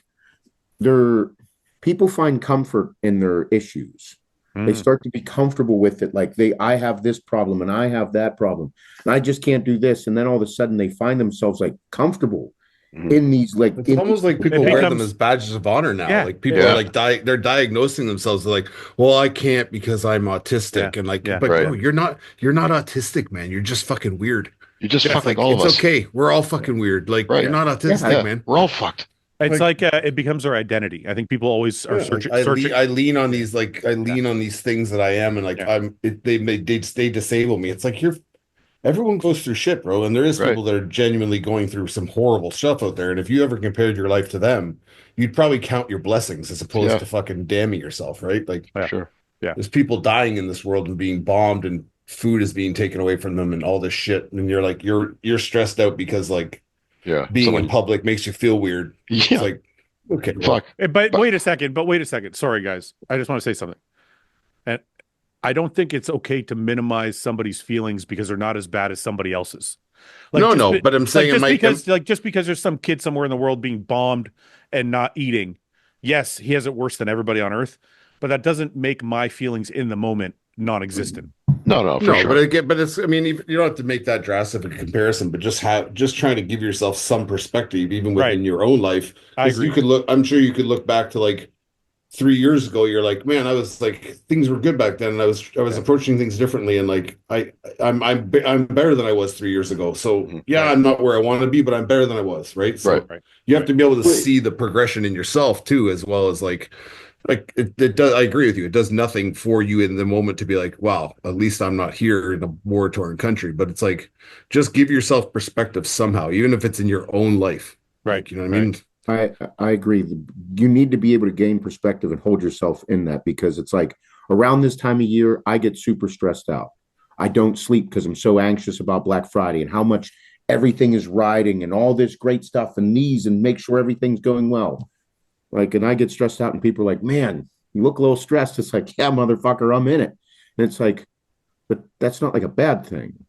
[SPEAKER 2] people find comfort in their issues. They start to be comfortable with it. Like I have this problem and I have that problem and I just can't do this. And then all of a sudden they find themselves like comfortable in these like.
[SPEAKER 5] It's almost like people wear them as badges of honor now.
[SPEAKER 1] Yeah.
[SPEAKER 5] Like people are like they're diagnosing themselves. They're like, well, I can't because I'm autistic and like, but no, you're not autistic, man. You're just fucking weird.
[SPEAKER 3] You just fuck like all of us.
[SPEAKER 5] It's okay. We're all fucking weird. Like you're not autistic, man.
[SPEAKER 3] We're all fucked.
[SPEAKER 1] It's like it becomes our identity. I think people always are searching.
[SPEAKER 5] I lean on these on these things that I am, and like they disable me. It's like everyone goes through shit, bro, and there is people that are genuinely going through some horrible stuff out there. And if you ever compared your life to them, you'd probably count your blessings as opposed to fucking damning yourself, right? Like, there's people dying in this world and being bombed, and food is being taken away from them, and all this shit. And you're like, you're stressed out because like. Yeah, being in public makes you feel weird. Yeah, it's like okay,
[SPEAKER 3] fuck.
[SPEAKER 1] But wait a second. Sorry, guys. I just want to say something. And I don't think it's okay to minimize somebody's feelings because they're not as bad as somebody else's. Like,
[SPEAKER 5] but I'm saying
[SPEAKER 1] just because there's some kid somewhere in the world being bombed and not eating. Yes, he has it worse than everybody on earth, but that doesn't make my feelings in the moment non-existent.
[SPEAKER 3] No, for sure.
[SPEAKER 5] But it's. I mean, you don't have to make that drastic a comparison, but just trying to give yourself some perspective, even within your own life. I agree. I'm sure you could look back to like 3 years ago. You're like, man, I was like, things were good back then, and I was approaching things differently, and like I'm better than I was 3 years ago. So I'm not where I want to be, but I'm better than I was. Right. So you have to be able to see the progression in yourself too, as well as like it does. I agree with you. It does nothing for you in the moment to be like, wow, at least I'm not here in a war-torn country. But it's like, just give yourself perspective somehow, even if it's in your own life.
[SPEAKER 1] Right.
[SPEAKER 5] Like, you know what I mean?
[SPEAKER 2] I agree. You need to be able to gain perspective and hold yourself in that, because it's like around this time of year, I get super stressed out. I don't sleep because I'm so anxious about Black Friday and how much everything is riding and all this great stuff and make sure everything's going well. Like, and I get stressed out and people are like, man, you look a little stressed. It's like, yeah, motherfucker, I'm in it. And it's like, but that's not like a bad thing.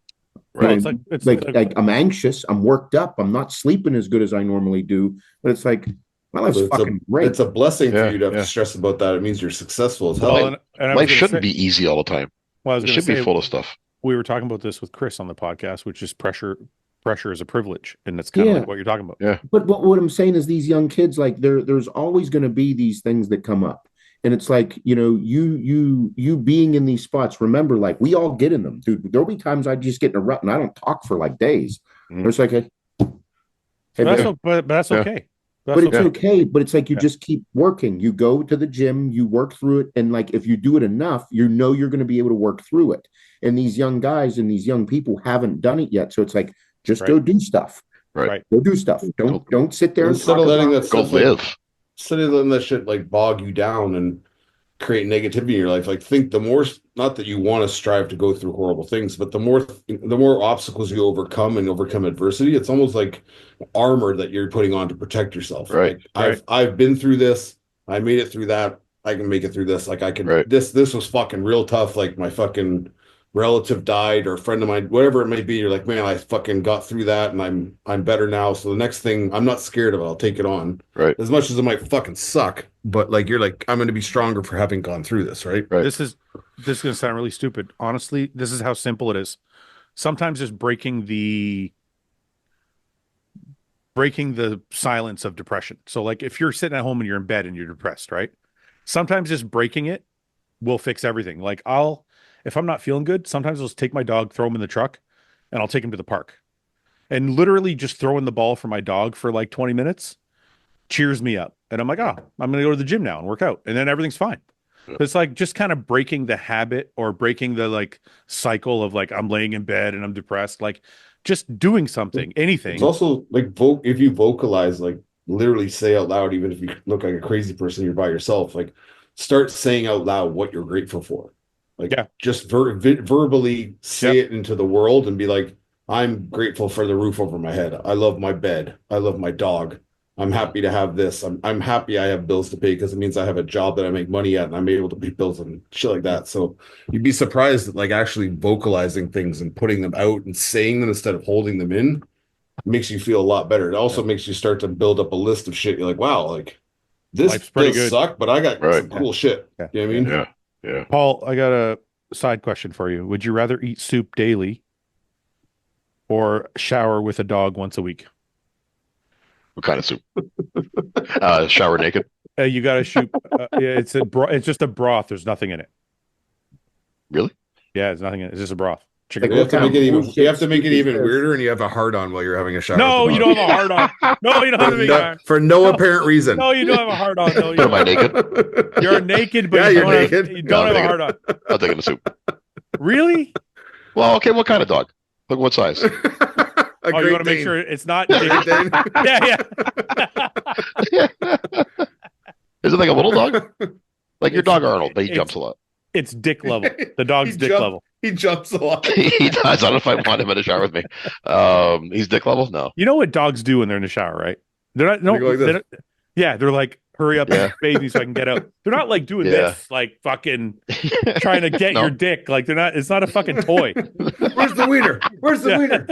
[SPEAKER 2] Right. It's like I'm anxious. I'm worked up. I'm not sleeping as good as I normally do. But it's like, My life's
[SPEAKER 5] So
[SPEAKER 2] fucking great.
[SPEAKER 5] it's a blessing for
[SPEAKER 3] Yeah,
[SPEAKER 5] you to have
[SPEAKER 3] yeah.
[SPEAKER 5] to stress about that. It means you're successful as hell.
[SPEAKER 1] Well, and I was
[SPEAKER 3] Life
[SPEAKER 1] gonna
[SPEAKER 3] shouldn't
[SPEAKER 1] say,
[SPEAKER 3] be easy all the time.
[SPEAKER 1] well, I was
[SPEAKER 3] It
[SPEAKER 1] going to
[SPEAKER 3] should be
[SPEAKER 1] say,
[SPEAKER 3] full of stuff.
[SPEAKER 1] we were talking about this with Chris on the podcast, which is pressure. Pressure is a privilege, and that's kind of like what you're talking about.
[SPEAKER 3] Yeah.
[SPEAKER 2] But what I'm saying is these young kids, like there's always going to be these things that come up. And it's like, you being in these spots, remember, like we all get in them, dude. There'll be times I just get in a rut and I don't talk for like days.
[SPEAKER 3] Mm.
[SPEAKER 2] It's like, hey,
[SPEAKER 1] But that's okay.
[SPEAKER 2] but it's okay. But it's like you just keep working. You go to the gym, you work through it, and like if you do it enough, you're going to be able to work through it. And these young guys and these young people haven't done it yet. So it's like, just go do stuff.
[SPEAKER 3] Right.
[SPEAKER 2] Go do stuff. Don't sit there and
[SPEAKER 5] Instead of letting that
[SPEAKER 3] Go
[SPEAKER 5] stuff,
[SPEAKER 3] live.
[SPEAKER 5] instead of letting that shit like bog you down and create negativity in your life, like think the more, not that you want to strive to go through horrible things, but the more obstacles you overcome and overcome adversity, it's almost like armor that you're putting on to protect yourself.
[SPEAKER 3] Right.
[SPEAKER 5] Like, I've been through this. I made it through that. I can make it through this. Like I can, this was fucking real tough. Like my fucking relative died or a friend of mine, whatever it may be. You're like, man, I fucking got through that and I'm better now. So the next thing, I'm not scared of it. I'll take it on.
[SPEAKER 3] Right.
[SPEAKER 5] As much as it might fucking suck, but like, you're like, I'm going to be stronger for having gone through this. Right.
[SPEAKER 1] This is going to sound really stupid. Honestly, this is how simple it is. Sometimes just breaking the silence of depression. So like if you're sitting at home and you're in bed and you're depressed, right? Sometimes just breaking it will fix everything. Like if I'm not feeling good, sometimes I'll just take my dog, throw him in the truck, and I'll take him to the park. And literally just throwing the ball for my dog for like 20 minutes cheers me up. And I'm like, I'm going to go to the gym now and work out. And then everything's fine. It's like just kind of breaking the habit or breaking the like cycle of like, I'm laying in bed and I'm depressed. Like just doing something, anything.
[SPEAKER 5] It's also like, if you vocalize, like literally say out loud, even if you look like a crazy person, you're by yourself, like start saying out loud what you're grateful for. Like, just verbally say it into the world and be like, I'm grateful for the roof over my head. I love my bed. I love my dog. I'm happy to have this. I'm happy I have bills to pay because it means I have a job that I make money at and I'm able to pay bills and shit like that. So you'd be surprised that like actually vocalizing things and putting them out and saying them instead of holding them in makes you feel a lot better. It also makes you start to build up a list of shit. You're like, wow, like this does suck, but I got some cool shit.
[SPEAKER 1] Yeah.
[SPEAKER 5] You know what I mean?
[SPEAKER 3] Yeah.
[SPEAKER 1] Paul, I got a side question for you. Would you rather eat soup daily or shower with a dog once a week?
[SPEAKER 3] What kind of soup? Shower naked.
[SPEAKER 1] You got to shoot. It's just a broth. There's nothing in it.
[SPEAKER 3] Really?
[SPEAKER 1] Yeah, there's nothing in it. It's just a broth. Chicken.
[SPEAKER 5] You have to make it even weirder, and you have a hard on while you're having a shower.
[SPEAKER 1] No, you don't have a hard on. No, you don't have a big on.
[SPEAKER 5] For no apparent reason.
[SPEAKER 1] No, you don't have a hard on. No,
[SPEAKER 3] Am I naked?
[SPEAKER 1] You're naked, but
[SPEAKER 5] you're naked.
[SPEAKER 1] You don't have a hard on.
[SPEAKER 3] I'll take a soup.
[SPEAKER 1] Really?
[SPEAKER 3] Well, okay. What kind of dog? Look, what size?
[SPEAKER 1] You want to make sure it's not. Yeah.
[SPEAKER 3] Is it like a little dog? Like your dog Arnold, but he jumps a lot.
[SPEAKER 1] It's dick level. The dog's dick level.
[SPEAKER 5] He jumps a lot.
[SPEAKER 3] He does. I don't know if I want him in the shower with me. He's dick level? No.
[SPEAKER 1] You know what dogs do when they're in the shower, right? They're not. They're like, hurry up and bathe me so I can get out. They're not like doing this, like fucking trying to get your dick. Like they're not. It's not a fucking toy.
[SPEAKER 5] Where's the wiener? Where's the wiener?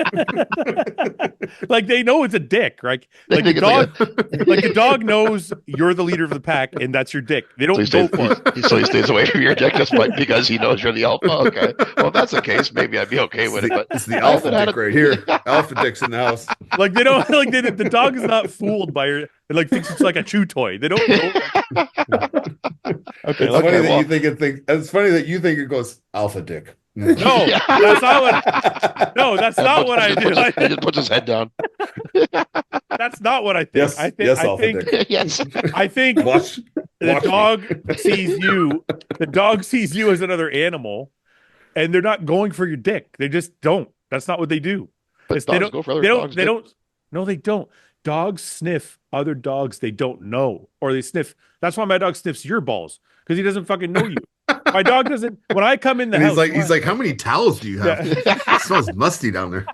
[SPEAKER 1] Like they know it's a dick, right? Like the dog, like the dog knows you're the leader of the pack, and that's your dick. They don't go for it.
[SPEAKER 3] So he stays away from your dick just because he knows you're the alpha. Okay. Well, if that's the case, maybe I'd be okay with it. But
[SPEAKER 5] it's the alpha dick right here. Alpha dick's in the house.
[SPEAKER 1] Like they don't. Like the dog is not fooled by your. It like thinks it's like a chew toy. They don't know.
[SPEAKER 5] Okay, it's funny that you think it thinks. It's funny that you think it goes alpha dick.
[SPEAKER 1] No, that's not what. No, that's not what I do.
[SPEAKER 3] He just puts his head down.
[SPEAKER 1] That's not what I think.
[SPEAKER 5] Yes,
[SPEAKER 1] I think.
[SPEAKER 5] yes,
[SPEAKER 1] I think.
[SPEAKER 3] Dick. Yes.
[SPEAKER 1] I think
[SPEAKER 5] watch
[SPEAKER 1] the dog sees you. The dog sees you as another animal, and they're not going for your dick. They just don't. That's not what they do.
[SPEAKER 3] But
[SPEAKER 1] they
[SPEAKER 3] dogs go for other dogs.
[SPEAKER 1] They don't. No, they don't. Dogs sniff other dogs they don't know, or they sniff. That's why my dog sniffs your balls because he doesn't fucking know you. My dog doesn't. When I come in the house,
[SPEAKER 5] he's like, how many towels do you have? It smells musty down there.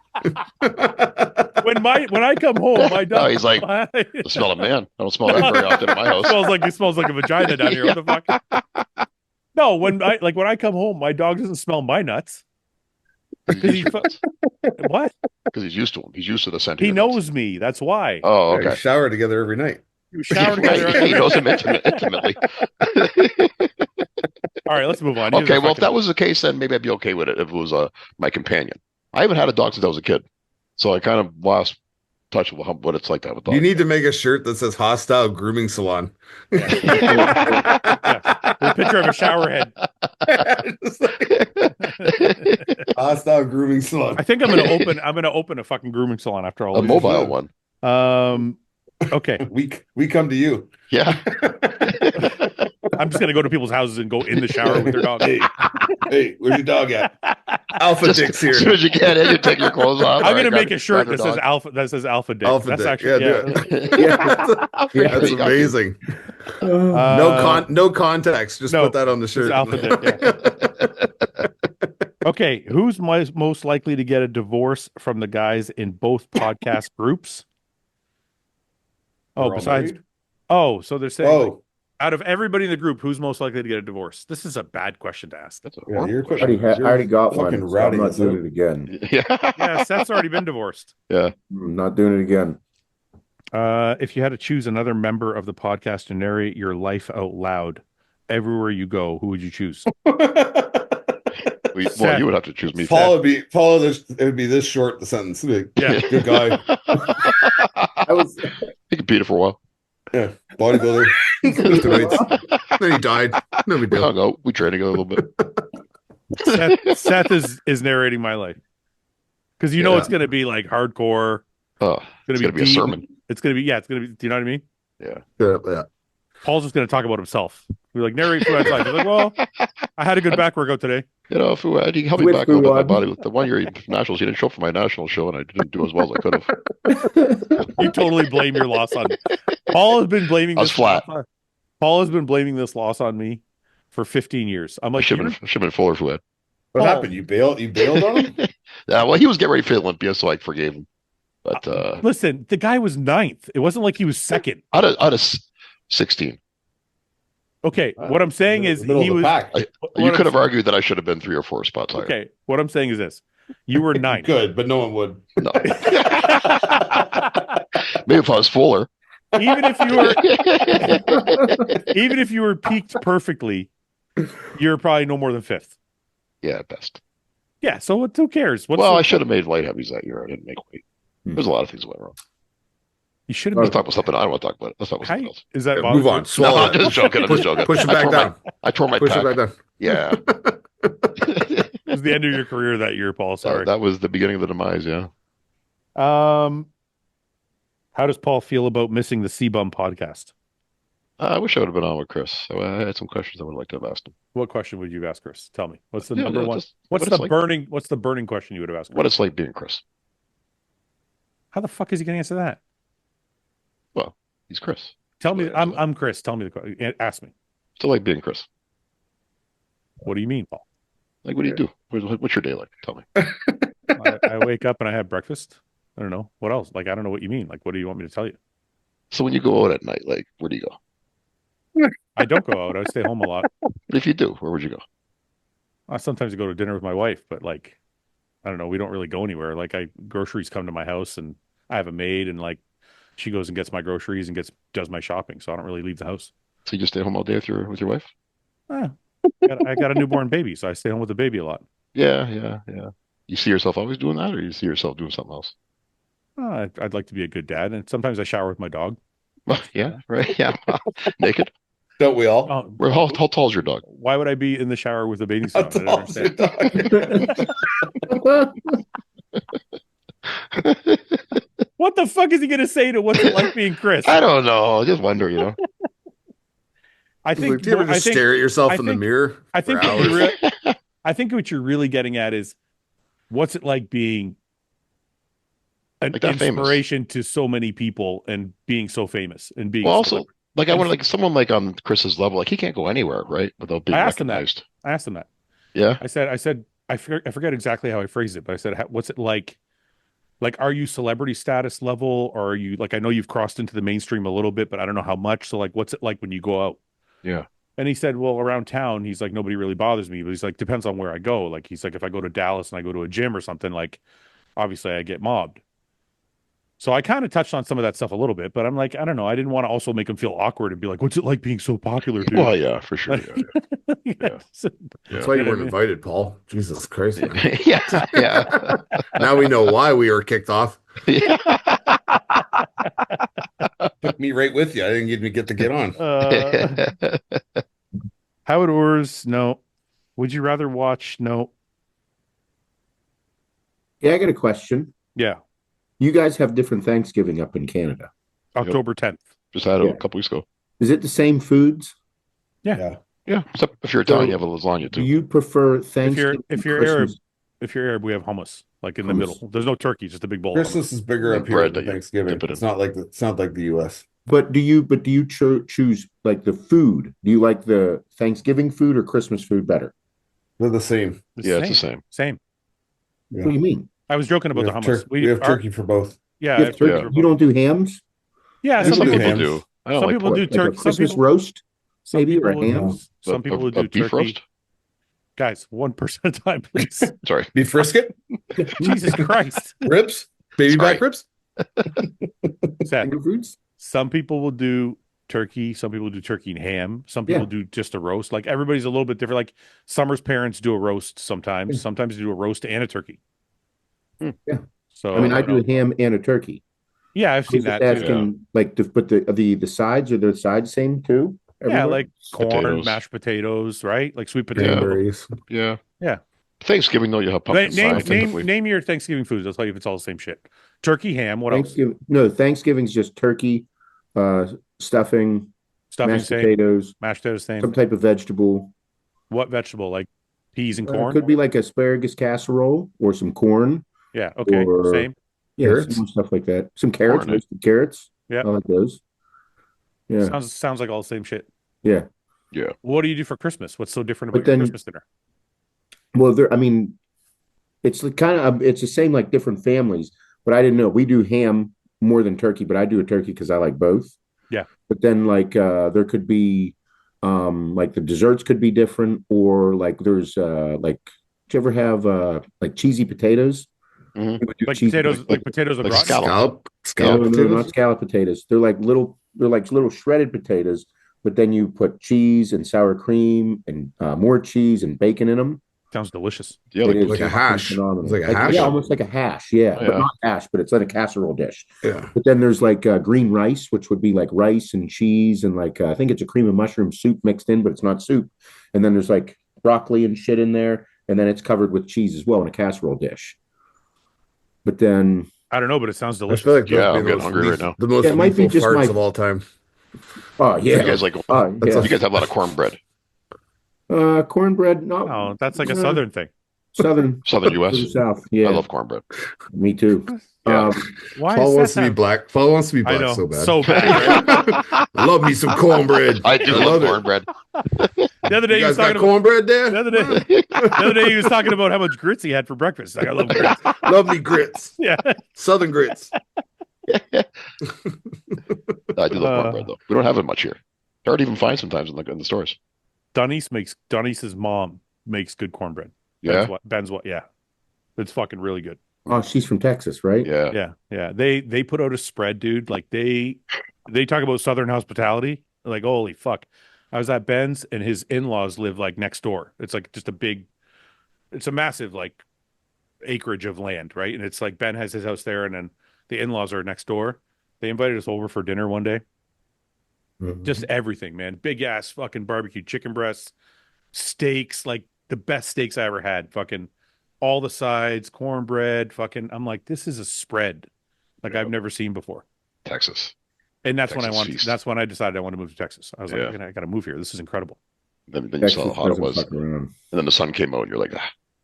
[SPEAKER 1] when I come home, my dog.
[SPEAKER 3] Oh, he's like, I smell a man. I don't smell that very often in my house.
[SPEAKER 1] It smells like a vagina down here. What the fuck? No, when I come home, my dog doesn't smell my nuts. What?
[SPEAKER 3] Because he's used to them. He's used to the scent.
[SPEAKER 1] He knows me. That's why.
[SPEAKER 3] Oh, okay.
[SPEAKER 5] You shower together every night.
[SPEAKER 1] You shower together.
[SPEAKER 3] He knows him intimately.
[SPEAKER 1] All right, let's move on.
[SPEAKER 3] Okay, well, if that was the case, then maybe I'd be okay with it if it was my companion. I haven't had a dog since I was a kid, so I kind of lost touch with what it's like to have a dog.
[SPEAKER 5] You need to make a shirt that says "Hostile Grooming Salon."
[SPEAKER 1] Yeah. With a picture of a shower head.
[SPEAKER 5] Hostile Grooming Salon.
[SPEAKER 1] I think I'm gonna open a fucking grooming salon after all.
[SPEAKER 3] A mobile one.
[SPEAKER 1] Okay.
[SPEAKER 5] We come to you.
[SPEAKER 3] Yeah.
[SPEAKER 1] I'm just gonna go to people's houses and go in the shower with their dog.
[SPEAKER 5] Hey, where's your dog at? Alpha Dick's here.
[SPEAKER 3] As soon as you get in, you take your clothes off.
[SPEAKER 1] I'm gonna make a shirt that says Alpha. That says Alpha Dick.
[SPEAKER 5] Alpha
[SPEAKER 1] That's
[SPEAKER 5] Dick.
[SPEAKER 1] actually
[SPEAKER 5] That's amazing. No context. Just put that on the shirt.
[SPEAKER 1] Alpha Dick. Yeah. Okay, who's most likely to get a divorce from the guys in both podcast groups? Oh, besides. Oh, so they're saying. Like, out of everybody in the group, who's most likely to get a divorce? This is a bad question to ask.
[SPEAKER 3] That's
[SPEAKER 2] I already got one. So I'm not doing it again.
[SPEAKER 1] Yeah, Seth's already been divorced.
[SPEAKER 3] Yeah.
[SPEAKER 2] I'm not doing it again.
[SPEAKER 1] If you had to choose another member of the podcast to narrate your life out loud everywhere you go, who would you choose?
[SPEAKER 3] Well, you would have to choose me.
[SPEAKER 5] Follow this. It would be this short. The sentence. Yeah, good guy.
[SPEAKER 3] He competed for a while.
[SPEAKER 5] Yeah, bodybuilder. Then he died. No big
[SPEAKER 3] We
[SPEAKER 5] deal.
[SPEAKER 3] hung out. We trained together a little bit.
[SPEAKER 1] Seth is narrating my life because it's going to be like hardcore.
[SPEAKER 3] Oh, it's going to be a sermon.
[SPEAKER 1] It's going to be. Do you know what I mean?
[SPEAKER 5] Yeah.
[SPEAKER 1] Paul's just going to talk about himself. We're like narrate Fouad's life. He's like, well, I had a good back workout today.
[SPEAKER 3] Fouad, he helped me back up with my body. The one year nationals, he didn't show up for my national show, and I didn't do as well as I could have.
[SPEAKER 1] You totally blame your loss on me. Paul has been blaming.
[SPEAKER 3] I was flat.
[SPEAKER 1] Paul has been blaming this loss on me for 15 years. I'm like,
[SPEAKER 3] should have been fuller, Fouad.
[SPEAKER 5] What happened? You bailed on him?
[SPEAKER 3] Yeah, well, he was getting ready for Olympia, so I forgave him. But
[SPEAKER 1] listen, the guy was 9th. It wasn't like he was 2nd.
[SPEAKER 3] Out of 16.
[SPEAKER 1] Okay, what I'm saying is he was.
[SPEAKER 3] You could have argued that I should have been 3 or 4 spots higher.
[SPEAKER 1] Okay, what I'm saying is this: you were 9th.
[SPEAKER 5] Good, but no one would.
[SPEAKER 3] No. Maybe if I was fuller.
[SPEAKER 1] Even if you were peaked perfectly, you're probably no more than 5th.
[SPEAKER 3] Yeah, at best.
[SPEAKER 1] Yeah, so who cares?
[SPEAKER 3] I should have made light heavies that year. I didn't make weight. There's a lot of things that went wrong.
[SPEAKER 1] You should have.
[SPEAKER 3] Let's talk about something I don't want to talk about. Let's talk about something else.
[SPEAKER 1] Is that
[SPEAKER 5] move on?
[SPEAKER 3] No, I'm just joking. Push
[SPEAKER 5] it back down.
[SPEAKER 3] I tore my
[SPEAKER 5] Push
[SPEAKER 3] pack.
[SPEAKER 5] it back down.
[SPEAKER 3] Yeah.
[SPEAKER 1] It was the end of your career that year, Paul. Sorry.
[SPEAKER 3] That was the beginning of the demise. Yeah.
[SPEAKER 1] How does Paul feel about missing the C-Bum podcast?
[SPEAKER 3] I wish I would have been on with Chris. So I had some questions I would like to have asked him.
[SPEAKER 1] What question would you have asked Chris? Tell me. What's the number one? What's
[SPEAKER 3] the
[SPEAKER 1] burning question you would have asked Chris?
[SPEAKER 3] What it's like being Chris.
[SPEAKER 1] How the fuck is he going to answer that?
[SPEAKER 3] Well, he's Chris.
[SPEAKER 1] Tell me. I'm Chris. Tell me the question. Ask me.
[SPEAKER 3] Still like being Chris.
[SPEAKER 1] What do you mean, Paul?
[SPEAKER 3] Like, what do you do? What's your day like? Tell me.
[SPEAKER 1] I wake up and I have breakfast. I don't know. What else? Like, I don't know what you mean. Like, what do you want me to tell you?
[SPEAKER 3] So when you go out at night, like, where do you go?
[SPEAKER 1] I don't go out. I stay home a lot.
[SPEAKER 3] But if you do, where would you go?
[SPEAKER 1] I sometimes go to dinner with my wife, but like, I don't know. We don't really go anywhere. Like, groceries come to my house and I have a maid and like, she goes and gets my groceries and does my shopping. So I don't really leave the house.
[SPEAKER 3] So you just stay home all day with your wife?
[SPEAKER 1] I got a newborn baby, so I stay home with the baby a lot.
[SPEAKER 3] Yeah. You see yourself always doing that, or you see yourself doing something else?
[SPEAKER 1] I'd like to be a good dad, and sometimes I shower with my dog.
[SPEAKER 3] Well, yeah, right. Yeah, naked.
[SPEAKER 5] Don't we all?
[SPEAKER 3] How tall is your dog?
[SPEAKER 1] Why would I be in the shower with a baby suit? I don't understand. What the fuck is he gonna say to what's it like being Chris?
[SPEAKER 3] I don't know. I just wonder,
[SPEAKER 1] I think.
[SPEAKER 5] Do you ever just stare at yourself in the mirror?
[SPEAKER 1] I think what you're really getting at is what's it like being an inspiration to so many people and being so famous and being
[SPEAKER 3] also like I want like someone like on Chris's level, like he can't go anywhere, right? Without being recognized.
[SPEAKER 1] I asked him that.
[SPEAKER 3] Yeah.
[SPEAKER 1] I said I forget exactly how I phrased it, but I said, what's it like? Like, are you celebrity status level, or are you like, I know you've crossed into the mainstream a little bit, but I don't know how much. So like, what's it like when you go out?
[SPEAKER 3] Yeah.
[SPEAKER 1] And he said, well, around town, he's like, nobody really bothers me, but he's like, depends on where I go. Like, he's like, if I go to Dallas and I go to a gym or something, like, obviously I get mobbed. So I kind of touched on some of that stuff a little bit, but I'm like, I don't know. I didn't want to also make him feel awkward and be like, "What's it like being so popular, dude?"
[SPEAKER 3] Well, yeah, for sure. Yeah.
[SPEAKER 5] That's
[SPEAKER 3] Yeah.
[SPEAKER 5] why you
[SPEAKER 1] You know what I
[SPEAKER 5] weren't
[SPEAKER 1] mean?
[SPEAKER 5] invited, Paul. Jesus Christ, man.
[SPEAKER 3] Yeah.
[SPEAKER 5] Now we know why we were kicked off.
[SPEAKER 3] Yeah.
[SPEAKER 5] Took me right with you. I didn't even get to get on.
[SPEAKER 1] Howard Ors, no. Would you rather watch? No.
[SPEAKER 2] Yeah, I got a question.
[SPEAKER 1] Yeah,
[SPEAKER 2] You guys have different Thanksgiving up in Canada.
[SPEAKER 1] October 10th.
[SPEAKER 3] Just had it
[SPEAKER 2] Yeah.
[SPEAKER 3] a couple weeks ago.
[SPEAKER 2] Is it the same foods?
[SPEAKER 1] Yeah.
[SPEAKER 3] Yeah. Except if you're Italian, you have a lasagna
[SPEAKER 2] Do
[SPEAKER 3] too.
[SPEAKER 2] you prefer Thanksgiving?
[SPEAKER 1] If you're Arab,
[SPEAKER 2] Christmas?
[SPEAKER 1] if you're Arab, we have hummus like in the
[SPEAKER 2] Hummus.
[SPEAKER 1] middle. There's no turkey, just a big bowl. Of hummus.
[SPEAKER 5] Christmas is bigger
[SPEAKER 3] Like
[SPEAKER 5] up here
[SPEAKER 3] bread
[SPEAKER 5] than
[SPEAKER 3] that you
[SPEAKER 5] Thanksgiving.
[SPEAKER 3] dip it in.
[SPEAKER 5] It's not like the US.
[SPEAKER 2] But do you choose like the food? Do you like the Thanksgiving food or Christmas food better?
[SPEAKER 5] They're the same.
[SPEAKER 3] Yeah, it's the same.
[SPEAKER 1] Same.
[SPEAKER 5] Yeah.
[SPEAKER 2] What do you mean?
[SPEAKER 1] I was joking about the hummus.
[SPEAKER 5] We have turkey for both.
[SPEAKER 1] Yeah,
[SPEAKER 2] You, have turkey,
[SPEAKER 3] yeah.
[SPEAKER 2] you don't do hams?
[SPEAKER 1] Yeah,
[SPEAKER 5] Some
[SPEAKER 1] some
[SPEAKER 5] do
[SPEAKER 1] people
[SPEAKER 5] hams.
[SPEAKER 1] do.
[SPEAKER 3] do. I don't
[SPEAKER 1] Some
[SPEAKER 3] like
[SPEAKER 1] people
[SPEAKER 3] pork.
[SPEAKER 1] do
[SPEAKER 2] Like a
[SPEAKER 1] turkey. Some
[SPEAKER 2] Christmas
[SPEAKER 1] people,
[SPEAKER 2] roast?
[SPEAKER 1] some
[SPEAKER 2] maybe,
[SPEAKER 1] people
[SPEAKER 2] or a
[SPEAKER 1] will
[SPEAKER 2] ham?
[SPEAKER 1] do. Some people will
[SPEAKER 3] A
[SPEAKER 1] do
[SPEAKER 3] beef
[SPEAKER 1] turkey.
[SPEAKER 3] roast?
[SPEAKER 1] Guys, 1% at a time, please.
[SPEAKER 3] Sorry.
[SPEAKER 5] Beef brisket,
[SPEAKER 1] Jesus Christ.
[SPEAKER 5] ribs, baby
[SPEAKER 3] Sorry.
[SPEAKER 5] back ribs.
[SPEAKER 1] Seth,
[SPEAKER 2] Finger foods?
[SPEAKER 1] some people will do turkey. Some people do turkey and ham. Some people
[SPEAKER 2] Yeah.
[SPEAKER 1] do just a roast. Like everybody's a little bit different. Like Summer's parents do a roast sometimes.
[SPEAKER 2] Yeah.
[SPEAKER 1] Sometimes they do a roast and a turkey.
[SPEAKER 2] Yeah.
[SPEAKER 1] So
[SPEAKER 2] I mean, I
[SPEAKER 1] don't
[SPEAKER 2] do
[SPEAKER 1] know.
[SPEAKER 2] a ham and a turkey.
[SPEAKER 1] Yeah, I've seen
[SPEAKER 2] Just
[SPEAKER 1] that too.
[SPEAKER 2] asking, like, but the sides are the sides same too?
[SPEAKER 1] Yeah,
[SPEAKER 2] everywhere?
[SPEAKER 1] like corn,
[SPEAKER 3] Potatoes.
[SPEAKER 1] mashed potatoes, right? Like sweet potato.
[SPEAKER 5] Cranberries.
[SPEAKER 3] Yeah.
[SPEAKER 1] Yeah.
[SPEAKER 3] Thanksgiving though, you have pumpkin
[SPEAKER 1] Name,
[SPEAKER 3] pie typically.
[SPEAKER 1] name your Thanksgiving foods. I'll tell you if it's all the same shit. Turkey, ham. What else?
[SPEAKER 2] Thanksgiving. No, Thanksgiving's just turkey, stuffing,
[SPEAKER 1] Stuffing,
[SPEAKER 2] mashed
[SPEAKER 1] same.
[SPEAKER 2] potatoes,
[SPEAKER 1] Mashed potatoes, same.
[SPEAKER 2] some type of vegetable.
[SPEAKER 1] What vegetable? Like peas and corn?
[SPEAKER 2] Could be like asparagus casserole or some corn.
[SPEAKER 1] Yeah. Okay.
[SPEAKER 2] or-
[SPEAKER 1] Same.
[SPEAKER 2] Yeah,
[SPEAKER 5] Carrots?
[SPEAKER 2] some stuff like that. Some carrots,
[SPEAKER 3] Corn, eh?
[SPEAKER 2] roasted carrots.
[SPEAKER 1] Yeah.
[SPEAKER 2] I like those. Yeah,
[SPEAKER 1] Sounds like all the same shit.
[SPEAKER 2] yeah.
[SPEAKER 1] What do you do for Christmas? What's so different
[SPEAKER 2] But
[SPEAKER 1] about your
[SPEAKER 2] then-
[SPEAKER 1] Christmas dinner?
[SPEAKER 2] Well, I mean, it's kind of it's the same like different families, but I didn't know we do ham more than turkey, but I do a turkey because I like both.
[SPEAKER 1] Yeah.
[SPEAKER 2] But then like there could be like the desserts could be different, or like there's like do you ever have like cheesy potatoes?
[SPEAKER 3] Mhm.
[SPEAKER 2] We would do
[SPEAKER 1] Like
[SPEAKER 2] cheesy
[SPEAKER 1] potatoes, like potatoes with
[SPEAKER 3] like
[SPEAKER 1] rotten.
[SPEAKER 3] scallop.
[SPEAKER 5] Scallop
[SPEAKER 2] No,
[SPEAKER 5] potatoes.
[SPEAKER 2] not scallop potatoes. They're like little shredded potatoes, but then you put cheese and sour cream and more cheese and bacon in them.
[SPEAKER 1] Sounds delicious.
[SPEAKER 3] Yeah,
[SPEAKER 2] It is
[SPEAKER 5] like a
[SPEAKER 2] fucking
[SPEAKER 5] hash.
[SPEAKER 2] phenomenal.
[SPEAKER 5] It's like a hash?
[SPEAKER 2] Yeah, almost like a hash. Yeah,
[SPEAKER 3] Oh,
[SPEAKER 2] but
[SPEAKER 3] yeah.
[SPEAKER 2] not hash, but it's like a casserole dish.
[SPEAKER 5] Yeah.
[SPEAKER 2] But then there's like green rice, which would be like rice and cheese and like I think it's a cream of mushroom soup mixed in, but it's not soup. And then there's like broccoli and shit in there, and then it's covered with cheese as well in a casserole dish. But then
[SPEAKER 1] I don't know, but it sounds
[SPEAKER 5] I
[SPEAKER 1] delicious.
[SPEAKER 5] feel like
[SPEAKER 3] Yeah,
[SPEAKER 5] those
[SPEAKER 3] I'm
[SPEAKER 5] be
[SPEAKER 3] getting hungry right now.
[SPEAKER 5] the most
[SPEAKER 2] Yeah, it might be
[SPEAKER 5] lethal
[SPEAKER 2] just
[SPEAKER 5] farts
[SPEAKER 2] my-
[SPEAKER 5] of all time.
[SPEAKER 2] oh yeah,
[SPEAKER 3] You guys like
[SPEAKER 2] oh
[SPEAKER 5] That's
[SPEAKER 2] yeah.
[SPEAKER 3] you guys have a lot of cornbread.
[SPEAKER 2] Cornbread. No,
[SPEAKER 1] Oh, that's like a
[SPEAKER 2] Yeah.
[SPEAKER 1] southern thing.
[SPEAKER 2] southern
[SPEAKER 3] Southern US.
[SPEAKER 2] South. Yeah,
[SPEAKER 3] I love cornbread.
[SPEAKER 2] me too.
[SPEAKER 3] Yeah.
[SPEAKER 1] Why
[SPEAKER 5] Paul
[SPEAKER 1] is
[SPEAKER 5] wants
[SPEAKER 1] that
[SPEAKER 5] to be
[SPEAKER 1] not-
[SPEAKER 5] black. Paul wants to be
[SPEAKER 1] I
[SPEAKER 5] black
[SPEAKER 1] know,
[SPEAKER 5] so bad.
[SPEAKER 1] so bad. Right?
[SPEAKER 5] I love me some cornbread.
[SPEAKER 3] I do love
[SPEAKER 5] it.
[SPEAKER 3] cornbread.
[SPEAKER 1] The other day
[SPEAKER 5] You
[SPEAKER 1] he was
[SPEAKER 5] guys got
[SPEAKER 1] talking about
[SPEAKER 5] cornbread there?
[SPEAKER 1] the other day he was talking about how much grits he had for breakfast. Like I love grits.
[SPEAKER 5] Love me grits.
[SPEAKER 1] Yeah.
[SPEAKER 5] Southern grits.
[SPEAKER 3] I do love cornbread though. We don't have it much here. It's hard to even find sometimes in the stores.
[SPEAKER 1] Dunnice's mom makes good cornbread.
[SPEAKER 3] Yeah.
[SPEAKER 1] Ben's what? Yeah, it's fucking really good.
[SPEAKER 2] Oh, she's from Texas, right?
[SPEAKER 3] Yeah.
[SPEAKER 1] Yeah. They put out a spread, dude. Like they talk about Southern hospitality. Like holy fuck, I was at Ben's and his in-laws live like next door. It's like just it's a massive like acreage of land, right? And it's like Ben has his house there, and then the in-laws are next door. They invited us over for dinner one day.
[SPEAKER 2] Mhm.
[SPEAKER 1] Just everything, man. Big ass fucking barbecue chicken breasts, steaks, like the best steaks I ever had. Fucking all the sides, cornbread, fucking. I'm like, this is a spread like I've never seen before.
[SPEAKER 3] Texas.
[SPEAKER 1] And
[SPEAKER 3] Texas feast.
[SPEAKER 1] that's when I decided I want to move to Texas. I was
[SPEAKER 3] Yeah.
[SPEAKER 1] like, I got to move here. This is incredible.
[SPEAKER 3] Then you
[SPEAKER 2] Texas
[SPEAKER 3] saw how hot it
[SPEAKER 2] doesn't
[SPEAKER 3] was.
[SPEAKER 2] fuck around.
[SPEAKER 3] And then the sun came out and you're like,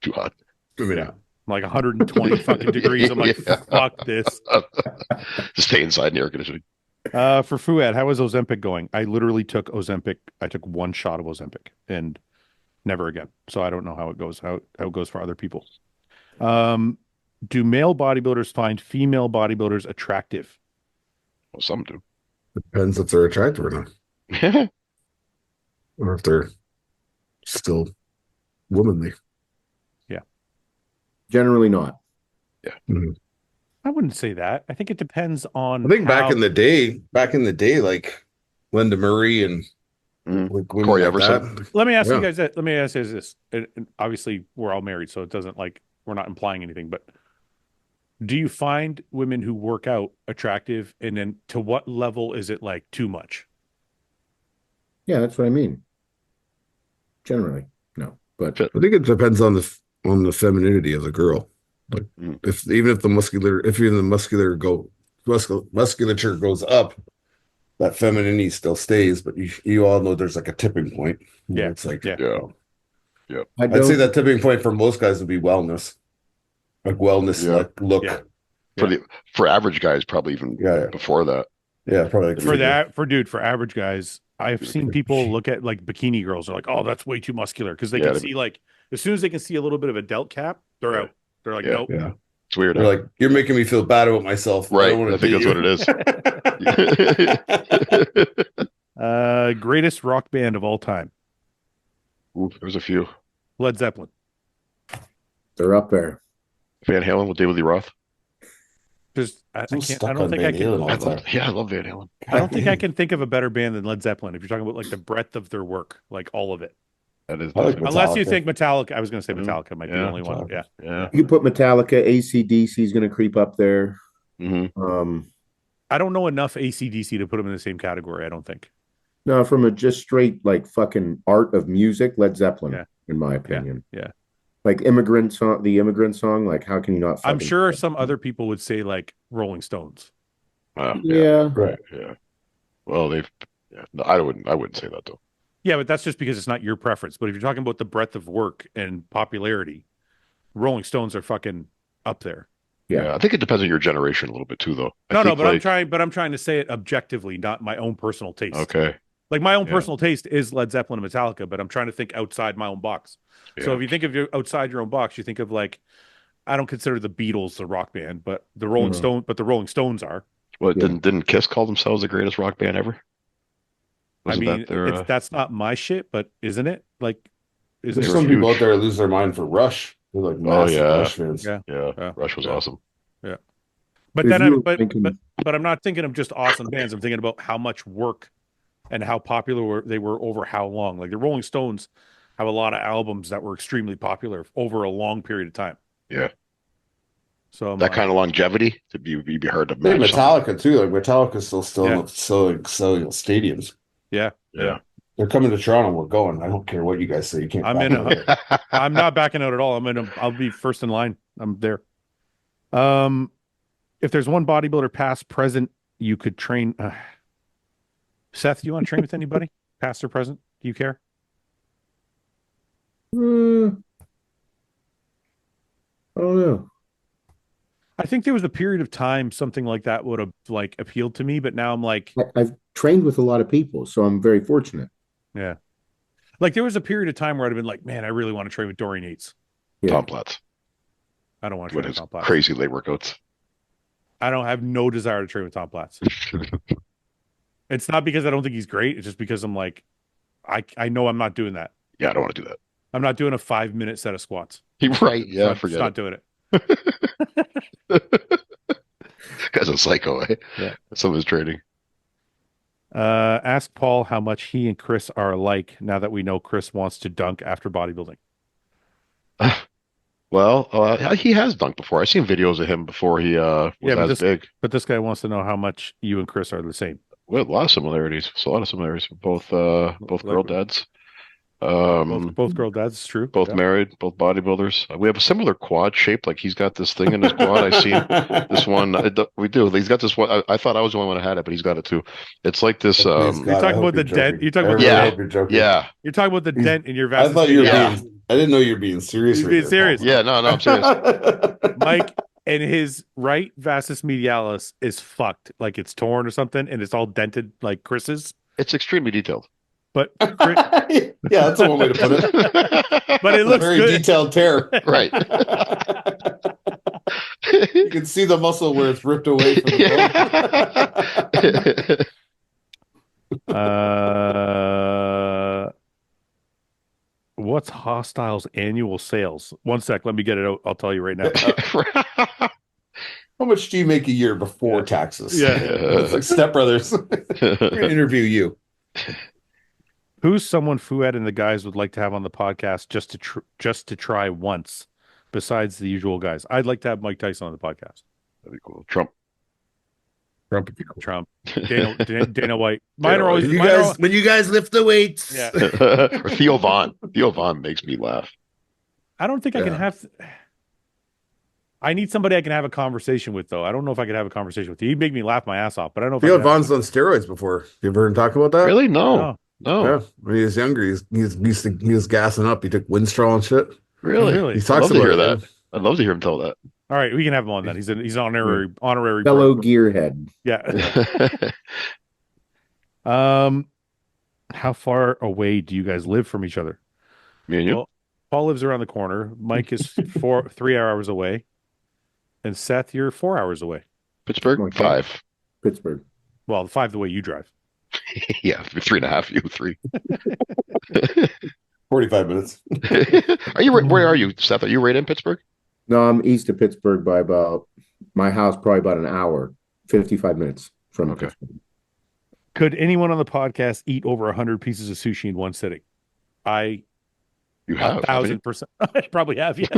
[SPEAKER 3] too hot.
[SPEAKER 1] Yeah. Like 120 fucking degrees. I'm like,
[SPEAKER 3] Yeah.
[SPEAKER 1] fuck this.
[SPEAKER 3] Just stay inside in the air conditioning.
[SPEAKER 1] For Fouad, how is Ozempic going? I literally took Ozempic. I took one shot of Ozempic and never again. So I don't know how it goes, how it goes for other people. Do male bodybuilders find female bodybuilders attractive?
[SPEAKER 3] Well, some do.
[SPEAKER 5] Depends if they're attractive or not. Or if they're still womanly.
[SPEAKER 2] Generally not.
[SPEAKER 3] Yeah.
[SPEAKER 5] Mhm.
[SPEAKER 1] I wouldn't say that. I think it depends on
[SPEAKER 5] I think
[SPEAKER 1] how.
[SPEAKER 5] back in the day, like Linda Murray and like women
[SPEAKER 3] Corey
[SPEAKER 5] like
[SPEAKER 3] Everson.
[SPEAKER 5] that.
[SPEAKER 1] Let me ask you
[SPEAKER 5] Yeah.
[SPEAKER 1] guys that. Let me ask you this. And obviously, we're all married, so it doesn't like we're not implying anything. But do you find women who work out attractive, and then to what level is it like too much?
[SPEAKER 2] Yeah, that's what I mean. Generally, no, but
[SPEAKER 5] I think it depends on the femininity of the girl. Like if even the musculature goes up, that femininity still stays, but you all know there's like a tipping point.
[SPEAKER 1] Yeah,
[SPEAKER 5] It's like
[SPEAKER 1] yeah.
[SPEAKER 3] Yeah.
[SPEAKER 5] I'd say that tipping point for most guys would be wellness. Like wellness look.
[SPEAKER 1] Yeah.
[SPEAKER 3] For average guys, probably even before that.
[SPEAKER 5] Yeah, probably like
[SPEAKER 1] for average guys, I've seen people look at like bikini girls are like, oh, that's way too muscular because they can see like as soon as they can see a little bit of a delt cap, they're out. They're like, nope.
[SPEAKER 5] Yeah.
[SPEAKER 3] It's weird.
[SPEAKER 5] They're like, you're making me feel bad about myself.
[SPEAKER 3] Right.
[SPEAKER 5] I
[SPEAKER 3] think that's what
[SPEAKER 5] it
[SPEAKER 3] is.
[SPEAKER 1] Greatest rock band of all time.
[SPEAKER 3] Ooh, there's a few.
[SPEAKER 1] Led Zeppelin.
[SPEAKER 2] they're up there.
[SPEAKER 3] Van Halen with David Lee Roth.
[SPEAKER 1] Just I don't think I
[SPEAKER 3] love Van Halen.
[SPEAKER 1] I don't think I can think of a better band than Led Zeppelin if you're talking about like the breadth of their work, like all of it.
[SPEAKER 3] That is
[SPEAKER 1] unless you think Metallica. I was going to say Metallica might be the only one.
[SPEAKER 3] Yeah.
[SPEAKER 2] You put Metallica, AC/DC is going to creep up there.
[SPEAKER 1] I don't know enough AC/DC to put them in the same category. I don't think.
[SPEAKER 2] No, from a just straight like fucking art of music, Led Zeppelin, in my opinion.
[SPEAKER 1] Yeah.
[SPEAKER 2] Like the immigrant song, like how can you not?
[SPEAKER 1] I'm sure some other people would say like Rolling Stones.
[SPEAKER 5] Right.
[SPEAKER 3] Yeah. Well, no, I wouldn't say that though.
[SPEAKER 1] Yeah, but that's just because it's not your preference. But if you're talking about the breadth of work and popularity, Rolling Stones are fucking up there.
[SPEAKER 3] Yeah, I think it depends on your generation a little bit too, though.
[SPEAKER 1] But I'm trying to say it objectively, not my own personal taste.
[SPEAKER 3] Okay.
[SPEAKER 1] Like my own personal taste is Led Zeppelin and Metallica, but I'm trying to think outside my own box. Yeah. So if you think of outside your own box, you think of like, I don't consider the Beatles a rock band, but the Rolling Stones are.
[SPEAKER 3] Well, didn't Kiss call themselves the greatest rock band ever?
[SPEAKER 1] That's not my shit, but isn't it? Like,
[SPEAKER 5] there's some people out there lose their mind for Rush. They're like massive Rush fans.
[SPEAKER 3] Yeah. Rush was awesome.
[SPEAKER 1] Yeah. But then I'm not thinking of just awesome bands. I'm thinking about how much work and how popular they were over how long. Like the Rolling Stones have a lot of albums that were extremely popular over a long period of time.
[SPEAKER 3] Yeah.
[SPEAKER 1] So
[SPEAKER 3] that kind of longevity to be hard to match.
[SPEAKER 5] Metallica too. Like Metallica's still selling stadiums.
[SPEAKER 1] Yeah.
[SPEAKER 5] They're coming to Toronto. We're going. I don't care what you guys say. You can't.
[SPEAKER 1] I'm not backing out at all. I'll be first in line. I'm there. If there's one bodybuilder, past, present, you could train. Seth, do you want to train with anybody, past or present? Do you care?
[SPEAKER 2] I don't know.
[SPEAKER 1] I think there was a period of time something like that would have like appealed to me, but now I'm like,
[SPEAKER 2] I've trained with a lot of people, so I'm very fortunate.
[SPEAKER 1] Yeah. Like there was a period of time where I'd have been like, man, I really want to train with Dorian Yates.
[SPEAKER 3] Tom Platz.
[SPEAKER 1] I don't want to train with Tom Platz.
[SPEAKER 3] Crazy leg workouts.
[SPEAKER 1] I don't have no desire to train with Tom Platz. It's not because I don't think he's great. It's just because I'm like, I know I'm not doing that.
[SPEAKER 3] Yeah, I don't want to do that.
[SPEAKER 1] I'm not doing a 5-minute set of squats.
[SPEAKER 3] Right. Yeah,
[SPEAKER 1] forget it. Not doing it.
[SPEAKER 3] Guy's a psycho, eh?
[SPEAKER 1] Yeah.
[SPEAKER 3] Some of his training.
[SPEAKER 1] Ask Paul how much he and Chris are alike now that we know Chris wants to dunk after bodybuilding.
[SPEAKER 3] Well, he has dunked before. I've seen videos of him before he was big.
[SPEAKER 1] But this guy wants to know how much you and Chris are the same.
[SPEAKER 3] We have a lot of similarities. Both girl dads.
[SPEAKER 1] Both girl dads, true.
[SPEAKER 3] Both married, both bodybuilders. We have a similar quad shape. Like he's got this thing in his quad. I seen this one. We do. He's got this one. I thought I was the only one that had it, but he's got it too. It's like this.
[SPEAKER 1] You're talking about the dent. You're talking about You're talking about the dent in your vastus.
[SPEAKER 5] I thought you were being. I didn't know you were being serious.
[SPEAKER 1] He's being serious.
[SPEAKER 3] Yeah, no, I'm serious.
[SPEAKER 1] Mike and his right vastus medialis is fucked. Like it's torn or something, and it's all dented like Chris's.
[SPEAKER 3] It's extremely detailed.
[SPEAKER 1] But
[SPEAKER 5] yeah, that's one way to put it.
[SPEAKER 1] But it looks
[SPEAKER 5] very
[SPEAKER 1] good.
[SPEAKER 5] Detailed tear.
[SPEAKER 3] Right.
[SPEAKER 5] You can see the muscle where it's ripped away from the
[SPEAKER 1] bone. What's HOSSTILE's annual sales? One sec, let me get it out. I'll tell you right now.
[SPEAKER 5] How much do you make a year before taxes?
[SPEAKER 1] Yeah.
[SPEAKER 5] It's like Step Brothers. We're gonna interview you.
[SPEAKER 1] Who's someone Fouad and the guys would like to have on the podcast just to try once, besides the usual guys? I'd like to have Mike Tyson on the podcast.
[SPEAKER 3] That'd be cool. Trump.
[SPEAKER 5] Trump would be cool.
[SPEAKER 1] Trump, Dana White. Mine are always
[SPEAKER 5] When you guys lift the weights.
[SPEAKER 1] Yeah.
[SPEAKER 3] Or Theo Vaughn. Theo Vaughn makes me laugh.
[SPEAKER 1] I don't think I can have. I need somebody I can have a conversation with, though. I don't know if I could have a conversation with you. He'd make me laugh my ass off, but I don't know if
[SPEAKER 5] Theo
[SPEAKER 1] I could
[SPEAKER 5] Vaughn's on steroids before. You ever heard him talk about that?
[SPEAKER 3] Really?
[SPEAKER 1] No.
[SPEAKER 3] No.
[SPEAKER 5] Yeah. When he was younger, he was gassing up. He took Winstrol and shit.
[SPEAKER 3] Really?
[SPEAKER 1] Really?
[SPEAKER 5] He
[SPEAKER 3] I'd
[SPEAKER 5] talks
[SPEAKER 3] love to
[SPEAKER 5] about
[SPEAKER 3] hear
[SPEAKER 5] it.
[SPEAKER 3] that. I'd love to hear him tell that.
[SPEAKER 1] All right, we can have him on then. He's an honorary
[SPEAKER 2] Fellow
[SPEAKER 1] pro.
[SPEAKER 2] gearhead.
[SPEAKER 1] Yeah. How far away do you guys live from each other?
[SPEAKER 3] Me and you?
[SPEAKER 1] Well, Paul lives around the corner. Mike is 3 hours away, and Seth, you're 4 hours away.
[SPEAKER 3] Pittsburgh?
[SPEAKER 2] Okay.
[SPEAKER 3] 5.
[SPEAKER 2] Pittsburgh.
[SPEAKER 1] Well, 5 the way you drive.
[SPEAKER 3] Yeah, 3.5. You 3.
[SPEAKER 5] 45 minutes.
[SPEAKER 3] Where are you, Seth? Are you right in Pittsburgh?
[SPEAKER 2] No, I'm east of Pittsburgh by my house, probably about an hour, 55 minutes from
[SPEAKER 3] Okay.
[SPEAKER 2] Pittsburgh.
[SPEAKER 1] Could anyone on the podcast eat over 100 pieces of sushi in one sitting?
[SPEAKER 3] You have.
[SPEAKER 1] 1,000%. I probably have, yes.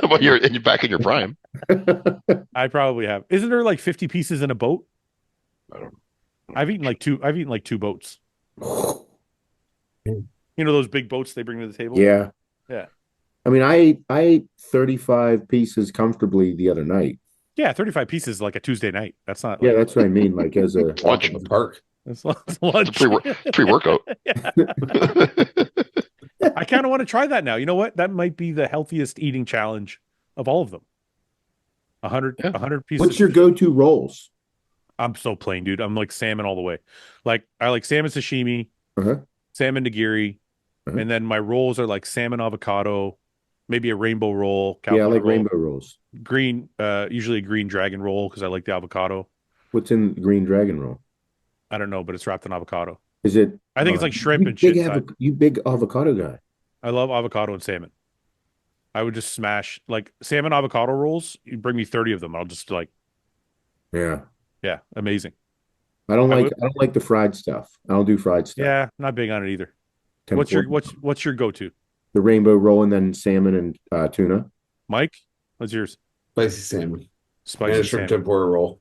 [SPEAKER 3] Well, you're back in your prime.
[SPEAKER 1] I probably have. Isn't there like 50 pieces in a boat?
[SPEAKER 3] I don't know.
[SPEAKER 1] I've eaten like two boats. You know those big boats they bring to the table?
[SPEAKER 2] Yeah.
[SPEAKER 1] Yeah.
[SPEAKER 2] I mean, I ate 35 pieces comfortably the other night.
[SPEAKER 1] Yeah, 35 pieces like a Tuesday night. That's not
[SPEAKER 2] Yeah,
[SPEAKER 1] like,
[SPEAKER 2] that's what I mean. Like as a
[SPEAKER 3] Lunch.
[SPEAKER 5] In the park.
[SPEAKER 1] that's lunch.
[SPEAKER 3] It's pre-workout.
[SPEAKER 1] Yeah. I kind of want to try that now. You know what? That might be the healthiest eating challenge of all of them. 100 pieces.
[SPEAKER 2] What's your go-to rolls?
[SPEAKER 1] I'm so plain, dude. I'm like salmon all the way. Like I like salmon sashimi,
[SPEAKER 2] Uh-huh.
[SPEAKER 1] salmon nigiri,
[SPEAKER 2] Uh-huh.
[SPEAKER 1] and then my rolls are like salmon avocado, maybe a rainbow roll.
[SPEAKER 2] Yeah, I
[SPEAKER 1] California
[SPEAKER 2] like
[SPEAKER 1] roll,
[SPEAKER 2] rainbow rolls.
[SPEAKER 1] green, usually a green dragon roll because I like the avocado.
[SPEAKER 2] What's in the green dragon roll?
[SPEAKER 1] I don't know, but it's wrapped in avocado.
[SPEAKER 2] Is it?
[SPEAKER 1] I think it's like shrimp
[SPEAKER 2] you
[SPEAKER 1] and shit.
[SPEAKER 2] you big avocado guy.
[SPEAKER 1] I love avocado and salmon. I would just smash like salmon avocado rolls. You bring me 30 of them. I'll just like,
[SPEAKER 2] Yeah.
[SPEAKER 1] yeah, amazing.
[SPEAKER 2] I don't like the fried stuff. I don't do fried stuff.
[SPEAKER 1] Yeah, not big on it either.
[SPEAKER 2] Tempura.
[SPEAKER 1] What's your go-to?
[SPEAKER 2] The rainbow roll and then salmon and tuna.
[SPEAKER 1] Mike, what's yours?
[SPEAKER 5] Spicy salmon. And
[SPEAKER 1] Spicy
[SPEAKER 5] a shrimp
[SPEAKER 1] salmon.
[SPEAKER 5] tempura roll.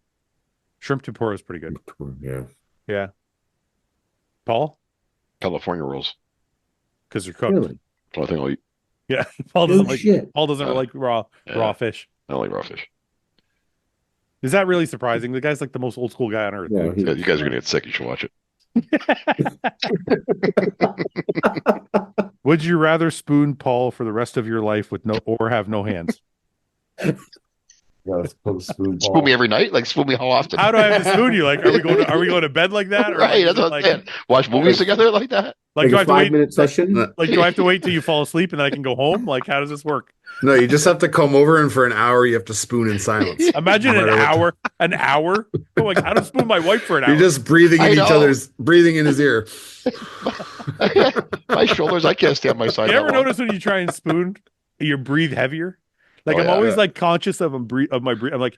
[SPEAKER 1] Shrimp tempura is pretty good.
[SPEAKER 2] Yeah.
[SPEAKER 1] Yeah. Paul,
[SPEAKER 3] California rolls.
[SPEAKER 1] because they're cooked.
[SPEAKER 2] Really?
[SPEAKER 3] The only thing I'll eat.
[SPEAKER 1] Yeah, Paul
[SPEAKER 2] No
[SPEAKER 1] doesn't like
[SPEAKER 2] shit.
[SPEAKER 1] Paul doesn't like raw
[SPEAKER 3] Yeah.
[SPEAKER 1] fish.
[SPEAKER 3] I don't like raw fish.
[SPEAKER 1] Is that really surprising? The guy's like the most old school guy on earth.
[SPEAKER 2] Yeah,
[SPEAKER 3] Yeah, you guys are gonna get sick. You should watch it.
[SPEAKER 1] Would you rather spoon Paul for the rest of your life with no or have no hands?
[SPEAKER 5] Yeah, let's put a spoon.
[SPEAKER 3] Spoon me every night. Like spoon me how often?
[SPEAKER 1] How do I have to spoon you? Like, are we going to bed like that? Or
[SPEAKER 3] Right,
[SPEAKER 1] like,
[SPEAKER 3] that's what I'm
[SPEAKER 1] like,
[SPEAKER 3] saying. Watch movies together like that.
[SPEAKER 1] like do I
[SPEAKER 2] a
[SPEAKER 1] have to wait?
[SPEAKER 2] 5-minute session.
[SPEAKER 1] Like, do I have to wait till you fall asleep and then I can go home? Like, how does this work?
[SPEAKER 5] No, you just have to come over, and for an hour, you have to spoon in silence.
[SPEAKER 1] Imagine
[SPEAKER 5] No
[SPEAKER 1] an
[SPEAKER 5] matter what
[SPEAKER 1] hour. An hour. Oh, like, how to spoon my wife for an hour?
[SPEAKER 5] You're just breathing
[SPEAKER 3] I
[SPEAKER 5] in
[SPEAKER 3] know.
[SPEAKER 5] breathing in his ear.
[SPEAKER 3] My shoulders, I can't stand my side.
[SPEAKER 1] You
[SPEAKER 3] that
[SPEAKER 1] ever
[SPEAKER 3] long.
[SPEAKER 1] notice when you try and spoon, you breathe heavier? Like
[SPEAKER 3] Oh,
[SPEAKER 1] I'm
[SPEAKER 3] yeah.
[SPEAKER 1] always like conscious of my breath. I'm like,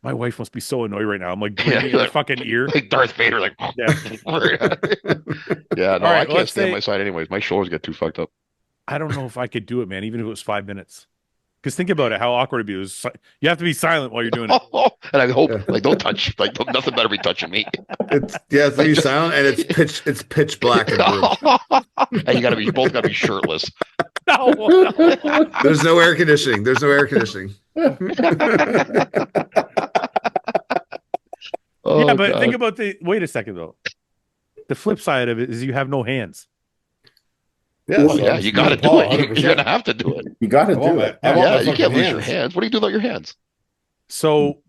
[SPEAKER 1] my wife must be so annoyed right now. I'm like breathing in her fucking ear.
[SPEAKER 3] Like Darth Vader, like
[SPEAKER 1] Yeah.
[SPEAKER 3] yeah, no,
[SPEAKER 1] All right,
[SPEAKER 3] I can't
[SPEAKER 1] let's
[SPEAKER 3] stand
[SPEAKER 1] say-
[SPEAKER 3] my side anyways. My shoulders get too fucked up.
[SPEAKER 1] I don't know if I could do it, man. Even if it was 5 minutes. Because think about it, how awkward it'd be. You have to be silent while you're doing it.
[SPEAKER 3] And I hope, like, don't touch, like, nothing better be touching me.
[SPEAKER 5] It's to be silent, and it's pitch black. In the room.
[SPEAKER 3] And you both gotta be shirtless.
[SPEAKER 1] No.
[SPEAKER 5] There's no air conditioning. There's no air conditioning.
[SPEAKER 3] Oh,
[SPEAKER 1] Yeah, but
[SPEAKER 3] God.
[SPEAKER 1] think about wait a second though. The flip side of it is you have no hands.
[SPEAKER 5] Yeah,
[SPEAKER 3] Well, yeah, you gotta do it. You're gonna have to do it.
[SPEAKER 2] You got to
[SPEAKER 5] I want
[SPEAKER 2] do
[SPEAKER 5] my-
[SPEAKER 2] it.
[SPEAKER 5] I want my
[SPEAKER 3] Yeah, you
[SPEAKER 5] fucking
[SPEAKER 3] can't lose your
[SPEAKER 5] hands.
[SPEAKER 3] hands. What do you do without your hands?
[SPEAKER 1] So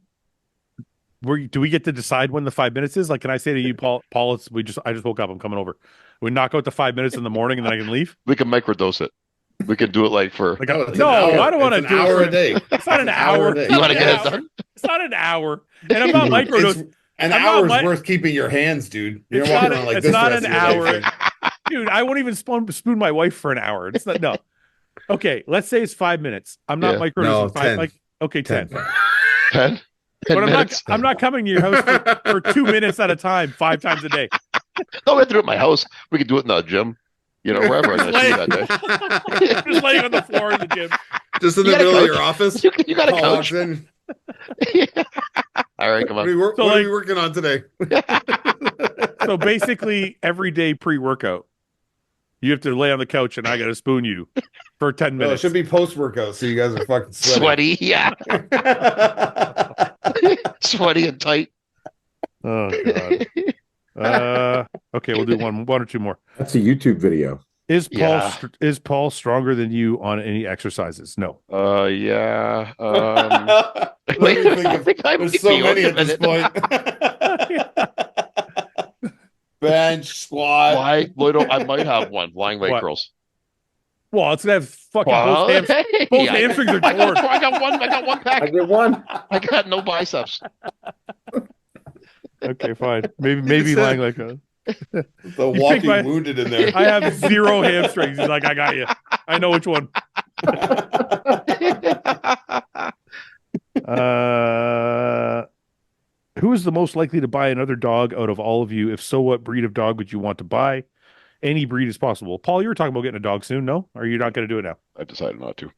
[SPEAKER 1] do we get to decide when the 5 minutes is? Like, can I say to you, Paul, I just woke up, I'm coming over. We knock out the 5 minutes in the morning and then I can leave?
[SPEAKER 3] We can microdose it. We can do it like for.
[SPEAKER 1] Like,
[SPEAKER 5] No, it's
[SPEAKER 1] no,
[SPEAKER 5] an hour.
[SPEAKER 1] I don't want to
[SPEAKER 5] It's
[SPEAKER 1] do
[SPEAKER 5] an
[SPEAKER 1] it.
[SPEAKER 5] hour
[SPEAKER 1] for-
[SPEAKER 5] a day.
[SPEAKER 1] It's not an hour.
[SPEAKER 5] a day.
[SPEAKER 3] You want to
[SPEAKER 1] It's
[SPEAKER 3] get
[SPEAKER 1] not
[SPEAKER 3] it
[SPEAKER 1] an hour.
[SPEAKER 3] done?
[SPEAKER 1] It's not an hour. And I'm not microdosing.
[SPEAKER 5] An
[SPEAKER 1] I'm
[SPEAKER 5] hour
[SPEAKER 1] not
[SPEAKER 5] is worth keeping your hands, dude. You're
[SPEAKER 1] It's
[SPEAKER 5] walking
[SPEAKER 1] not-
[SPEAKER 5] around like
[SPEAKER 1] it's
[SPEAKER 5] this.
[SPEAKER 1] not
[SPEAKER 5] the rest
[SPEAKER 1] an
[SPEAKER 5] of your
[SPEAKER 1] hour.
[SPEAKER 5] life.
[SPEAKER 1] Dude, I won't even spoon my wife for an hour. It's not, no. Okay, let's say it's 5 minutes. I'm not
[SPEAKER 3] Yeah.
[SPEAKER 1] microdosing.
[SPEAKER 5] No,
[SPEAKER 1] 5,
[SPEAKER 5] 10.
[SPEAKER 1] like, okay, 10.
[SPEAKER 3] 10?
[SPEAKER 1] But
[SPEAKER 3] minutes.
[SPEAKER 1] I'm not coming to your house for 2 minutes at a time, 5 times a day.
[SPEAKER 3] No, we have to do it at my house. We could do it in the gym. Wherever I'm going to see you that day.
[SPEAKER 1] Just laying on the floor in the gym.
[SPEAKER 5] Just in the middle of your office.
[SPEAKER 3] You got a
[SPEAKER 5] Paul
[SPEAKER 3] couch.
[SPEAKER 5] walks in.
[SPEAKER 3] All right, come on.
[SPEAKER 5] What are you working on today?
[SPEAKER 1] So basically, every day pre-workout, you have to lay on the couch, and I got to spoon you for 10
[SPEAKER 5] No, it
[SPEAKER 1] minutes.
[SPEAKER 5] should be post-workout, so you guys are fucking
[SPEAKER 3] Sweaty, yeah. Sweaty and tight.
[SPEAKER 1] Oh god. Okay, we'll do one or two more.
[SPEAKER 2] That's a YouTube video.
[SPEAKER 1] Is
[SPEAKER 3] Yeah.
[SPEAKER 1] Paul stronger than you on any exercises? No.
[SPEAKER 3] Yeah.
[SPEAKER 5] Let me think of- there's so many at this point. Bench, squat.
[SPEAKER 3] I might have one. Flying leg
[SPEAKER 1] What?
[SPEAKER 3] curls.
[SPEAKER 1] Well, it's gonna have fucking both hamstrings are torn.
[SPEAKER 3] I got one
[SPEAKER 2] I
[SPEAKER 3] pack.
[SPEAKER 2] get one.
[SPEAKER 3] I got no biceps.
[SPEAKER 1] Okay, fine. Maybe
[SPEAKER 5] said-
[SPEAKER 1] lying like a.
[SPEAKER 5] The
[SPEAKER 1] You
[SPEAKER 5] walking
[SPEAKER 1] pick my-
[SPEAKER 5] wounded in there.
[SPEAKER 1] I have 0 hamstrings. He's like, I got you. I know which one. Who is the most likely to buy another dog out of all of you? If so, what breed of dog would you want to buy? Any breed is possible. Paul, you were talking about getting a dog soon, no? Or are you not going to do it now?
[SPEAKER 3] I decided not to.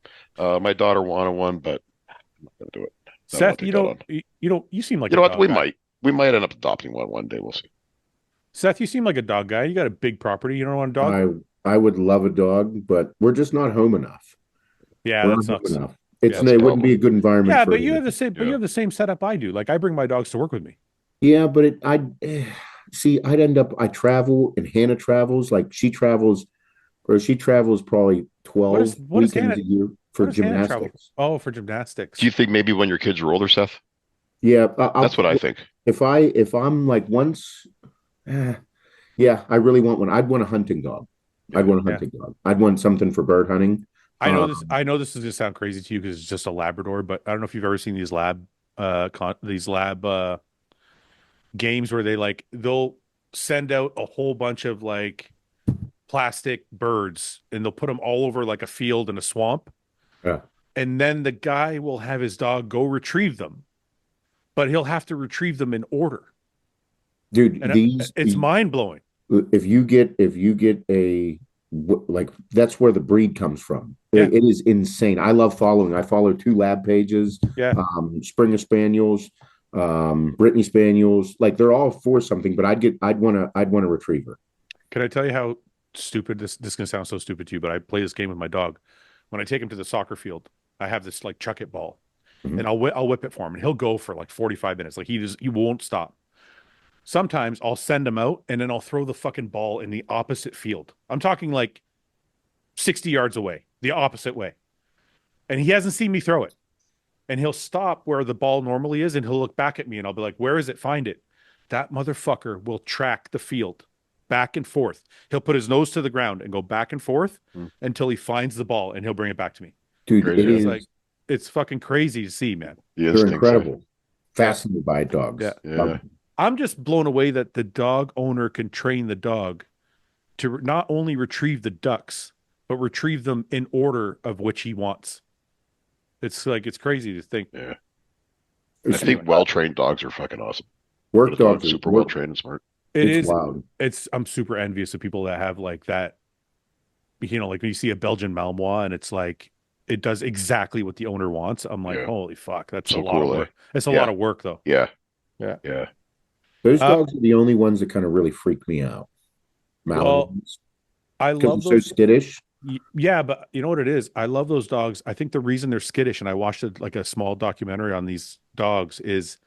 [SPEAKER 3] My daughter wanted one, but I'm not going to do it. I
[SPEAKER 1] Seth,
[SPEAKER 3] don't think
[SPEAKER 1] you seem like
[SPEAKER 3] you know
[SPEAKER 1] a
[SPEAKER 3] what?
[SPEAKER 1] dog
[SPEAKER 3] We
[SPEAKER 1] guy.
[SPEAKER 3] might end up adopting one day. We'll see.
[SPEAKER 1] Seth, you seem like a dog guy. You got a big property. You don't want a dog?
[SPEAKER 2] I would love a dog, but we're just not home enough.
[SPEAKER 1] Yeah,
[SPEAKER 2] We're
[SPEAKER 1] that
[SPEAKER 2] not home
[SPEAKER 1] sucks.
[SPEAKER 2] enough.
[SPEAKER 3] that's
[SPEAKER 2] It
[SPEAKER 3] the
[SPEAKER 2] wouldn't be a good environment.
[SPEAKER 1] Yeah,
[SPEAKER 2] for
[SPEAKER 1] but you
[SPEAKER 2] me.
[SPEAKER 1] have the same. But you have the same setup I do. Like I bring my dogs to work with me.
[SPEAKER 2] Yeah, but I'd end up. I travel, and Hannah travels. Like she travels probably 12
[SPEAKER 1] what is
[SPEAKER 2] weekends
[SPEAKER 1] Hannah-
[SPEAKER 2] a year for
[SPEAKER 1] What does Hannah travel?
[SPEAKER 2] gymnastics.
[SPEAKER 1] Oh, for gymnastics.
[SPEAKER 3] Do you think maybe when your kids are older, Seth?
[SPEAKER 2] Yeah,
[SPEAKER 3] That's what I think.
[SPEAKER 2] If I'm like once, yeah, I really want one. I'd want a hunting dog. I'd want a hunting dog. I'd want something for bird hunting.
[SPEAKER 1] I know this. I know this is gonna sound crazy to you because it's just a Labrador, but I don't know if you've ever seen these lab games where they'll send out a whole bunch of like plastic birds and they'll put them all over like a field in a swamp.
[SPEAKER 2] Yeah.
[SPEAKER 1] And then the guy will have his dog go retrieve them, but he'll have to retrieve them in order.
[SPEAKER 2] Dude,
[SPEAKER 1] And
[SPEAKER 2] these
[SPEAKER 1] it's mind blowing.
[SPEAKER 2] if you get like that's where the breed comes from.
[SPEAKER 1] Yeah.
[SPEAKER 2] It is insane. I follow 2 lab pages.
[SPEAKER 1] Yeah.
[SPEAKER 2] Springer Spaniels, Brittany Spaniels, like they're all for something, but I'd want a retriever.
[SPEAKER 1] Can I tell you how stupid this is going to sound so stupid to you, but I play this game with my dog. When I take him to the soccer field, I have this like chuck it ball, and I'll whip it for him, and he'll go for like 45 minutes. Like he won't stop. Sometimes I'll send him out, and then I'll throw the fucking ball in the opposite field. I'm talking like 60 yards away, the opposite way, and he hasn't seen me throw it. And he'll stop where the ball normally is, and he'll look back at me, and I'll be like, "Where is it? Find it." That motherfucker will track the field back and forth. He'll put his nose to the ground and go back and forth until he finds the ball, and he'll bring it back to me.
[SPEAKER 2] Dude,
[SPEAKER 3] Great.
[SPEAKER 2] it
[SPEAKER 1] It's
[SPEAKER 2] is
[SPEAKER 1] like it's fucking crazy to see, man.
[SPEAKER 2] they're incredible. Fascinated by dogs.
[SPEAKER 1] Yeah.
[SPEAKER 3] Yeah.
[SPEAKER 1] I'm just blown away that the dog owner can train the dog to not only retrieve the ducks, but retrieve them in order of which he wants. It's crazy to think.
[SPEAKER 3] Yeah. I think well-trained dogs are fucking awesome.
[SPEAKER 2] Work
[SPEAKER 3] The dog's
[SPEAKER 2] dogs
[SPEAKER 3] super well-trained and smart.
[SPEAKER 2] It's wild.
[SPEAKER 1] I'm super envious of people that have like that. Like when you see a Belgian Malinois and it's like it does exactly what the owner wants. I'm like, holy fuck, that's
[SPEAKER 3] So
[SPEAKER 1] a lot
[SPEAKER 3] cool,
[SPEAKER 1] of work. It's a lot of work though.
[SPEAKER 3] Yeah.
[SPEAKER 1] Yeah.
[SPEAKER 3] Yeah.
[SPEAKER 2] Those dogs are the only ones that kind of really freak me out. Malinois.
[SPEAKER 1] I
[SPEAKER 2] Because
[SPEAKER 1] love
[SPEAKER 2] they're
[SPEAKER 1] those.
[SPEAKER 2] so skittish.
[SPEAKER 1] Yeah, but you know what it is? I love those dogs. I think the reason they're skittish, and I watched like a small documentary on these dogs, is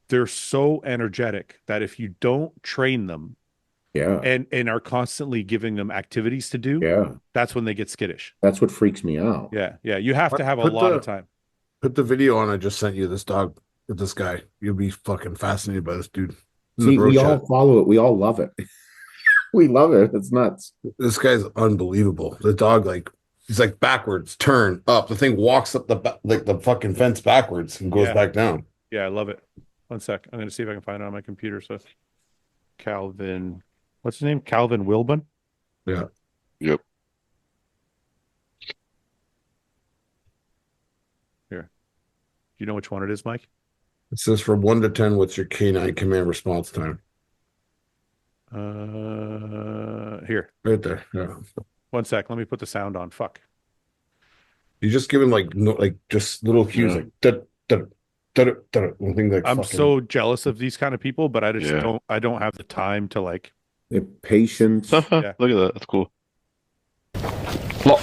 [SPEAKER 1] they're so energetic that if you don't train them
[SPEAKER 2] Yeah.
[SPEAKER 1] and are constantly giving them activities to do,
[SPEAKER 2] Yeah.
[SPEAKER 1] that's when they get skittish.
[SPEAKER 2] That's what freaks me out.
[SPEAKER 1] Yeah. Yeah. You have to have a
[SPEAKER 5] Put
[SPEAKER 1] lot
[SPEAKER 5] the-
[SPEAKER 1] of time.
[SPEAKER 5] Put the video on I just sent you, this dog with this guy. You'll be fucking fascinated by this dude. In the
[SPEAKER 2] See,
[SPEAKER 5] bro
[SPEAKER 2] we
[SPEAKER 5] chat.
[SPEAKER 2] all follow it. We all love it. We love it. It's nuts.
[SPEAKER 5] This guy's unbelievable. The dog, like, he's like backwards, turn up. The thing walks up the fucking fence backwards and goes
[SPEAKER 1] Yeah.
[SPEAKER 5] back down.
[SPEAKER 1] Yeah, I love it. One sec. I'm going to see if I can find it on my computer. So, Calvin, what's his name? Calvin Wilbon.
[SPEAKER 5] Yeah.
[SPEAKER 3] Yep.
[SPEAKER 1] Here. Do you know which one it is, Mike?
[SPEAKER 5] It says from 1 to 10, what's your canine command response time?
[SPEAKER 1] Here.
[SPEAKER 5] Right there. Yeah.
[SPEAKER 1] 1 sec. Let me put the sound on. Fuck.
[SPEAKER 5] You just give him like no, like just little cues like da da da da. One thing like
[SPEAKER 1] I'm
[SPEAKER 5] fucking.
[SPEAKER 1] so jealous of these kind of people, but I just don't. I don't have the time to like.
[SPEAKER 2] Patience.
[SPEAKER 3] Look at that. That's cool.
[SPEAKER 6] Lock.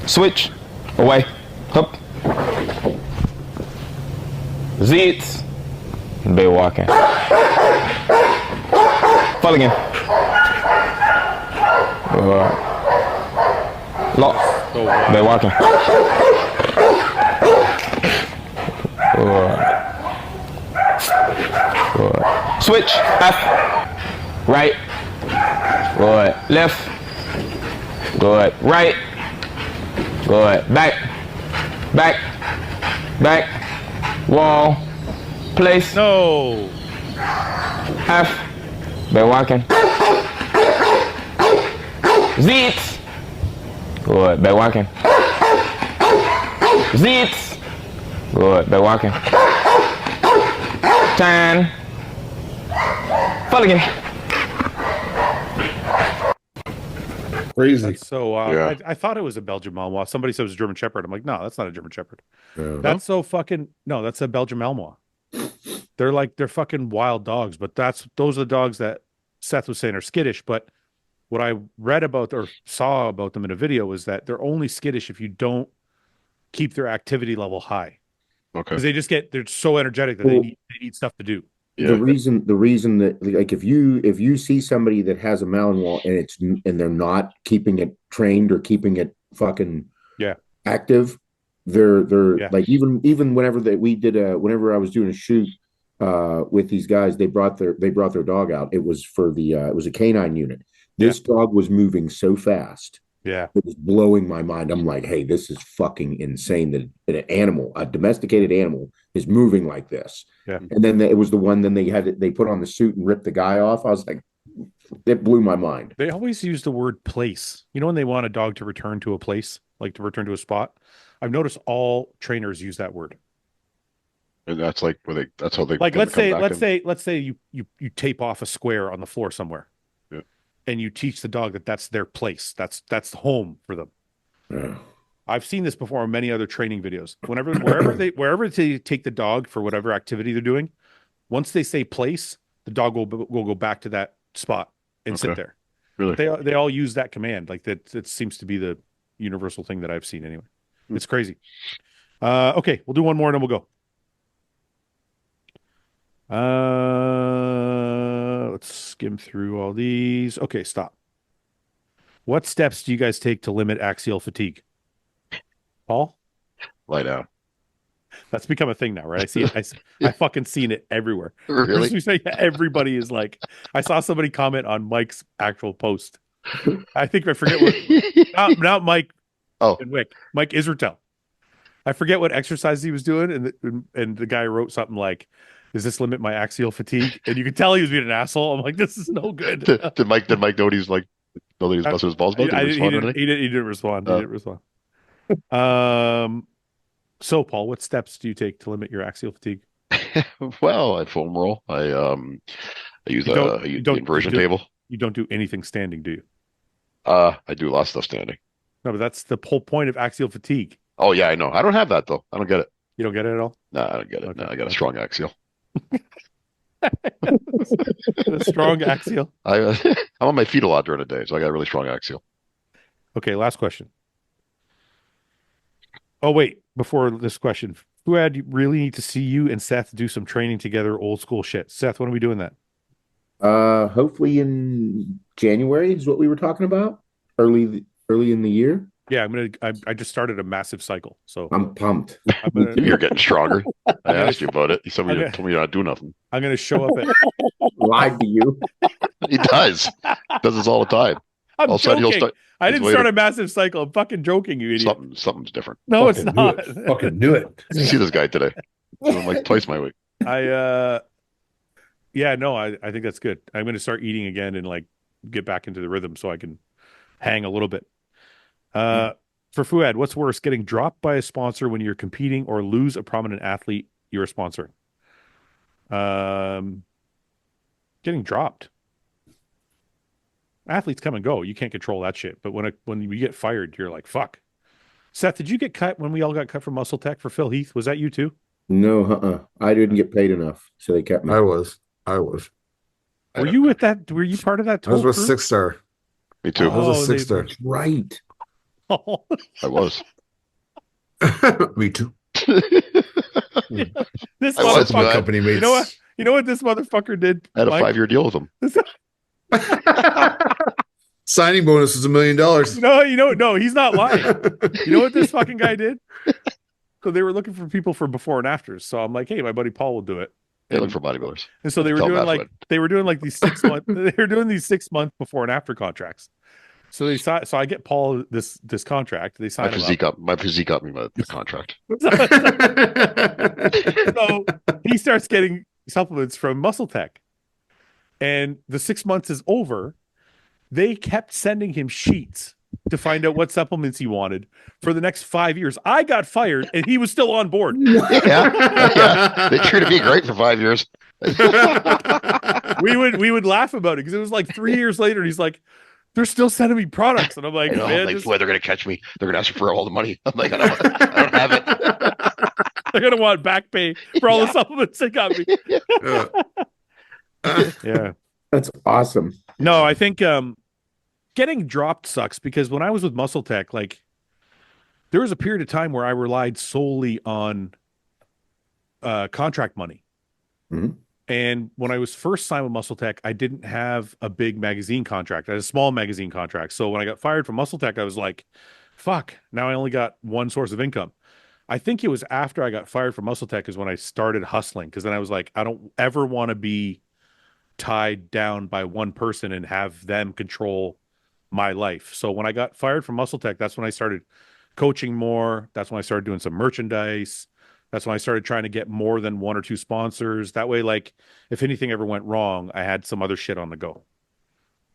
[SPEAKER 6] Switch. Away. Hup. Zits. Bay walking. Fall again. Lock. Bay walking. Switch. F. Right. Good. Left. Good. Right. Good. Back. Back. Back. Wall. Place.
[SPEAKER 1] No.
[SPEAKER 6] F. Bay walking. Zits. Good. Bay walking. Zits. Good. Bay walking. Turn. Fall again.
[SPEAKER 5] Crazy.
[SPEAKER 1] That's so I thought it was a Belgian Malinois. Somebody said it was a German Shepherd. I'm like, no, that's not a German Shepherd. That's so fucking no, that's a Belgian Malinois. They're fucking wild dogs, but those are the dogs that Seth was saying are skittish. But what I read about or saw about them in a video was that they're only skittish if you don't keep their activity level high.
[SPEAKER 3] Okay.
[SPEAKER 1] Because they're so energetic that they need stuff to do.
[SPEAKER 2] The reason that like if you see somebody that has a Malinois and they're not keeping it trained or keeping it fucking active, they're like even whenever whenever I was doing a shoot with these guys, they brought their dog out. It was for it was a canine unit. This dog was moving so fast.
[SPEAKER 1] Yeah.
[SPEAKER 2] It was blowing my mind. I'm like, hey, this is fucking insane that an animal, a domesticated animal, is moving like this.
[SPEAKER 1] Yeah.
[SPEAKER 2] And then it was the one, then they put on the suit and ripped the guy off. I was like, it blew my mind.
[SPEAKER 1] They always use the word place. You know, when they want a dog to return to a place, like to return to a spot, I've noticed all trainers use that word.
[SPEAKER 3] And that's like that's how they
[SPEAKER 1] like let's say you tape off a square on the floor somewhere.
[SPEAKER 3] Yeah.
[SPEAKER 1] And you teach the dog that that's their place. That's the home for them.
[SPEAKER 2] Yeah.
[SPEAKER 1] I've seen this before on many other training videos. Wherever they take the dog for whatever activity they're doing, once they say place, the dog will go back to that spot and sit there.
[SPEAKER 3] Really?
[SPEAKER 1] They all use that command. Like that. It seems to be the universal thing that I've seen anyway. It's crazy. Okay, we'll do one more and then we'll go. Let's skim through all these. Okay, stop. What steps do you guys take to limit axial fatigue? Paul?
[SPEAKER 3] Lie down.
[SPEAKER 1] That's become a thing now, right? I see it. I fucking seen it everywhere.
[SPEAKER 3] Really?
[SPEAKER 1] Everybody is like, I saw somebody comment on Mike's actual post. I think I forget what, not Mike.
[SPEAKER 3] Oh,
[SPEAKER 1] and Wyck. Mike Israel. I forget what exercise he was doing, and the guy wrote something like, "Does this limit my axial fatigue?" And you could tell he was being an asshole. I'm like, this is no good.
[SPEAKER 3] Did Mike know he's like, know that he's busting his balls? He
[SPEAKER 1] didn't respond. He didn't respond. So Paul, what steps do you take to limit your axial fatigue?
[SPEAKER 3] Well, I foam roll. I use the inversion table.
[SPEAKER 1] You don't do anything standing, do you?
[SPEAKER 3] I do a lot of stuff standing.
[SPEAKER 1] No, but that's the whole point of axial fatigue.
[SPEAKER 3] Oh yeah, I know. I don't have that though. I don't get it.
[SPEAKER 1] You don't get it at all?
[SPEAKER 3] No, I don't get it. Okay. No, I got a strong axial.
[SPEAKER 1] A strong axial.
[SPEAKER 3] I'm on my feet a lot during the day, so I got a really strong axial.
[SPEAKER 1] Okay, last question. Oh wait, before this question, Fouad, you really need to see you and Seth do some training together, old school shit. Seth, when are we doing that?
[SPEAKER 2] Hopefully in January is what we were talking about. Early in the year.
[SPEAKER 1] Yeah, I just started a massive cycle, so
[SPEAKER 2] I'm pumped.
[SPEAKER 3] You're getting stronger. I asked you about it. You told me you're not doing nothing.
[SPEAKER 1] I'm gonna show up at
[SPEAKER 2] lied to you.
[SPEAKER 3] He does. Does this all the time.
[SPEAKER 1] I'm joking. I didn't start a massive cycle. I'm fucking joking, you idiot.
[SPEAKER 3] Something's different.
[SPEAKER 1] No, it's not.
[SPEAKER 5] Fucking knew it.
[SPEAKER 3] You see this guy today. I'm like twice my weight.
[SPEAKER 1] I think that's good. I'm gonna start eating again and like get back into the rhythm so I can hang a little bit. For Fouad, what's worse, getting dropped by a sponsor when you're competing or lose a prominent athlete you're sponsoring? Getting dropped. Athletes come and go. You can't control that shit. But when you get fired, you're like, fuck. Seth, did you get cut when we all got cut from Muscle Tech for Phil Heath? Was that you too?
[SPEAKER 2] No, I didn't get paid enough, so they kept me.
[SPEAKER 5] I was.
[SPEAKER 1] Were you with that? Were you part of that?
[SPEAKER 5] I was with
[SPEAKER 1] crew?
[SPEAKER 5] 6 Star.
[SPEAKER 3] Me too.
[SPEAKER 5] I was
[SPEAKER 1] Oh,
[SPEAKER 5] a 6 Star.
[SPEAKER 2] That's right.
[SPEAKER 1] Oh.
[SPEAKER 3] I was.
[SPEAKER 5] Me too.
[SPEAKER 1] This
[SPEAKER 3] I was,
[SPEAKER 1] motherfucker.
[SPEAKER 3] man.
[SPEAKER 5] Company mates.
[SPEAKER 1] You know what? You know what this motherfucker did?
[SPEAKER 3] I had a
[SPEAKER 1] Mike?
[SPEAKER 3] 5-year deal with him.
[SPEAKER 5] Signing bonus is $1 million.
[SPEAKER 1] No, he's not lying. You know what this fucking guy did? So they were looking for people for before and afters. So I'm like, hey, my buddy Paul will do it.
[SPEAKER 3] They look for bodybuilders.
[SPEAKER 1] And so they were
[SPEAKER 3] Tell
[SPEAKER 1] doing
[SPEAKER 3] Matt
[SPEAKER 1] like
[SPEAKER 3] what.
[SPEAKER 1] they were doing like these 6 month they were doing these 6 month before and after contracts. So they saw so I get Paul this contract. They sign
[SPEAKER 3] My
[SPEAKER 1] him
[SPEAKER 3] physique got me the contract.
[SPEAKER 1] So he starts getting supplements from Muscle Tech. And the 6 months is over. They kept sending him sheets to find out what supplements he wanted for the next 5 years. I got fired and he was still on board.
[SPEAKER 3] Yeah. They treated me great for 5 years.
[SPEAKER 1] We would laugh about it because it was like 3 years later. And he's like, they're still sending me products. And I'm like, man,
[SPEAKER 3] boy, they're going to catch me. They're going to ask me for all the money. I'm like, I don't have it.
[SPEAKER 1] they're going to want back pay for all the supplements they got me. Yeah.
[SPEAKER 2] That's awesome.
[SPEAKER 1] No, I think getting dropped sucks because when I was with Muscle Tech, like there was a period of time where I relied solely on contract money.
[SPEAKER 2] Mhm.
[SPEAKER 1] And when I was first signed with Muscle Tech, I didn't have a big magazine contract. I had a small magazine contract. So when I got fired from Muscle Tech, I was like, fuck, now I only got one source of income. I think it was after I got fired from Muscle Tech is when I started hustling. Because then I was like, I don't ever want to be tied down by one person and have them control my life. So when I got fired from Muscle Tech, that's when I started coaching more. That's when I started doing some merchandise. That's when I started trying to get more than one or two sponsors. That way, like, if anything ever went wrong, I had some other shit on the go.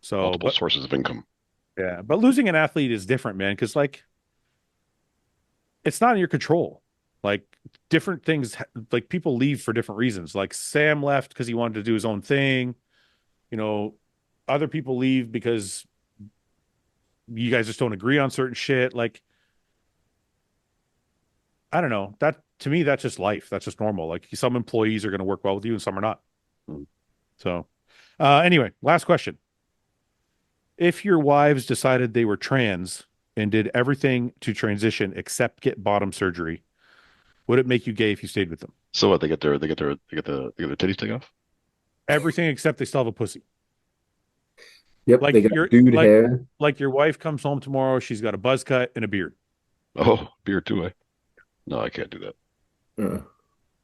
[SPEAKER 1] So,
[SPEAKER 3] Multiple sources of income.
[SPEAKER 1] Yeah, but losing an athlete is different, man, because, like, it's not in your control. Like, different things, like, people leave for different reasons. Like, Sam left because he wanted to do his own thing. You know, other people leave because you guys just don't agree on certain shit. Like, I don't know. That to me, that's just life. That's just normal. Like some employees are going to work well with you and some are not. So anyway, last question. If your wives decided they were trans and did everything to transition except get bottom surgery, would it make you gay if you stayed with them?
[SPEAKER 3] So what? They get their titties taken off?
[SPEAKER 1] Everything except they still have a pussy.
[SPEAKER 2] Yep,
[SPEAKER 1] Like
[SPEAKER 2] they got
[SPEAKER 1] your
[SPEAKER 2] dude hair.
[SPEAKER 1] Like your wife comes home tomorrow, she's got a buzz cut and a beard.
[SPEAKER 3] Oh, beard too, eh? No, I can't do that.
[SPEAKER 2] Uh,
[SPEAKER 3] Yeah,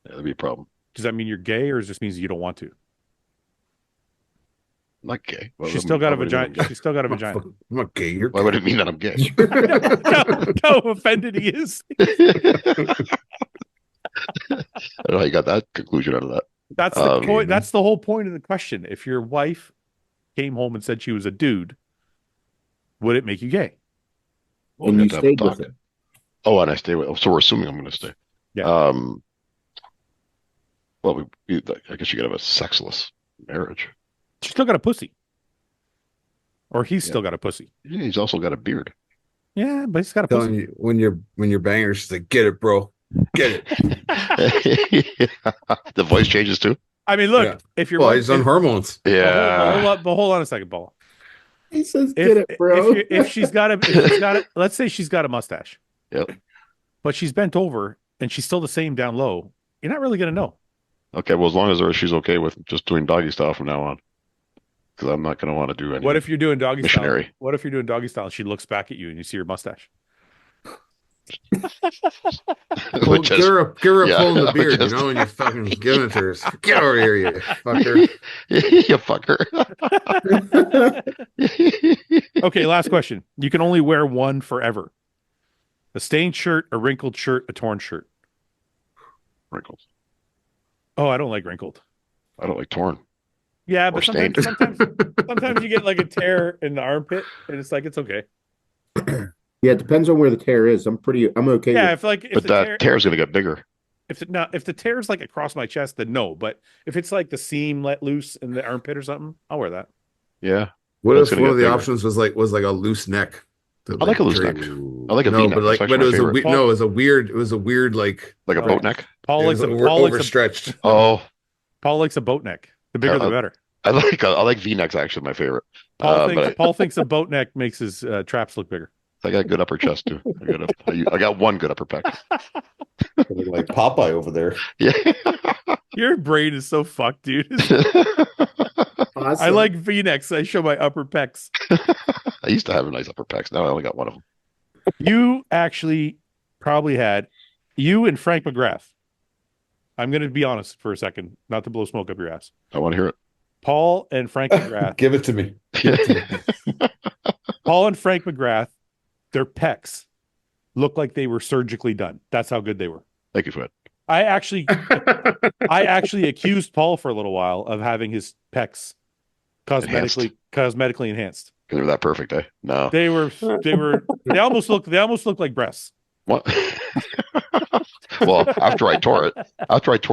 [SPEAKER 3] that'd be a problem.
[SPEAKER 1] Does that mean you're gay or does this means you don't want to?
[SPEAKER 3] I'm not gay. Why
[SPEAKER 1] She's
[SPEAKER 3] would-
[SPEAKER 1] still got a
[SPEAKER 3] why would it mean I'm
[SPEAKER 1] vagina.
[SPEAKER 3] gay?
[SPEAKER 1] She's still got a vagina.
[SPEAKER 5] I'm not gay. You're
[SPEAKER 3] Why would it mean that I'm gay?
[SPEAKER 1] How offended he is.
[SPEAKER 3] I don't know how you got that conclusion out of that.
[SPEAKER 1] That's the
[SPEAKER 3] Okay,
[SPEAKER 1] point. That's the whole point of the question. If your wife came home and said she was a dude, would it make you gay?
[SPEAKER 3] Well,
[SPEAKER 2] and
[SPEAKER 3] we
[SPEAKER 2] you
[SPEAKER 3] have to have a
[SPEAKER 2] stayed with
[SPEAKER 3] talk.
[SPEAKER 2] him.
[SPEAKER 3] Oh, and I stay with. So we're assuming I'm going to stay.
[SPEAKER 1] Yeah.
[SPEAKER 3] Well, I guess you could have a sexless marriage.
[SPEAKER 1] She's still got a pussy. Or he's
[SPEAKER 3] Yeah.
[SPEAKER 1] still got a pussy.
[SPEAKER 3] Yeah, he's also got a beard.
[SPEAKER 1] Yeah, but he's got a
[SPEAKER 5] telling
[SPEAKER 1] pussy.
[SPEAKER 5] you when you're bangers, she's like, get it, bro. Get it.
[SPEAKER 3] The voice changes too.
[SPEAKER 1] I mean, look,
[SPEAKER 5] Yeah.
[SPEAKER 1] if you're
[SPEAKER 5] Well, he's on hormones.
[SPEAKER 3] Yeah.
[SPEAKER 1] but hold on a second, Paul.
[SPEAKER 2] He says, "Get it, bro."
[SPEAKER 1] If she's got let's say she's got a mustache.
[SPEAKER 3] Yep.
[SPEAKER 1] But she's bent over and she's still the same down low. You're not really gonna know.
[SPEAKER 3] Okay. Well, as long as she's okay with just doing doggy style from now on, because I'm not going to want to do any.
[SPEAKER 1] What if you're doing doggy
[SPEAKER 3] missionary.
[SPEAKER 1] style? What if you're doing doggy style and she looks back at you and you see her mustache?
[SPEAKER 5] Well,
[SPEAKER 3] Which
[SPEAKER 5] give
[SPEAKER 3] is-
[SPEAKER 5] her a
[SPEAKER 3] yeah,
[SPEAKER 5] pull in the beard,
[SPEAKER 3] just-
[SPEAKER 5] you know, and you fucking giving it to her. Get over here, you fucker.
[SPEAKER 3] you fucker.
[SPEAKER 1] Okay, last question. You can only wear one forever. A stained shirt, a wrinkled shirt, a torn shirt.
[SPEAKER 3] Wrinkles.
[SPEAKER 1] Oh, I don't like wrinkled.
[SPEAKER 3] I don't like torn.
[SPEAKER 1] Yeah,
[SPEAKER 3] Or
[SPEAKER 1] but
[SPEAKER 3] stained.
[SPEAKER 1] sometimes you get like a tear in the armpit and it's like it's okay.
[SPEAKER 2] Yeah, it depends on where the tear is. I'm okay
[SPEAKER 1] Yeah,
[SPEAKER 2] with.
[SPEAKER 1] if
[SPEAKER 3] But
[SPEAKER 1] the
[SPEAKER 3] that tear's gonna get bigger.
[SPEAKER 1] if the tear's like across my chest, then no. But if it's like the seam let loose in the armpit or something, I'll wear that.
[SPEAKER 3] Yeah.
[SPEAKER 5] What
[SPEAKER 3] That's
[SPEAKER 5] if
[SPEAKER 3] gonna
[SPEAKER 5] one
[SPEAKER 3] get
[SPEAKER 5] of the
[SPEAKER 3] bigger.
[SPEAKER 5] options was like a loose neck?
[SPEAKER 3] I like a loose neck. I like a
[SPEAKER 5] No,
[SPEAKER 3] V-neck.
[SPEAKER 5] but
[SPEAKER 3] That's
[SPEAKER 5] but
[SPEAKER 3] actually
[SPEAKER 5] it was
[SPEAKER 3] my favorite.
[SPEAKER 5] no, it was a weird like
[SPEAKER 3] Like a boat neck.
[SPEAKER 1] Paul
[SPEAKER 5] it was
[SPEAKER 1] likes
[SPEAKER 5] overstretched.
[SPEAKER 3] Oh,
[SPEAKER 1] Paul likes a boat neck. The bigger the better.
[SPEAKER 3] I like V-necks actually my favorite.
[SPEAKER 1] Paul thinks a boat neck makes his traps look bigger.
[SPEAKER 3] I got good upper chest too. I got one good upper pec.
[SPEAKER 5] Like Popeye over there.
[SPEAKER 3] Yeah.
[SPEAKER 1] Your brain is so fucked, dude.
[SPEAKER 2] Awesome.
[SPEAKER 1] I like V-necks. I show my upper pecs.
[SPEAKER 3] I used to have a nice upper pecs. Now I only got one of them.
[SPEAKER 1] You actually probably had you and Frank McGrath. I'm going to be honest for a second, not to blow smoke up your ass.
[SPEAKER 3] I want to hear it.
[SPEAKER 1] Paul and Frank McGrath.
[SPEAKER 5] Give it to me.
[SPEAKER 1] Paul and Frank McGrath, their pecs looked like they were surgically done. That's how good they were.
[SPEAKER 3] Thank you, Fred.
[SPEAKER 1] I actually accused Paul for a little while of having his pecs cosmetically enhanced.
[SPEAKER 3] Because they're that perfect, eh? No.
[SPEAKER 1] They almost looked like breasts.
[SPEAKER 3] What? Well, after I tore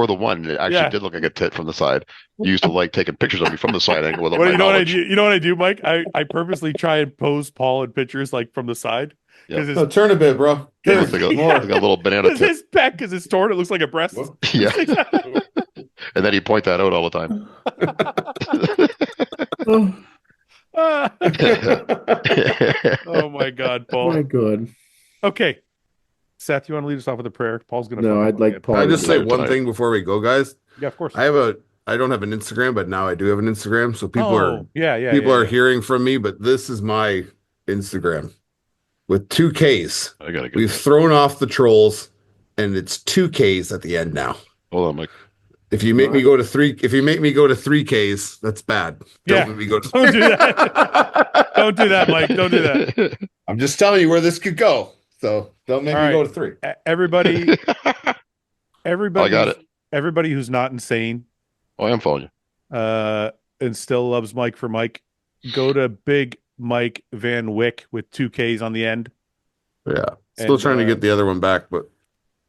[SPEAKER 3] the one, it actually did look like a tit from the side. You used to like taking pictures of me from the side angle with
[SPEAKER 1] you know what I do? You know what I do, Mike? I purposely try and pose Paul in pictures like from the side.
[SPEAKER 3] Yeah.
[SPEAKER 5] Turn a bit, bro.
[SPEAKER 3] Like a little banana
[SPEAKER 1] Because his peck, because it's torn, it looks like a breast.
[SPEAKER 3] Yeah. And then he'd point that out all the time.
[SPEAKER 1] Oh my God, Paul.
[SPEAKER 2] Oh my God.
[SPEAKER 1] Okay. Seth, you want to lead us off with a prayer? Paul's gonna.
[SPEAKER 2] No, I'd like Paul.
[SPEAKER 5] Can I just say
[SPEAKER 3] Tonight.
[SPEAKER 5] one thing before we go, guys?
[SPEAKER 1] Yeah, of course.
[SPEAKER 5] I don't have an Instagram, but now I do have an Instagram. So people are hearing from me, but this is my Instagram with 2 Ks.
[SPEAKER 3] I gotta get
[SPEAKER 5] We've thrown off the trolls, and it's 2 Ks at the end now.
[SPEAKER 3] Hold on, Mike.
[SPEAKER 5] If you make me go to 3 Ks, that's bad. Don't make me go to
[SPEAKER 1] Don't do that. Don't do that, Mike. Don't do that.
[SPEAKER 5] I'm just telling you where this could go. So don't make me go to 3.
[SPEAKER 1] Everybody,
[SPEAKER 3] I got it.
[SPEAKER 1] Everybody who's not insane,
[SPEAKER 3] Oh, I am following you.
[SPEAKER 1] and still loves Mike for Mike, go to Big Mike Van Wyck with 2 Ks on the end.
[SPEAKER 5] Yeah. Still trying to get the other one back, but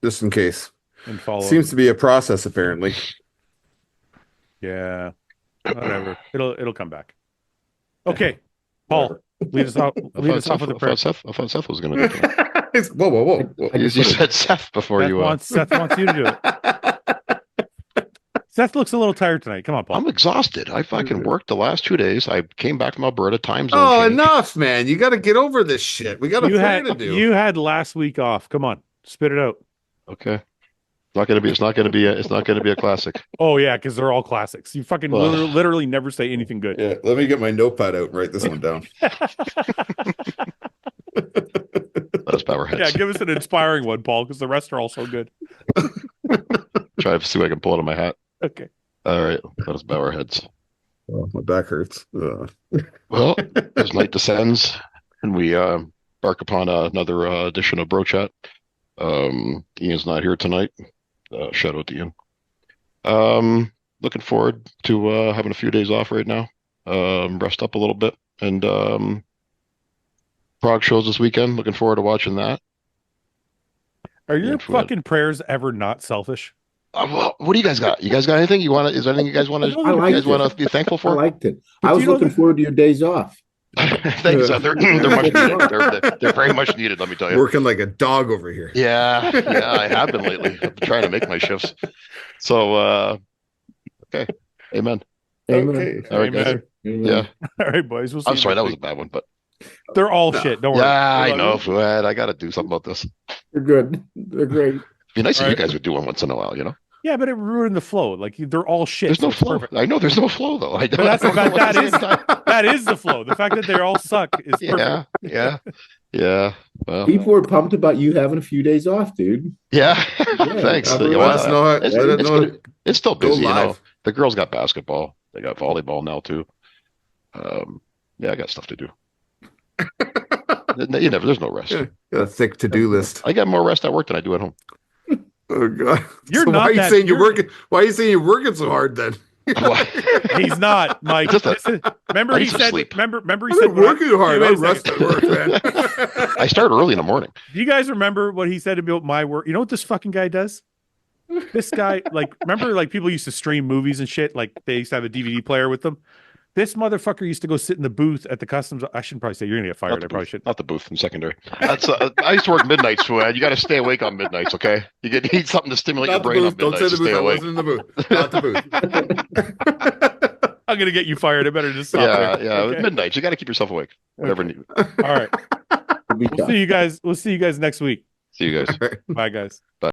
[SPEAKER 5] just in case.
[SPEAKER 1] And follow.
[SPEAKER 5] Seems to be a process, apparently.
[SPEAKER 1] Yeah. Whatever. It'll come back. Okay. Paul, lead us off with a prayer.
[SPEAKER 3] I thought Seth was going to do it.
[SPEAKER 5] Whoa.
[SPEAKER 3] You said Seth before
[SPEAKER 1] Seth wants you to do it. Seth looks a little tired tonight. Come on, Paul.
[SPEAKER 3] I'm exhausted. I fucking worked the last 2 days. I came back from Alberta. Time zone.
[SPEAKER 5] Oh,
[SPEAKER 3] change.
[SPEAKER 5] enough, man. You got to get over this shit. We got a thing to do.
[SPEAKER 1] You had last week off. Come on. Spit it out.
[SPEAKER 3] Okay. It's not going to be a classic.
[SPEAKER 1] Oh yeah, because they're all classics. You fucking literally never say anything good.
[SPEAKER 5] Yeah, let me get my notepad out and write this one down.
[SPEAKER 3] Let us bow our heads.
[SPEAKER 1] Yeah, give us an inspiring one, Paul, because the rest are all so good.
[SPEAKER 3] Try to see if I can pull it on my hat.
[SPEAKER 1] Okay.
[SPEAKER 3] All right. Let us bow our heads.
[SPEAKER 5] Oh, my back hurts.
[SPEAKER 3] Well, as night descends and we embark upon another edition of Bro Chat. Ian's not here tonight. Shout out to Ian. Looking forward to having a few days off right now. Rest up a little bit. And Prague shows this weekend. Looking forward to watching that.
[SPEAKER 1] Are your fucking prayers ever not selfish?
[SPEAKER 3] Well, what do you guys got? You guys got anything? Is there anything you guys want to be thankful for?
[SPEAKER 2] I liked it. I was looking forward to your days off.
[SPEAKER 3] Thanks. They're much needed. They're very much needed. Let me tell you.
[SPEAKER 5] Working like a dog over here.
[SPEAKER 3] Yeah, I have been lately. I've been trying to make my shifts. So, okay. Amen.
[SPEAKER 2] Okay.
[SPEAKER 3] All right, guys. Yeah.
[SPEAKER 1] All right, boys. We'll see.
[SPEAKER 3] I'm sorry, that was a bad one, but
[SPEAKER 1] they're all shit. Don't worry.
[SPEAKER 3] Yeah, I know, Fouad. I got to do something about this.
[SPEAKER 2] They're good. They're great.
[SPEAKER 3] It'd be nice if you guys would do one once in a while, you know?
[SPEAKER 1] Yeah, but it ruined the flow. Like they're all shit.
[SPEAKER 3] There's no flow.
[SPEAKER 1] Perfect.
[SPEAKER 3] I know there's no flow though.
[SPEAKER 1] But that is the flow. The fact that they all suck is perfect.
[SPEAKER 3] Yeah. Well,
[SPEAKER 2] people were pumped about you having a few days off, dude.
[SPEAKER 3] Yeah. Thanks. It's still busy. You know, the girls got basketball. They got volleyball now too. I got stuff to do. There's no rest.
[SPEAKER 5] Got a thick to-do list.
[SPEAKER 3] I got more rest at work than I do at home.
[SPEAKER 5] Oh God!
[SPEAKER 1] Why are you saying
[SPEAKER 5] you're working? Why are you saying you're working so hard then?
[SPEAKER 1] He's not, Mike. Remember he said.
[SPEAKER 3] Sleep.
[SPEAKER 1] Remember he
[SPEAKER 5] I'm
[SPEAKER 1] said.
[SPEAKER 5] working hard.
[SPEAKER 1] Wait a
[SPEAKER 5] I'm resting at work, man.
[SPEAKER 3] I start early in the morning.
[SPEAKER 1] Do you guys remember what he said about my work? You know what this fucking guy does? This guy, like, remember, like, people used to stream movies and shit. Like, they used to have a DVD player with them. This motherfucker used to go sit in the booth at the customs. I shouldn't probably say you're gonna get fired. I probably should.
[SPEAKER 3] Not the booth from secondary. That's I used to work midnights, Fouad. You got to stay awake on midnights, okay? You need something to stimulate your brain on
[SPEAKER 5] Don't
[SPEAKER 3] midnights.
[SPEAKER 5] say the booth. I
[SPEAKER 3] Awake.
[SPEAKER 5] wasn't in the booth. Not the booth.
[SPEAKER 1] I'm gonna get you fired. I better just stop
[SPEAKER 3] Yeah.
[SPEAKER 1] Okay?
[SPEAKER 3] Midnights. You got to keep yourself awake. Whatever.
[SPEAKER 1] Okay. All right. We'll see you guys. We'll see you guys next week.
[SPEAKER 3] See you guys.
[SPEAKER 1] Bye, guys.
[SPEAKER 3] Bye.